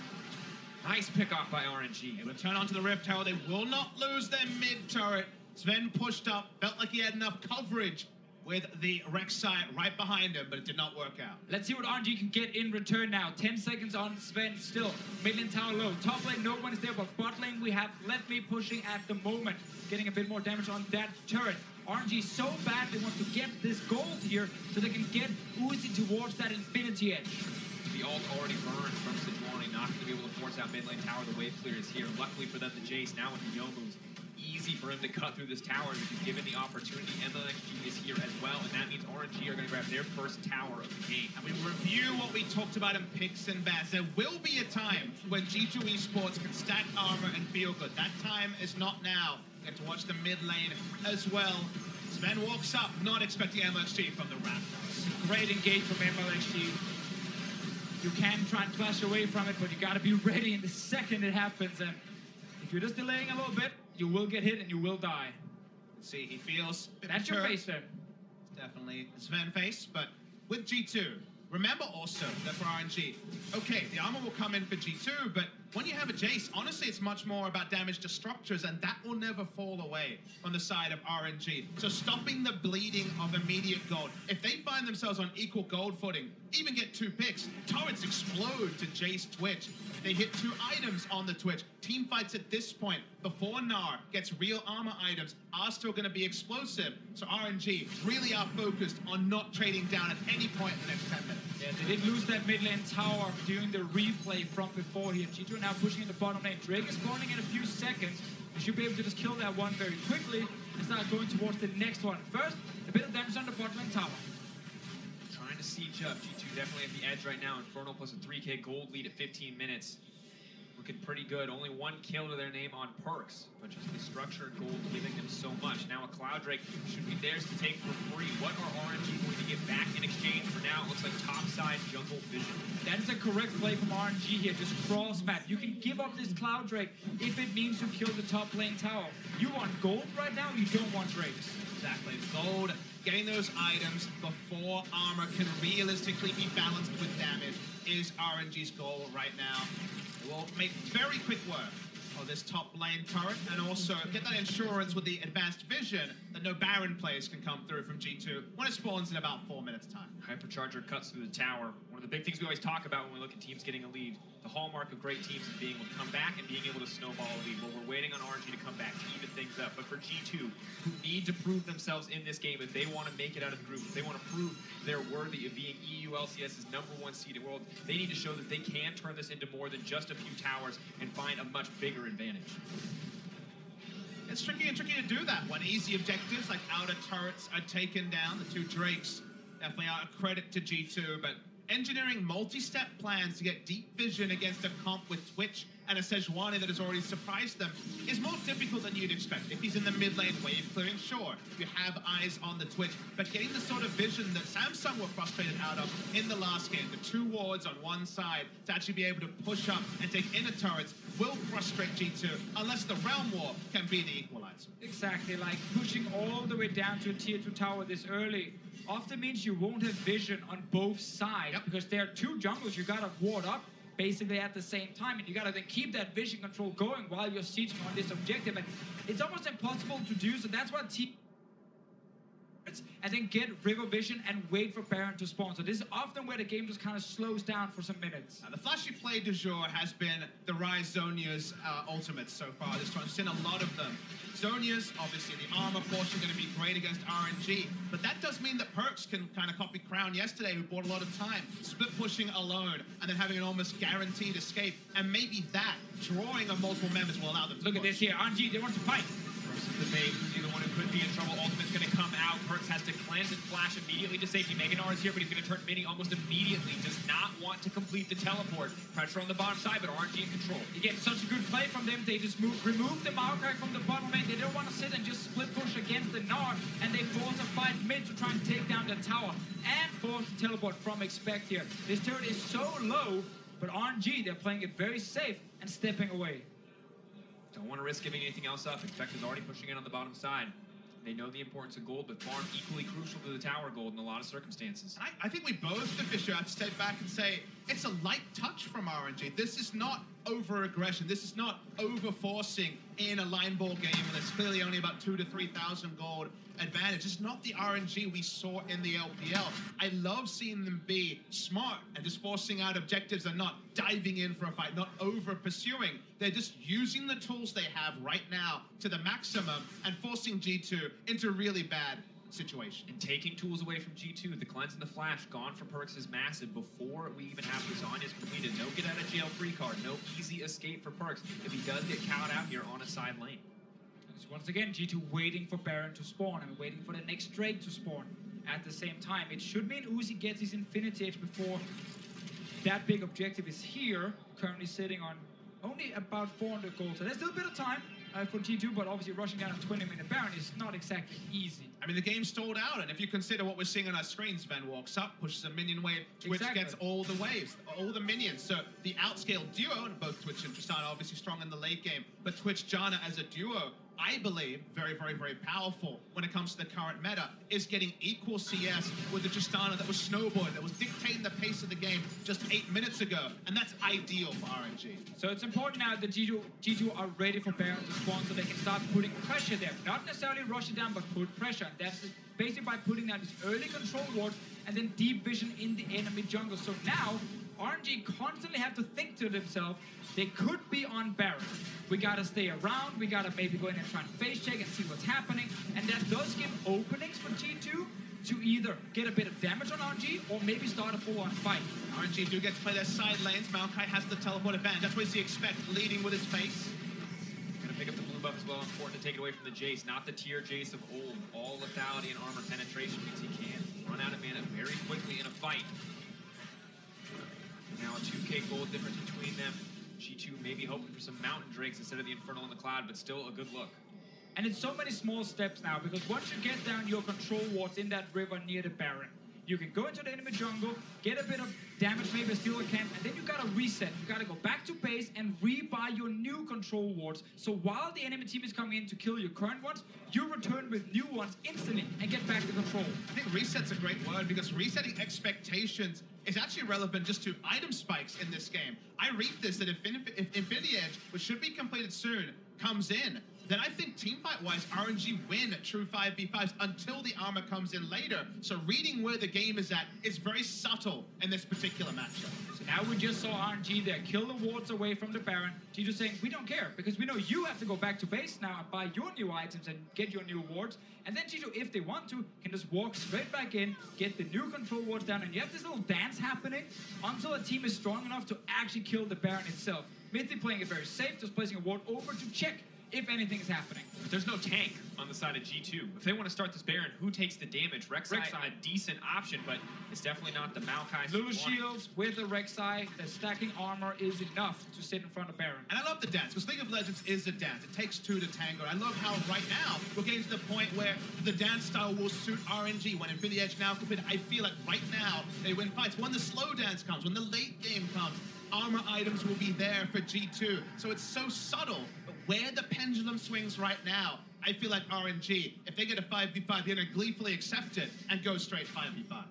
Nice pick off by RNG. Able to turn onto the Rift Tower. They will not lose their mid turret. Sven pushed up, felt like he had enough coverage with the Rek'Sai right behind him, but it did not work out. Let's see what RNG can get in return now. 10 seconds on Sven still. Mid lane tower low. Top lane, no one is there, but bot lane we have Left Me pushing at the moment. Getting a bit more damage on that turret. RNG so bad they want to get this gold here so they can get Uzi towards that Infinity Edge. The ult already burned from Sejuani, not going to be able to force out mid lane tower. The wave clear is here. Luckily for them, the Jace now with the Youmu's. Easy for him to cut through this tower because given the opportunity, MLXG is here as well, and that means RNG are going to grab their first tower of the game. And we review what we talked about in picks and bats. There will be a time when G2 Esports can stack armor and feel good. That time is not now. Get to watch the mid lane as well. Sven walks up, not expecting MLXG from the Raptors. Great engage from MLXG. You can try and flash away from it, but you got to be ready in the second it happens. And if you're just delaying a little bit, you will get hit and you will die. See, he feels that's your face then. Definitely Sven face, but with G2, remember also that for RNG, okay, the armor will come in for G2, but when you have a Jace, honestly, it's much more about damage to structures, and that will never fall away on the side of RNG. So stopping the bleeding of immediate gold. If they find themselves on equal gold footing, even get 2 picks, turrets explode to Jace Twitch. They hit 2 items on the Twitch. Team fights at this point, before Gnar gets real armor items, are still going to be explosive. So RNG really are focused on not trading down at any point in the next 10 minutes. Yeah, they did lose that mid lane tower during the replay from before here. G2 are now pushing in the bottom lane. Drake is spawning in a few seconds. You should be able to just kill that one very quickly and start going towards the next one. First, a bit of damage on the bottom lane tower. Trying to siege up. G2 definitely at the edge right now. Infernal plus a 3k gold lead at 15 minutes. Looking pretty good. Only 1 kill to their name on perks, but just the structure and gold giving them so much. Now a Cloud Drake should be theirs to take for free. What are RNG going to get back in exchange? For now, it looks like topside jungle vision. That is a correct play from RNG here. Just cross map. You can give up this Cloud Drake if it means you kill the top lane tower. You want gold right now, you don't want Drakes. Exactly. Gold, getting those items before armor can realistically be balanced with damage is RNG's goal right now. It will make very quick work of this top lane turret and also get that insurance with the advanced vision that no Baron players can come through from G2 when it spawns in about 4 minutes time. Hypercharger cuts through the tower. One of the big things we always talk about when we look at teams getting a lead, the hallmark of great teams is being able to come back and being able to snowball a lead. Well, we're waiting on RNG to come back to even things up. But for G2, who need to prove themselves in this game, if they want to make it out of the group, if they want to prove they're worthy of being EU LCS's #1 seed in the world, they need to show that they can turn this into more than just a few towers and find a much bigger advantage. It's tricky and tricky to do that when easy objectives like outer turrets are taken down. The 2 Drakes definitely are a credit to G2, but engineering multi-step plans to get deep vision against a comp with Twitch and a Sejuani that has already surprised them is more difficult than you'd expect. If he's in the mid lane wave clearing, sure, you have eyes on the Twitch, but getting the sort of vision that Samsung were frustrated out of in the last game, the 2 wards on one side to actually be able to push up and take inner turrets will frustrate G2 unless the Realm War can be the equalizer. Exactly, like pushing all the way down to a tier 2 tower this early often means you won't have vision on both sides because there are 2 jungles you gotta ward up basically at the same time, and you gotta then keep that vision control going while you're sieging on this objective, and it's almost impossible to do, so that's what team and then get river vision and wait for Baron to spawn. So this is often where the game just kind of slows down for some minutes. The flashy play du jour has been the Ryze Zhonya's ultimates so far this time. I've seen a lot of them. Zhonya's, obviously, the armor portion going to be great against RNG, but that does mean that Perks can kind of copy Crown yesterday, who bought a lot of time, split pushing alone, and then having an almost guaranteed escape, and maybe that, drawing on multiple members will allow them to Look at this here, RNG, they want to fight. The bait, the one who could be in trouble. Ultimate's going to come out. Perks has to cleanse and flash immediately to safety. Meganar is here, but he's going to turn mini almost immediately. Does not want to complete the teleport. Pressure on the bottom side, but RNG in control. Again, such a good play from them. They just remove the Maokai from the bottom lane. They don't want to sit and just split push against the Gnar, and they force a fight mid to try and take down the tower and force the teleport from Expect here. This turret is so low, but RNG, they're playing it very safe and stepping away. Don't want to risk giving anything else up. Expector's already pushing in on the bottom side. They know the importance of gold, but farm equally crucial to the tower gold in a lot of circumstances. I think we both, officially, have to step back and say it's a light touch from RNG. This is not over-aggression. This is not over-forcing in a line ball game when there's clearly only about 2,000 to 3,000 gold advantage. It's not the RNG we saw in the LPL. I love seeing them be smart and just forcing out objectives and not diving in for a fight, not over-pursuing. They're just using the tools they have right now to the maximum and forcing G2 into a really bad situation. And taking tools away from G2, the cleanse and the flash gone from Perks is massive before we even have Lasagna's completed. No get out of jail free card, no easy escape for Perks if he does get cowed out here on a side lane. Once again, G2 waiting for Baron to spawn and waiting for the next Drake to spawn at the same time. It should mean Uzi gets his Infinity Edge before that big objective is here, currently sitting on only about 400 gold. So there's still a bit of time for G2, but obviously rushing down a 20-minute Baron is not exactly easy. I mean, the game's stalled out, and if you consider what we're seeing on our screens, Sven walks up, pushes a minion wave, Twitch gets all the waves, all the minions. So the outscale duo, and both Twitch and Tristana obviously strong in the late game, but Twitch Janna as a duo, I believe, very, very, very powerful when it comes to the current meta, is getting equal CS with the Tristana that was snowboarding, that was dictating the pace of the game just 8 minutes ago, and that's ideal for RNG. So it's important now that G2 are ready for Baron to spawn so they can start putting pressure there. Not necessarily rush it down, but put pressure. And that's basically by putting down these early control wards and then deep vision in the enemy jungle. So now, RNG constantly have to think to themselves, they could be on Baron. We gotta stay around, we gotta maybe go in and try and face check and see what's happening. And that does give openings for G2 to either get a bit of damage on RNG or maybe start a full-on fight. RNG do get to play their side lanes. Maokai has the teleport advantage. That's what you expect, leading with his face. Gonna pick up the blue buff as well. Important to take it away from the Jace, not the tier Jace of old. All lethality and armor penetration means he can run out of mana very quickly in a fight. Now a 2k gold difference between them. G2 maybe hoping for some mountain drakes instead of the Infernal in the cloud, but still a good look. And it's so many small steps now, because once you get down your control wards in that river near the Baron, you can go into the enemy jungle, get a bit of damage, maybe steal a camp, and then you gotta reset. You gotta go back to base and rebuy your new control wards. So while the enemy team is coming in to kill your current ones, you return with new ones instantly and get back to control. I think reset's a great word, because resetting expectations is actually relevant just to item spikes in this game. I read this that if Infinity Edge, which should be completed soon, comes in, then I think teamfight-wise, RNG win true 5v5s until the armor comes in later. So reading where the game is at is very subtle in this particular matchup. So now we just saw RNG there kill the wards away from the Baron. G2 saying, we don't care, because we know you have to go back to base now and buy your new items and get your new wards. And then G2, if they want to, can just walk straight back in, get the new control wards down, and you have this little dance happening until a team is strong enough to actually kill the Baron itself. Mythic playing it very safe, just placing a ward over to check if anything is happening. There's no tank on the side of G2. If they want to start this Baron, who takes the damage? Rek'Sai, a decent option, but it's definitely not the Maokai. Little shields with the Rek'Sai, the stacking armor is enough to sit in front of Baron. And I love the dance, because League of Legends is a dance. It takes two to tango. I love how right now we're getting to the point where the dance style will suit RNG. When Infinity Edge now completed, I feel like right now they win fights. When the slow dance comes, when the late game comes, armor items will be there for G2. So it's so subtle, but where the pendulum swings right now, I feel like RNG, if they get a 5v5, they're gonna gleefully accept it and go straight 5v5.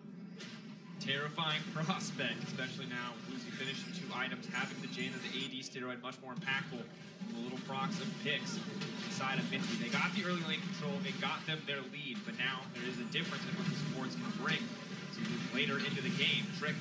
Terrifying prospect, especially now with Uzi finishing 2 items, having the Jane and the AD steroid much more impactful. The little procs of picks inside of Minty. They got the early lane control, it got them their lead, but now there is a difference in what the supports can bring. So later into the game, Trick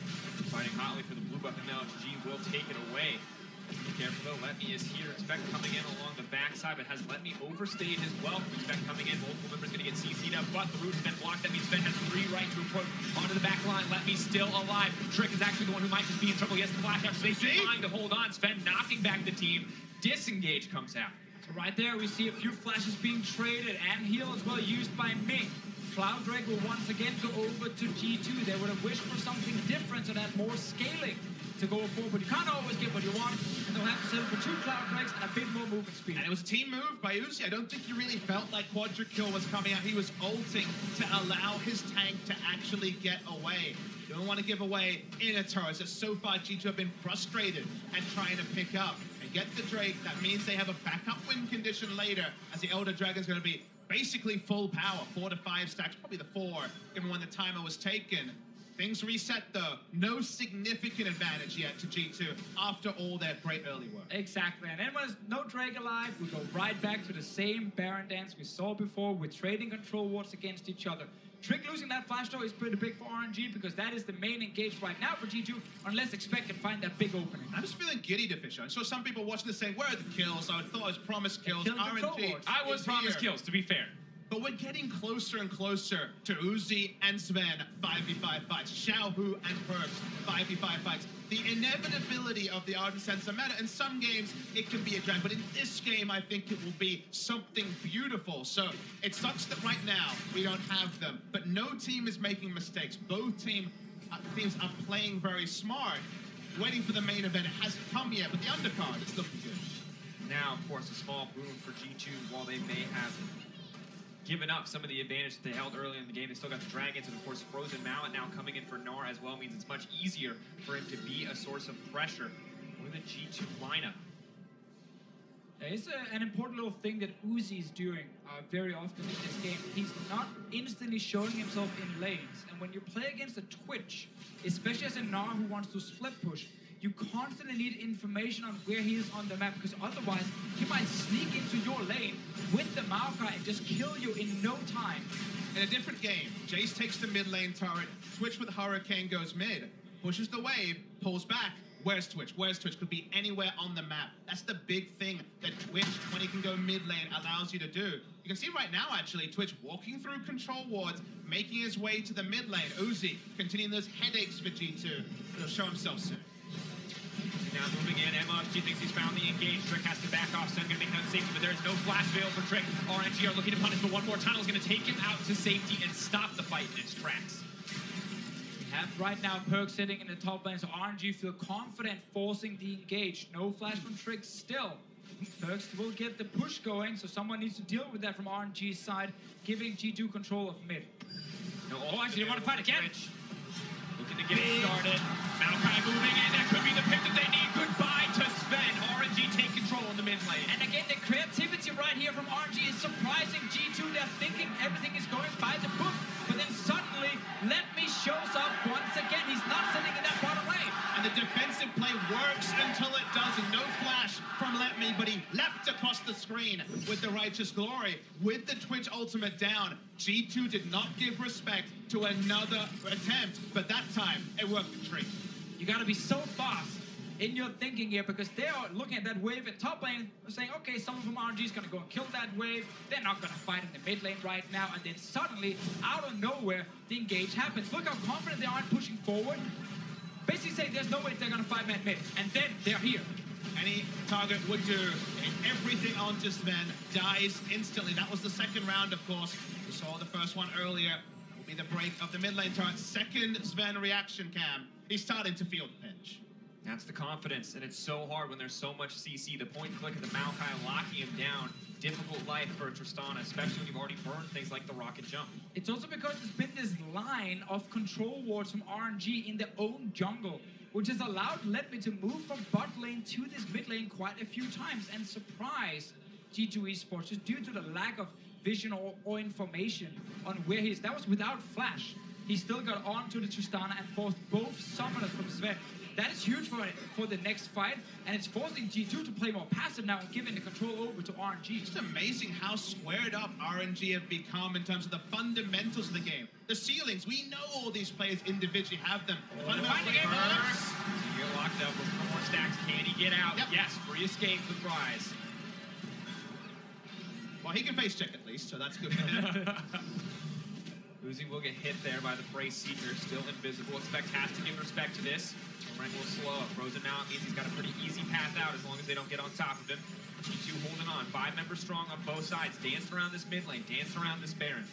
fighting hotly for the blue buff, and now G will take it away. Be careful though, Let Me is here. Expect coming in along the backside, but has Let Me overstayed his welcome. Expect coming in, multiple members gonna get CC'd up, but the root's been blocked. That means Sven has 3 right to approach onto the back line. Let Me still alive. Trick is actually the one who might just be in trouble. He has the flash out, so he's trying to hold on. Sven knocking back the team. Disengage comes out. So right there, we see a few flashes being traded and heal as well used by Ming. Cloud Drake will once again go over to G2. They would have wished for something different so that more scaling to go forward, but you can't always get what you want, and they'll have to settle for 2 Cloud Drakes and a bit more movement speed. And it was a team move by Uzi. I don't think he really felt like Quadra Kill was coming out. He was ulting to allow his tank to actually get away. You don't want to give away inner turrets. So far, G2 have been frustrated and trying to pick up. And They get the Drake, that means they have a backup win condition later, as the Elder Dragon's going to be basically full power, 4 to 5 stacks, probably the 4, given when the timer was taken. Things reset though, no significant advantage yet to G2 after all their great early work. Exactly, and then when there's no Drake alive, we go right back to the same Baron dance we saw before with trading control wards against each other. Trick losing that flash though is pretty big for RNG because that is the main engage right now for G2, unless Expect can find that big opening. I'm just feeling giddy deficient. I saw some people watching this saying, where are the kills? I thought it was promised kills. RNG. I was promised kills, to be fair. But we're getting closer and closer to Uzi and Sven 5v5 fights, Xiaohu and Perks 5v5 fights. The inevitability of the Ardent Sensor meta. In some games, it can be a drag, but in this game, I think it will be something beautiful. So it sucks that right now we don't have them, but no team is making mistakes. Both teams are playing very smart. Waiting for the main event. It hasn't come yet, but the undercard is looking good. Now, of course, a small boon for G2 while they may have given up some of the advantage that they held early in the game. They still got the Dragons, and of course Frozen Mallet now coming in for Gnar as well means it's much easier for him to be a source of pressure for the G2 lineup. It's an important little thing that Uzi is doing very often in this game. He's not instantly showing himself in lanes, and when you play against a Twitch, especially as a Gnar who wants to split push, you constantly need information on where he is on the map, because otherwise he might sneak into your lane with the Maokai and just kill you in no time. In a different game, Jace takes the mid lane turret, Twitch with Hurricane goes mid, pushes the wave, pulls back. Where's Twitch? Where's Twitch? Could be anywhere on the map. That's the big thing that Twitch, when he can go mid lane, allows you to do. You can see right now, actually, Twitch walking through control wards, making his way to the mid lane. Uzi continuing those headaches for G2. He'll show himself soon. Now moving in, Emma, she thinks he's found the engage. Trick has to back off, so I'm going to make him safety, but there is no flash veil for Trick. RNG are looking to punish, but one more tunnel is going to take him out to safety and stop the fight in its tracks. We have right now Perk sitting in the top lane, so RNG feel confident forcing the engage. No flash from Trick still. Perks will get the push going, so someone needs to deal with that from RNG's side, giving G2 control of mid. No, actually, they want to fight again. Looking to get it started. Maokai moving in. That could be the pick that they need. Goodbye to Sven. RNG take control in the mid lane. And again, the creativity right here from RNG is surprising G2. They're thinking everything is going by the book, but then suddenly, Let Me shows up once again. He's not sitting in that bottom lane. And the defensive play works until it doesn't. No flash from Let Me, but he leapt across the screen with the Righteous Glory. With the Twitch ultimate down, G2 did not give respect to another attempt, but that time it worked the trick. You gotta be so fast in your thinking here, because they are looking at that wave in top lane, saying, okay, someone from RNG is gonna go and kill that wave. They're not gonna fight in the mid lane right now, and then suddenly, out of nowhere, the engage happens. Look how confident they are in pushing forward. Basically saying there's no way they're gonna fight man mid, and then they're here. Any target would do. Everything onto Sven dies instantly. That was the second round, of course. We saw the first one earlier. Will be the break of the mid lane turret. Second Sven reaction cam. He's starting to feel the pinch. That's the confidence, and it's so hard when there's so much CC. The point and click of the Maokai locking him down. Difficult life for Tristana, especially when you've already burned things like the rocket jump. It's also because there's been this line of control wards from RNG in their own jungle, which has allowed Let Me to move from bot lane to this mid lane quite a few times and surprise G2 Esports just due to the lack of vision or information on where he is. That was without flash. He still got onto the Tristana and forced both summoners from Sven. That is huge for the next fight, and it's forcing G2 to play more passive now and giving the control over to RNG. It's amazing how squared up RNG have become in terms of the fundamentals of the game. The ceilings, we know all these players individually have them. Fundamentals first. You're locked up with 4 more stacks. Can he get out? Yep. Yes, free escape with Rise. Well, he can face check at least, so that's good for him. Uzi will get hit there by the Prey Seeker, still invisible. Expect has to give respect to this. Rank will slow up. Frozen now, it means he's got a pretty easy path out as long as they don't get on top of him. G2 holding on. 5 members strong on both sides. Dancing around this mid lane. Dancing around this Baron.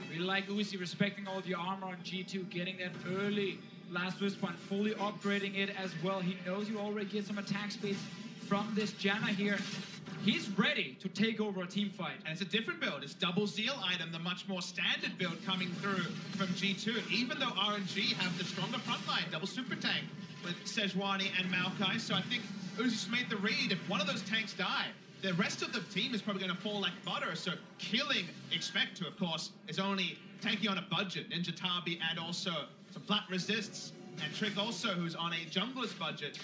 I really like Uzi respecting all the armor on G2, getting that early last respawn, fully upgrading it as well. He knows you already get some attack speeds from this Janna here. He's ready to take over a team fight. And it's a different build. It's double Zeal item, the much more standard build coming through from G2. Even though RNG have the stronger front line, double super tank with Sejuani and Maokai. So I think Uzi just made the read. If one of those tanks die, the rest of the team is probably going to fall like butter. So killing Expecto, of course, is only tanking on a budget. Ninja Tabi and also some flat resists. And Trick also, who's on a jungler's budget.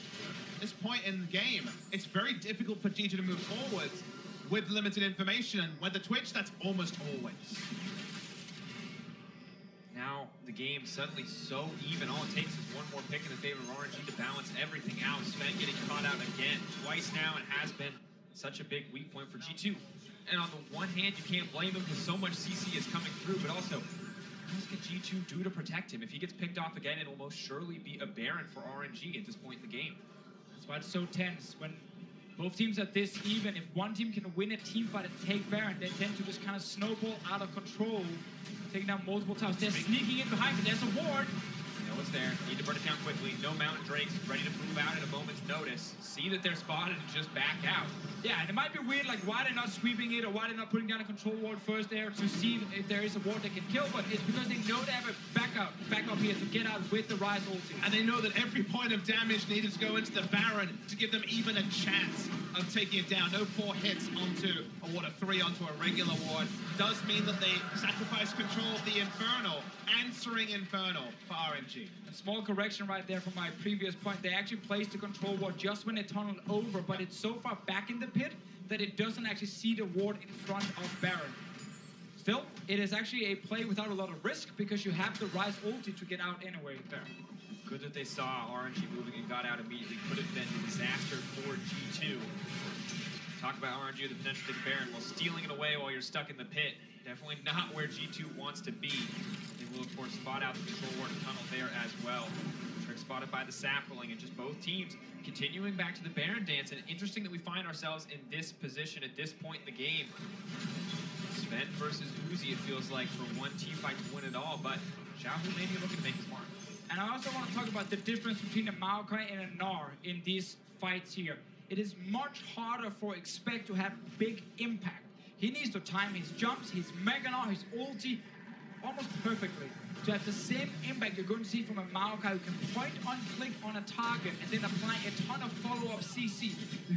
At this point in the game, it's very difficult for G2 to move forward with limited information. And with the Twitch, that's almost always. Now the game suddenly so even. All it takes is one more pick in the favor of RNG to balance everything out. Sven getting caught out again twice now, and has been such a big weak point for G2. And on the one hand, you can't blame him because so much CC is coming through, but also, what can G2 do to protect him? If he gets picked off again, it will most surely be a Baron for RNG at this point in the game. That's why it's so tense. When both teams are this even, if one team can win a team fight and take Baron, they tend to just kind of snowball out of control, taking down multiple towers. They're sneaking in behind, but there's a ward. You know it's there. Need to burn it down quickly. No Mountain Drakes ready to move out at a moment's notice. See that they're spotted and just back out. Yeah, and it might be weird, like why they're not sweeping it or why they're not putting down a control ward first there to see if there is a ward they can kill, but it's because they know they have a backup here to get out with the Rise ulti. And they know that every point of damage needed to go into the Baron to give them even a chance of taking it down. No 4 hits onto a ward of 3 onto a regular ward does mean that they sacrifice control of the Infernal, answering Infernal for RNG. A small correction right there from my previous point. They actually placed the control ward just when they tunneled over, but it's so far back in the pit that it doesn't actually see the ward in front of Baron. Still, it is actually a play without a lot of risk because you have the Rise ulti to get out anyway there. Good that they saw RNG moving and got out immediately. Could have been a disaster for G2. Talk about RNG with the potential to take Baron while stealing it away while you're stuck in the pit. Definitely not where G2 wants to be. They will, of course, spot out the control ward and tunnel there as well. Trick spotted by the sapling, and just both teams continuing back to the Baron dance. And interesting that we find ourselves in this position at this point in the game. Sven versus Uzi, it feels like, for one team fight to win it all, but Xiaohu may be looking to make his mark. And I also want to talk about the difference between a Maokai and a Gnar in these fights here. It is much harder for Expect to have big impact. He needs to time his jumps, his Mega Gnar, his ulti almost perfectly to have the same impact you're going to see from a Maokai who can point on click on a target and then apply a ton of follow-up CC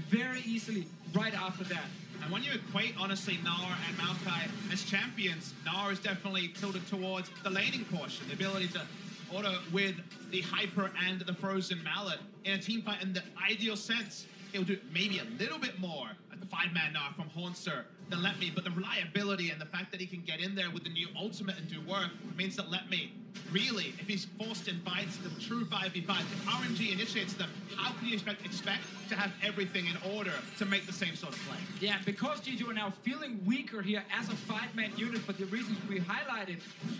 very easily right after that. And when you equate, honestly, Gnar and Maokai as champions, Gnar is definitely tilted towards the laning portion, the ability to auto with the Hyper and the Frozen Mallet in a team fight. In the ideal sense, it will do maybe a little bit more at the 5-man Gnar from Hornster than Let Me, but the reliability and the fact that he can get in there with the new ultimate and do work means that Let Me, really, if he's forced in fights, the true 5v5, if RNG initiates them, how can you expect to have everything in order to make the same sort of play? Yeah, because G2 are now feeling weaker here as a 5-man unit for the reasons we highlighted,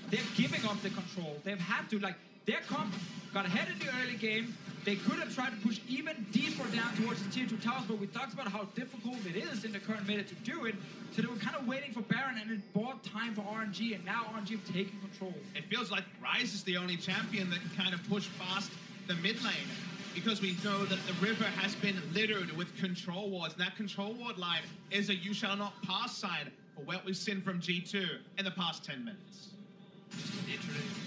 they're giving up the control. They've had to, like, their comp got ahead in the early game. They could have tried to push even deeper down towards the tier 2 towers, but we talked about how difficult it is in the current meta to do it. So they were kind of waiting for Baron, and it bought time for RNG, and now RNG have taken control. It feels like Ryze is the only champion that can kind of push past the mid lane, because we know that the river has been littered with control wards, and that control ward line is a you shall not pass sign for what we've seen from G2 in the past 10 minutes. Just an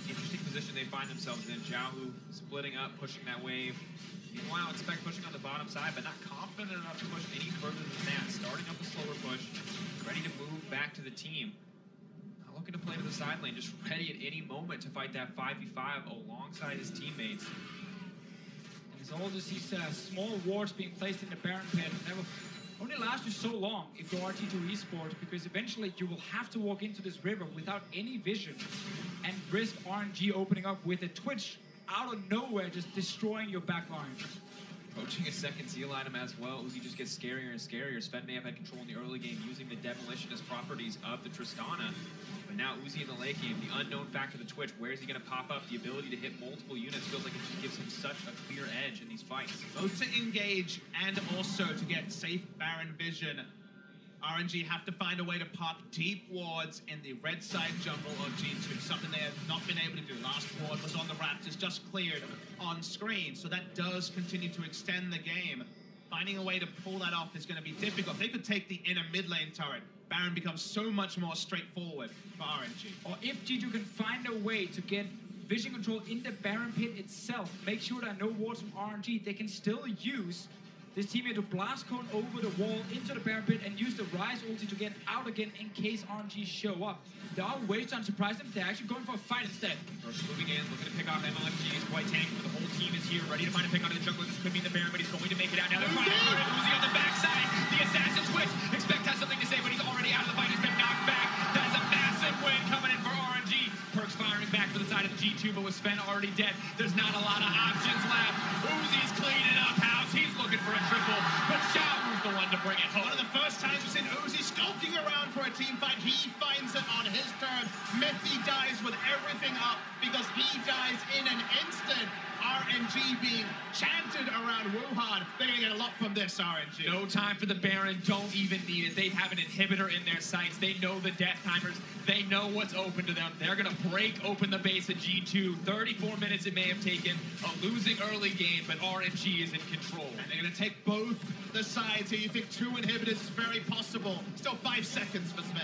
interesting position they find themselves in. Xiaohu splitting up, pushing that wave. Meanwhile, Expect pushing on the bottom side, but not confident enough to push any further than that. Starting up a slower push, ready to move back to the team. Not looking to play to the side lane, just ready at any moment to fight that 5v5 alongside his teammates. And there's all just these small wards being placed in the Baron pit. That will only last you so long if you are T2 Esports, because eventually you will have to walk into this river without any vision and risk RNG opening up with a Twitch out of nowhere, just destroying your backline. Approaching a second seal item as well. Uzi just gets scarier and scarier. Sven may have had control in the early game using the demolitionist properties of the Tristana. But now Uzi in the late game, the unknown factor of the Twitch. Where is he going to pop up? The ability to hit multiple units feels like it just gives him such a clear edge in these fights. Both to engage and also to get safe Baron vision. RNG have to find a way to pop deep wards in the red side jungle of G2, something they have not been able to do. Last ward was on the Raptors, just cleared on screen, so that does continue to extend the game. Finding a way to pull that off is going to be difficult. If they could take the inner mid lane turret, Baron becomes so much more straightforward for RNG. Or if G2 can find a way to get vision control in the Baron pit itself, make sure there are no wards from RNG, they can still use this team here to blast cone over the wall into the Baron pit and use the Rise ulti to get out again in case RNG show up. There are ways to unsurprise them. They're actually going for a fight instead. First moving in, looking to pick off MLFG. He's quite tanky, but the whole team is here, ready to find a pick onto the jungle. This could mean the Baron, but he's going to make it out. Now they're trying to murder Uzi on the backside. The assassin switch. Expect has something to say, but he's already out of the fight. He's been knocked back. That is a massive win coming in for RNG. Perks firing back to the side of the G2, but with Sven already dead, there's not a lot of options left. Uzi's cleaning up house. He's looking for a triple, but Xiao's the one to bring it home. One of the first times we've seen Uzi skulking around for a team fight. He finds it on his turn. Mithy dies with everything up because he dies in an instant. RNG being chanted around Wuhan. They're going to get a lot from this, RNG. No time for the Baron. Don't even need it. They have an inhibitor in their sights. They know the death timers. They know what's open to them. They're going to break open the base at G2. 34 minutes it may have taken. A losing early game, but RNG is in control. And they're going to take both the sides here. You think 2 inhibitors is very possible. Still 5 seconds for Sven.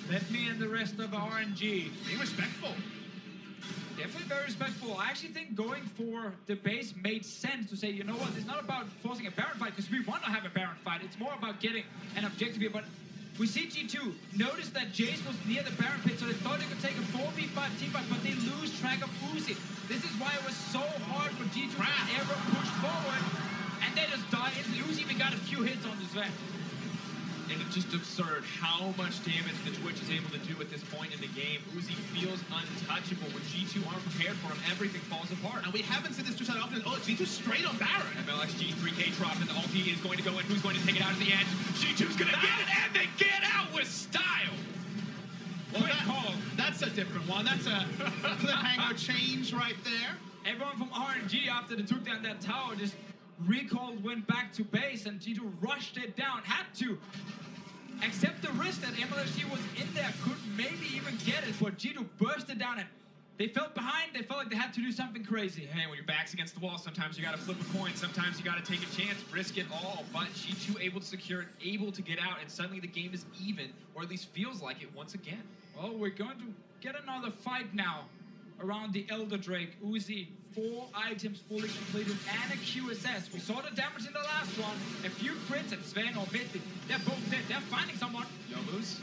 Let me and the rest of RNG. Being respectful. Definitely very respectful. I actually think going for the base made sense to say, you know what, it's not about forcing a Baron fight because we want to have a Baron fight. It's more about getting an objective here. But we see G2 notice that Jace was near the Baron pit, so they thought they could take a 4v5 team fight, but they lose track of Uzi. This is why it was so hard for G2 to ever push forward, and they just died. Uzi even got a few hits on this Sven. And it's just absurd how much damage the Twitch is able to do at this point in the game. Uzi feels untouchable. When G2 aren't prepared for him, everything falls apart. And we haven't seen this too often. Oh, G2 straight on Baron. MLXG 3K drop, and the ulti is going to go in. Who's going to take it out at the end? G2's going to get it, and they get out with style. Well, that's a different one. That's a cliffhanger change right there. Everyone from RNG, after they took down that tower, just recalled, went back to base, and G2 rushed it down. Had to accept the risk that MLSG was in there, could maybe even get it, but G2 burst it down, and they felt behind. They felt like they had to do something crazy. Hey, when your back's against the wall, sometimes you got to flip a coin. Sometimes you got to take a chance, risk it all. But G2 able to secure it, able to get out, and suddenly the game is even, or at least feels like it once again. Well, we're going to get another fight now around the Elder Drake. Uzi, 4 items fully completed and a QSS. We saw the damage in the last one. A few crits and Sven or Mithy. They're both dead. They're finding someone. Yomu's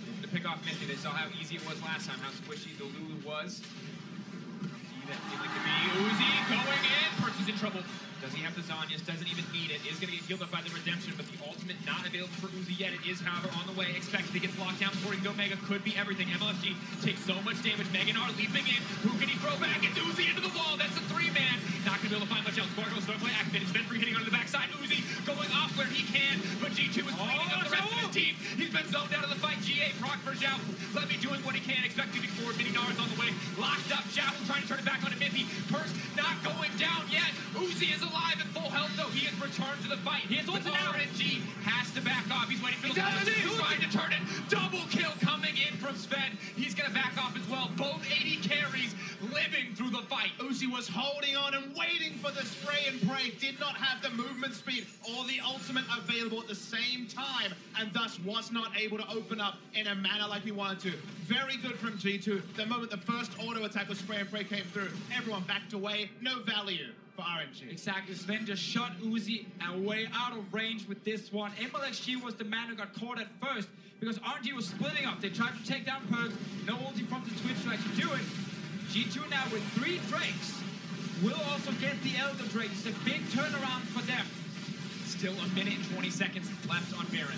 looking to pick off Mithy. They saw how easy it was last time, how squishy the Lulu was. See that feeling to be Uzi going in. Perks is in trouble. Does he have the Zanyas? Doesn't even need it. Is going to get healed up by the Redemption, but the ultimate not available for Uzi yet. It is, however, on the way. Expected he gets locked down before he can go Mega. Could be everything. MLFG takes so much damage. Meganar leaping in. Who can he throw back? It's Uzi into the wall. That's a 3-man. Not going to be able to find much else. Sparkle, start play activated. Sven free hitting onto the backside. Uzi going off where he can, but G2 is cleaning up the rest of his team. He's been zoned out of the fight. GA, proc for Xiao. Let me doing what he can. Expecting to be forward. Mini Nars on the way. Locked up. Xiao trying to turn it back onto Mithy. Purse not going down yet. Uzi is alive and full health, though. He has returned to the fight. He has ulted out. RNG has to back off. He's waiting for the He's trying to turn it. Double kill coming in from Sven. He's going to back off as well. Both 80 carries living through the fight. Uzi was holding on and waiting for the spray and pray. Did not have the movement speed or the ultimate available at the same time, and thus was not able to open up in a manner like he wanted to. Very good from G2. The moment the first auto attack with spray and pray came through, everyone backed away. No value for RNG. Exactly. Sven just shot Uzi away out of range with this one. MLXG was the man who got caught at first because RNG was splitting up. They tried to take down Perks. No ulti from the Twitch to actually do it. G2 now with 3 Drakes will also get the Elder Drake. It's a big turnaround for them. Still a minute and 20 seconds left on Baron.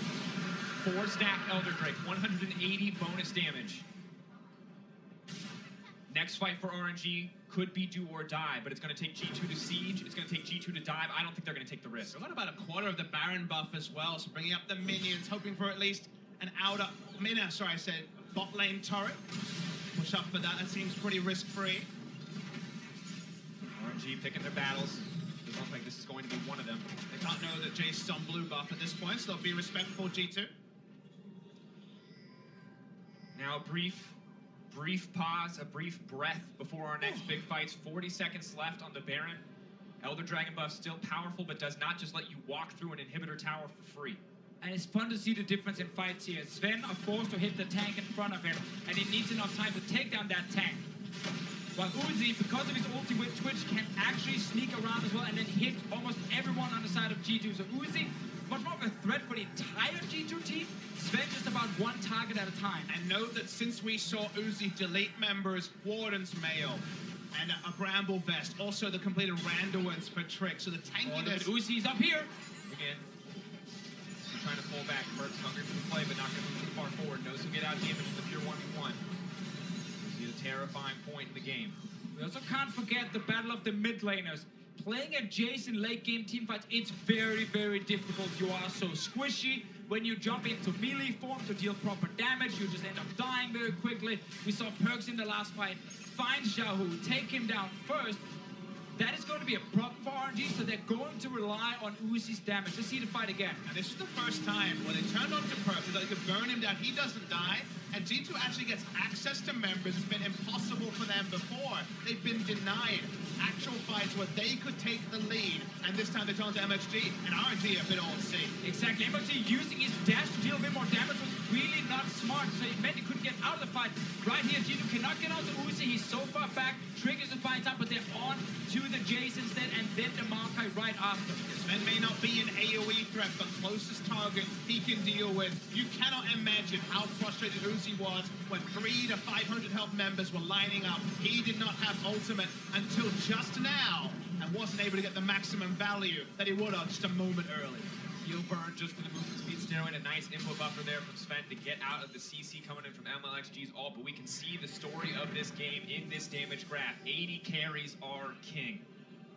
4-stack Elder Drake, 180 bonus damage. Next fight for RNG could be do or die, but it's going to take G2 to siege. It's going to take G2 to dive. I don't think they're going to take the risk. Still got about a quarter of the Baron buff as well, so bringing up the minions, hoping for at least an bot lane turret. Push up for that. That seems pretty risk-free. RNG picking their battles. Doesn't look like this is going to be one of them. They can't know that Jace is on blue buff at this point, so they'll be respectful, G2. Now a brief pause, a brief breath before our next big fights. 40 seconds left on the Baron. Elder Dragon buff still powerful, but does not just let you walk through an inhibitor tower for free. And it's fun to see the difference in fights here. Sven are forced to hit the tank in front of him, and he needs enough time to take down that tank. While Uzi, because of his ulti with Twitch, can actually sneak around as well and then hit almost everyone on the side of G2. So Uzi, much more of a threat for the entire G2 team. Sven just about one target at a time. And note that since we saw Uzi delete members, Warden's Mail, and a Bramble Vest, also the completed Randuin's for Trick, so the tankiness... Uzi's up here. Again, he's trying to pull back. Perk's hungry for the play, but not going to move too far forward. Knows he'll get out damage in the pure 1v1. See the terrifying point in the game. We also can't forget the battle of the mid laners. Playing at Jason late game team fights, it's very, very difficult. You are so squishy. When you jump into melee form to deal proper damage, you just end up dying very quickly. We saw Perks in the last fight find Xiaohu, take him down first. That is going to be a problem for RNG, so they're going to rely on Uzi's damage. Let's see the fight again. And this is the first time when they turned on to Perks so they could burn him down. He doesn't die, and G2 actually gets access to members. It's been impossible for them before. They've been denied actual fights where they could take the lead, and this time they turn to MXG, and RNG a bit all at sea. Exactly. MXG using his dash to deal a bit more damage was really not smart, so it meant he couldn't get out of the fight. Right here, G2 cannot get out to Uzi. He's so far back. Triggers the fight up, but they're on to the Jace instead, and then the Maokai right after. Sven may not be an AoE threat, but closest target he can deal with. You cannot imagine how frustrated Uzi was when 300 to 500 health members were lining up. He did not have ultimate until just now, and wasn't able to get the maximum value that he would have just a moment earlier. Heal burn just for the movement speed steroid. A nice info buffer there from Sven to get out of the CC coming in from MLXG's ult. But we can see the story of this game in this damage graph. 80 carries are king.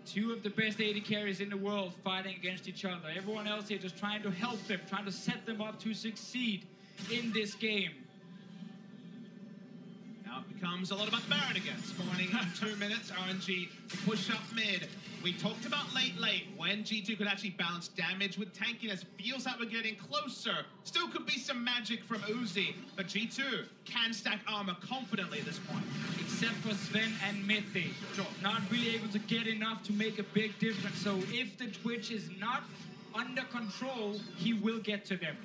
Two of the best 80 carries in the world fighting against each other. Everyone else here just trying to help them, trying to set them up to succeed in this game. Now it becomes a lot about Baron again. Spawning in 2 minutes, RNG to push up mid. We talked about late when G2 could actually balance damage with tankiness. Feels like we're getting closer. Still could be some magic from Uzi, but G2 can stack armor confidently at this point. Except for Sven and Mithy. Sure. Not really able to get enough to make a big difference. So if the Twitch is not under control, he will get to them.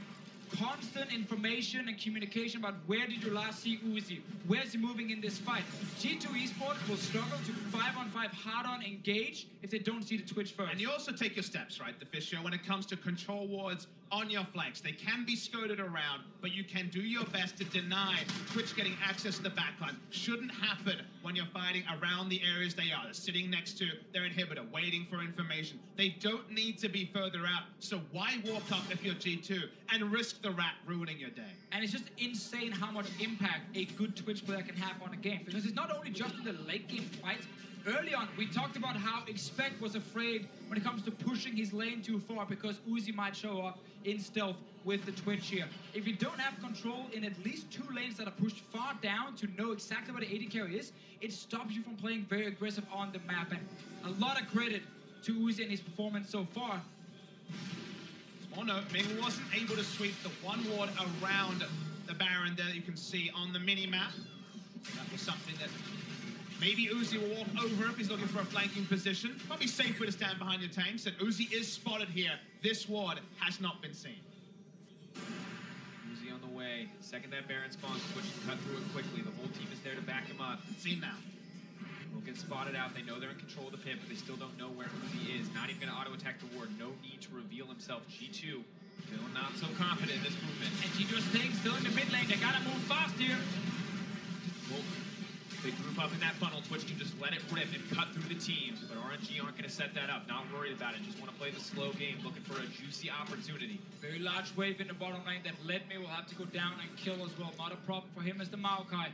Constant information and communication about where did you last see Uzi, where's he moving in this fight. G2 Esports will struggle to 5-on-5 hard-on engage if they don't see the Twitch first. And you also take your steps, right, the Fisher, when it comes to control wards on your flanks. They can be skirted around, but you can do your best to deny Twitch getting access to the backline. Shouldn't happen when you're fighting around the areas they are. They're sitting next to their inhibitor, waiting for information. They don't need to be further out, so why walk up if you're G2 and risk the rat ruining your day? And it's just insane how much impact a good Twitch player can have on a game, because it's not only just in the late game fights. Early on, we talked about how Expect was afraid when it comes to pushing his lane too far because Uzi might show up in stealth with the Twitch here. If you don't have control in at least 2 lanes that are pushed far down to know exactly where the AD carry is, it stops you from playing very aggressive on the map. And a lot of credit to Uzi and his performance so far. Small note, Ming wasn't able to sweep the one ward around the Baron there that you can see on the mini-map. That was something that maybe Uzi will walk over if he's looking for a flanking position. Probably safer to stand behind your tanks, and Uzi is spotted here. This ward has not been seen. Uzi on the way. Second that Baron spawns, Twitch can cut through it quickly. The whole team is there to back him up. Seen now. Will get spotted out. They know they're in control of the pit, but they still don't know where Uzi is. Not even going to auto-attack the ward. No need to reveal himself. G2 still not so confident in this movement. And G2 is staying still in the mid lane. They gotta move fast here. Well, they group up in that funnel. Twitch can just let it rip and cut through the teams, but RNG aren't going to set that up. Not worried about it. Just want to play the slow game, looking for a juicy opportunity. Very large wave in the bottom lane that Let Me will have to go down and kill as well. Not a problem for him as the Maokai.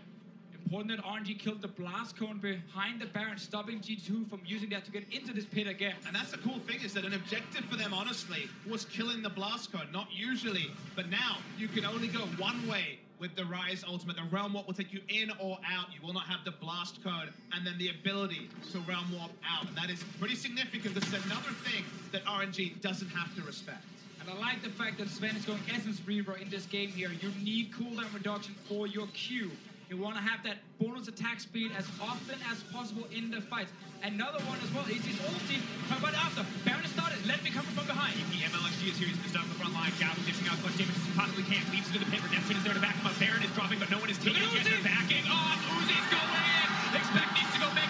Important that RNG killed the blast cone behind the Baron, stopping G2 from using that to get into this pit again. And that's the cool thing, is that an objective for them, honestly, was killing the blast cone. Not usually, but now you can only go one way with the Rise ultimate. The Realm Warp will take you in or out. You will not have the blast cone and then the ability to Realm Warp out. And that is pretty significant. This is another thing that RNG doesn't have to respect. And I like the fact that Sven is going Essence Rebro in this game here. You need cooldown reduction for your Q. You want to have that bonus attack speed as often as possible in the fights. Another one as well is his ulti. But after, Baron has started. Let Me come from behind. The MLXG is here. He's been stuck on the front line. Gallo dishing out as much damage as he possibly can. Leaps into the pit. Redemption is there to back him up. Baron is dropping, but no one is taking it yet. They're backing off. Uzi's going in. Expect needs to go back.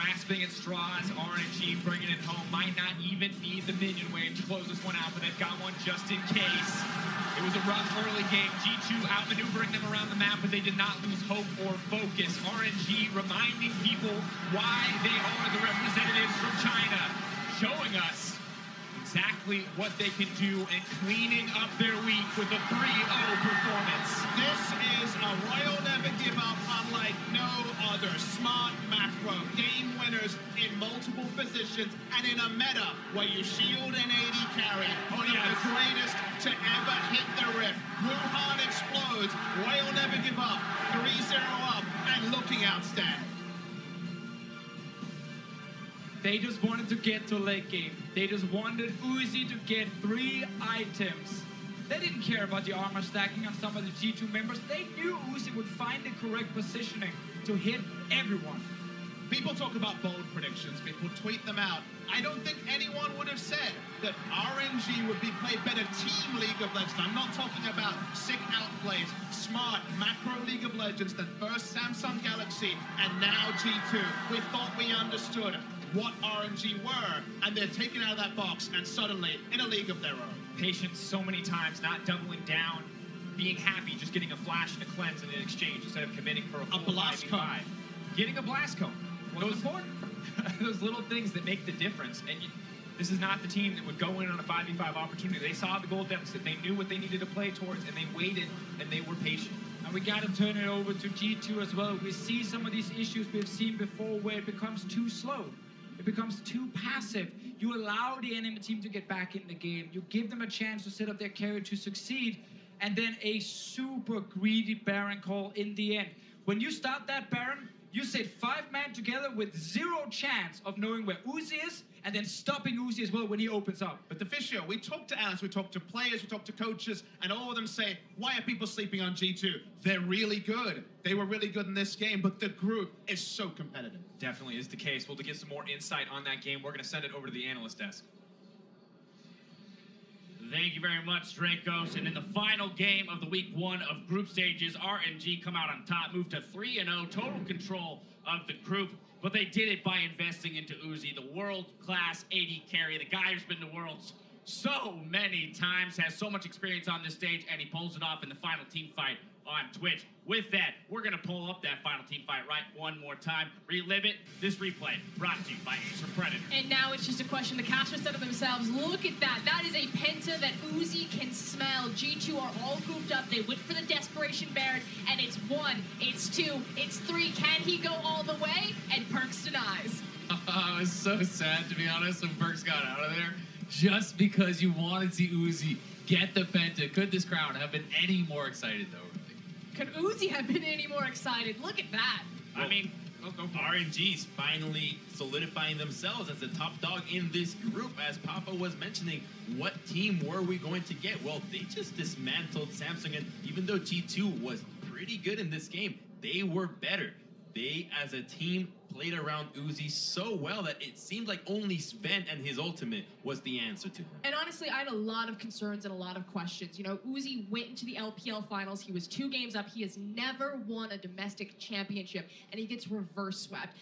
grasping at straws. RNG bringing it home. Might not even need the minion wave to close this one out, but they've got one just in case. It was a rough early game. G2 outmaneuvering them around the map, but they did not lose hope or focus. RNG reminding people why they are the representatives from China, showing us exactly what they can do and cleaning up their week with a 3-0 performance. This is a Royal Never Give Up unlike no other. Smart macro, game winners in multiple positions, and in a meta where you shield an AD carry, one of the greatest to ever hit the rip. Wuhan explodes, Royal Never Give Up, 3-0 up, and looking outstanding. They just wanted to get to late game. They just wanted Uzi to get 3 items. They didn't care about the armor stacking on some of the G2 members. They knew Uzi would find the correct positioning to hit everyone. People talk about bold predictions. People tweet them out. I don't think anyone would have said that RNG would be played better team League of Legends. I'm not talking about sick outplays, smart macro League of Legends than first Samsung Galaxy and now G2. We thought we understood what RNG were, and they're taken out of that box and suddenly in a league of their own. Patience so many times, not doubling down, being happy, just getting a flash and a cleanse in an exchange instead of committing for a full blast 5v5. cone. Getting a blast cone. Those little things that make the difference. And this is not the team that would go in on a 5v5 opportunity. They saw the goal deficit. They knew what they needed to play towards, and they waited, and they were patient. And we got to turn it over to G2 as well. We see some of these issues we've seen before where it becomes too slow. It becomes too passive. You allow the enemy team to get back in the game. You give them a chance to set up their carry to succeed, and then a super greedy Baron call in the end. When you start that Baron, you sit 5-man together with 0 chance of knowing where Uzi is, and then stopping Uzi as well when he opens up. But the Fisher, we talk to analysts, we talk to players, we talk to coaches, and all of them say, why are people sleeping on G2? They're really good. They were really good in this game, but the group is so competitive. Definitely is the case. Well, to get some more insight on that game, we're going to send it over to the analyst desk. Thank you very much, Dracos. And in the final game of the week 1 of group stages, RNG come out on top, move to 3-0, total control of the group. But they did it by investing into Uzi, the world-class AD carry, the guy who's been to Worlds so many times, has so much experience on this stage, and he pulls it off in the final team fight on Twitch. With that, we're going to pull up that final team fight right one more time, relive it. This replay brought to you by Acer Predator. And now it's just a question. The casters said to themselves, look at that. That is a penta that Uzi can smell. G2 are all grouped up. They went for the Desperation Baron, and it's 1, it's 2, it's 3. Can he go all the way? And Perks denies. I was so sad, to be honest, when Perks got out of there, just because you wanted to see Uzi get the penta. Could this crowd have been any more excited, though? Could Uzi have been any more excited? Look at that. I mean, RNG's finally solidifying themselves as the top dog in this group. As Papa was mentioning, what team were we going to get? Well, they just dismantled Samsung, and even though G2 was pretty good in this game, they were better. They, as a team, played around Uzi so well that it seemed like only Sven and his ultimate was the answer to him. And honestly, I had a lot of concerns and a lot of questions. You know, Uzi went into the LPL finals. He was 2 games up. He has never won a domestic championship, and he gets reverse swept.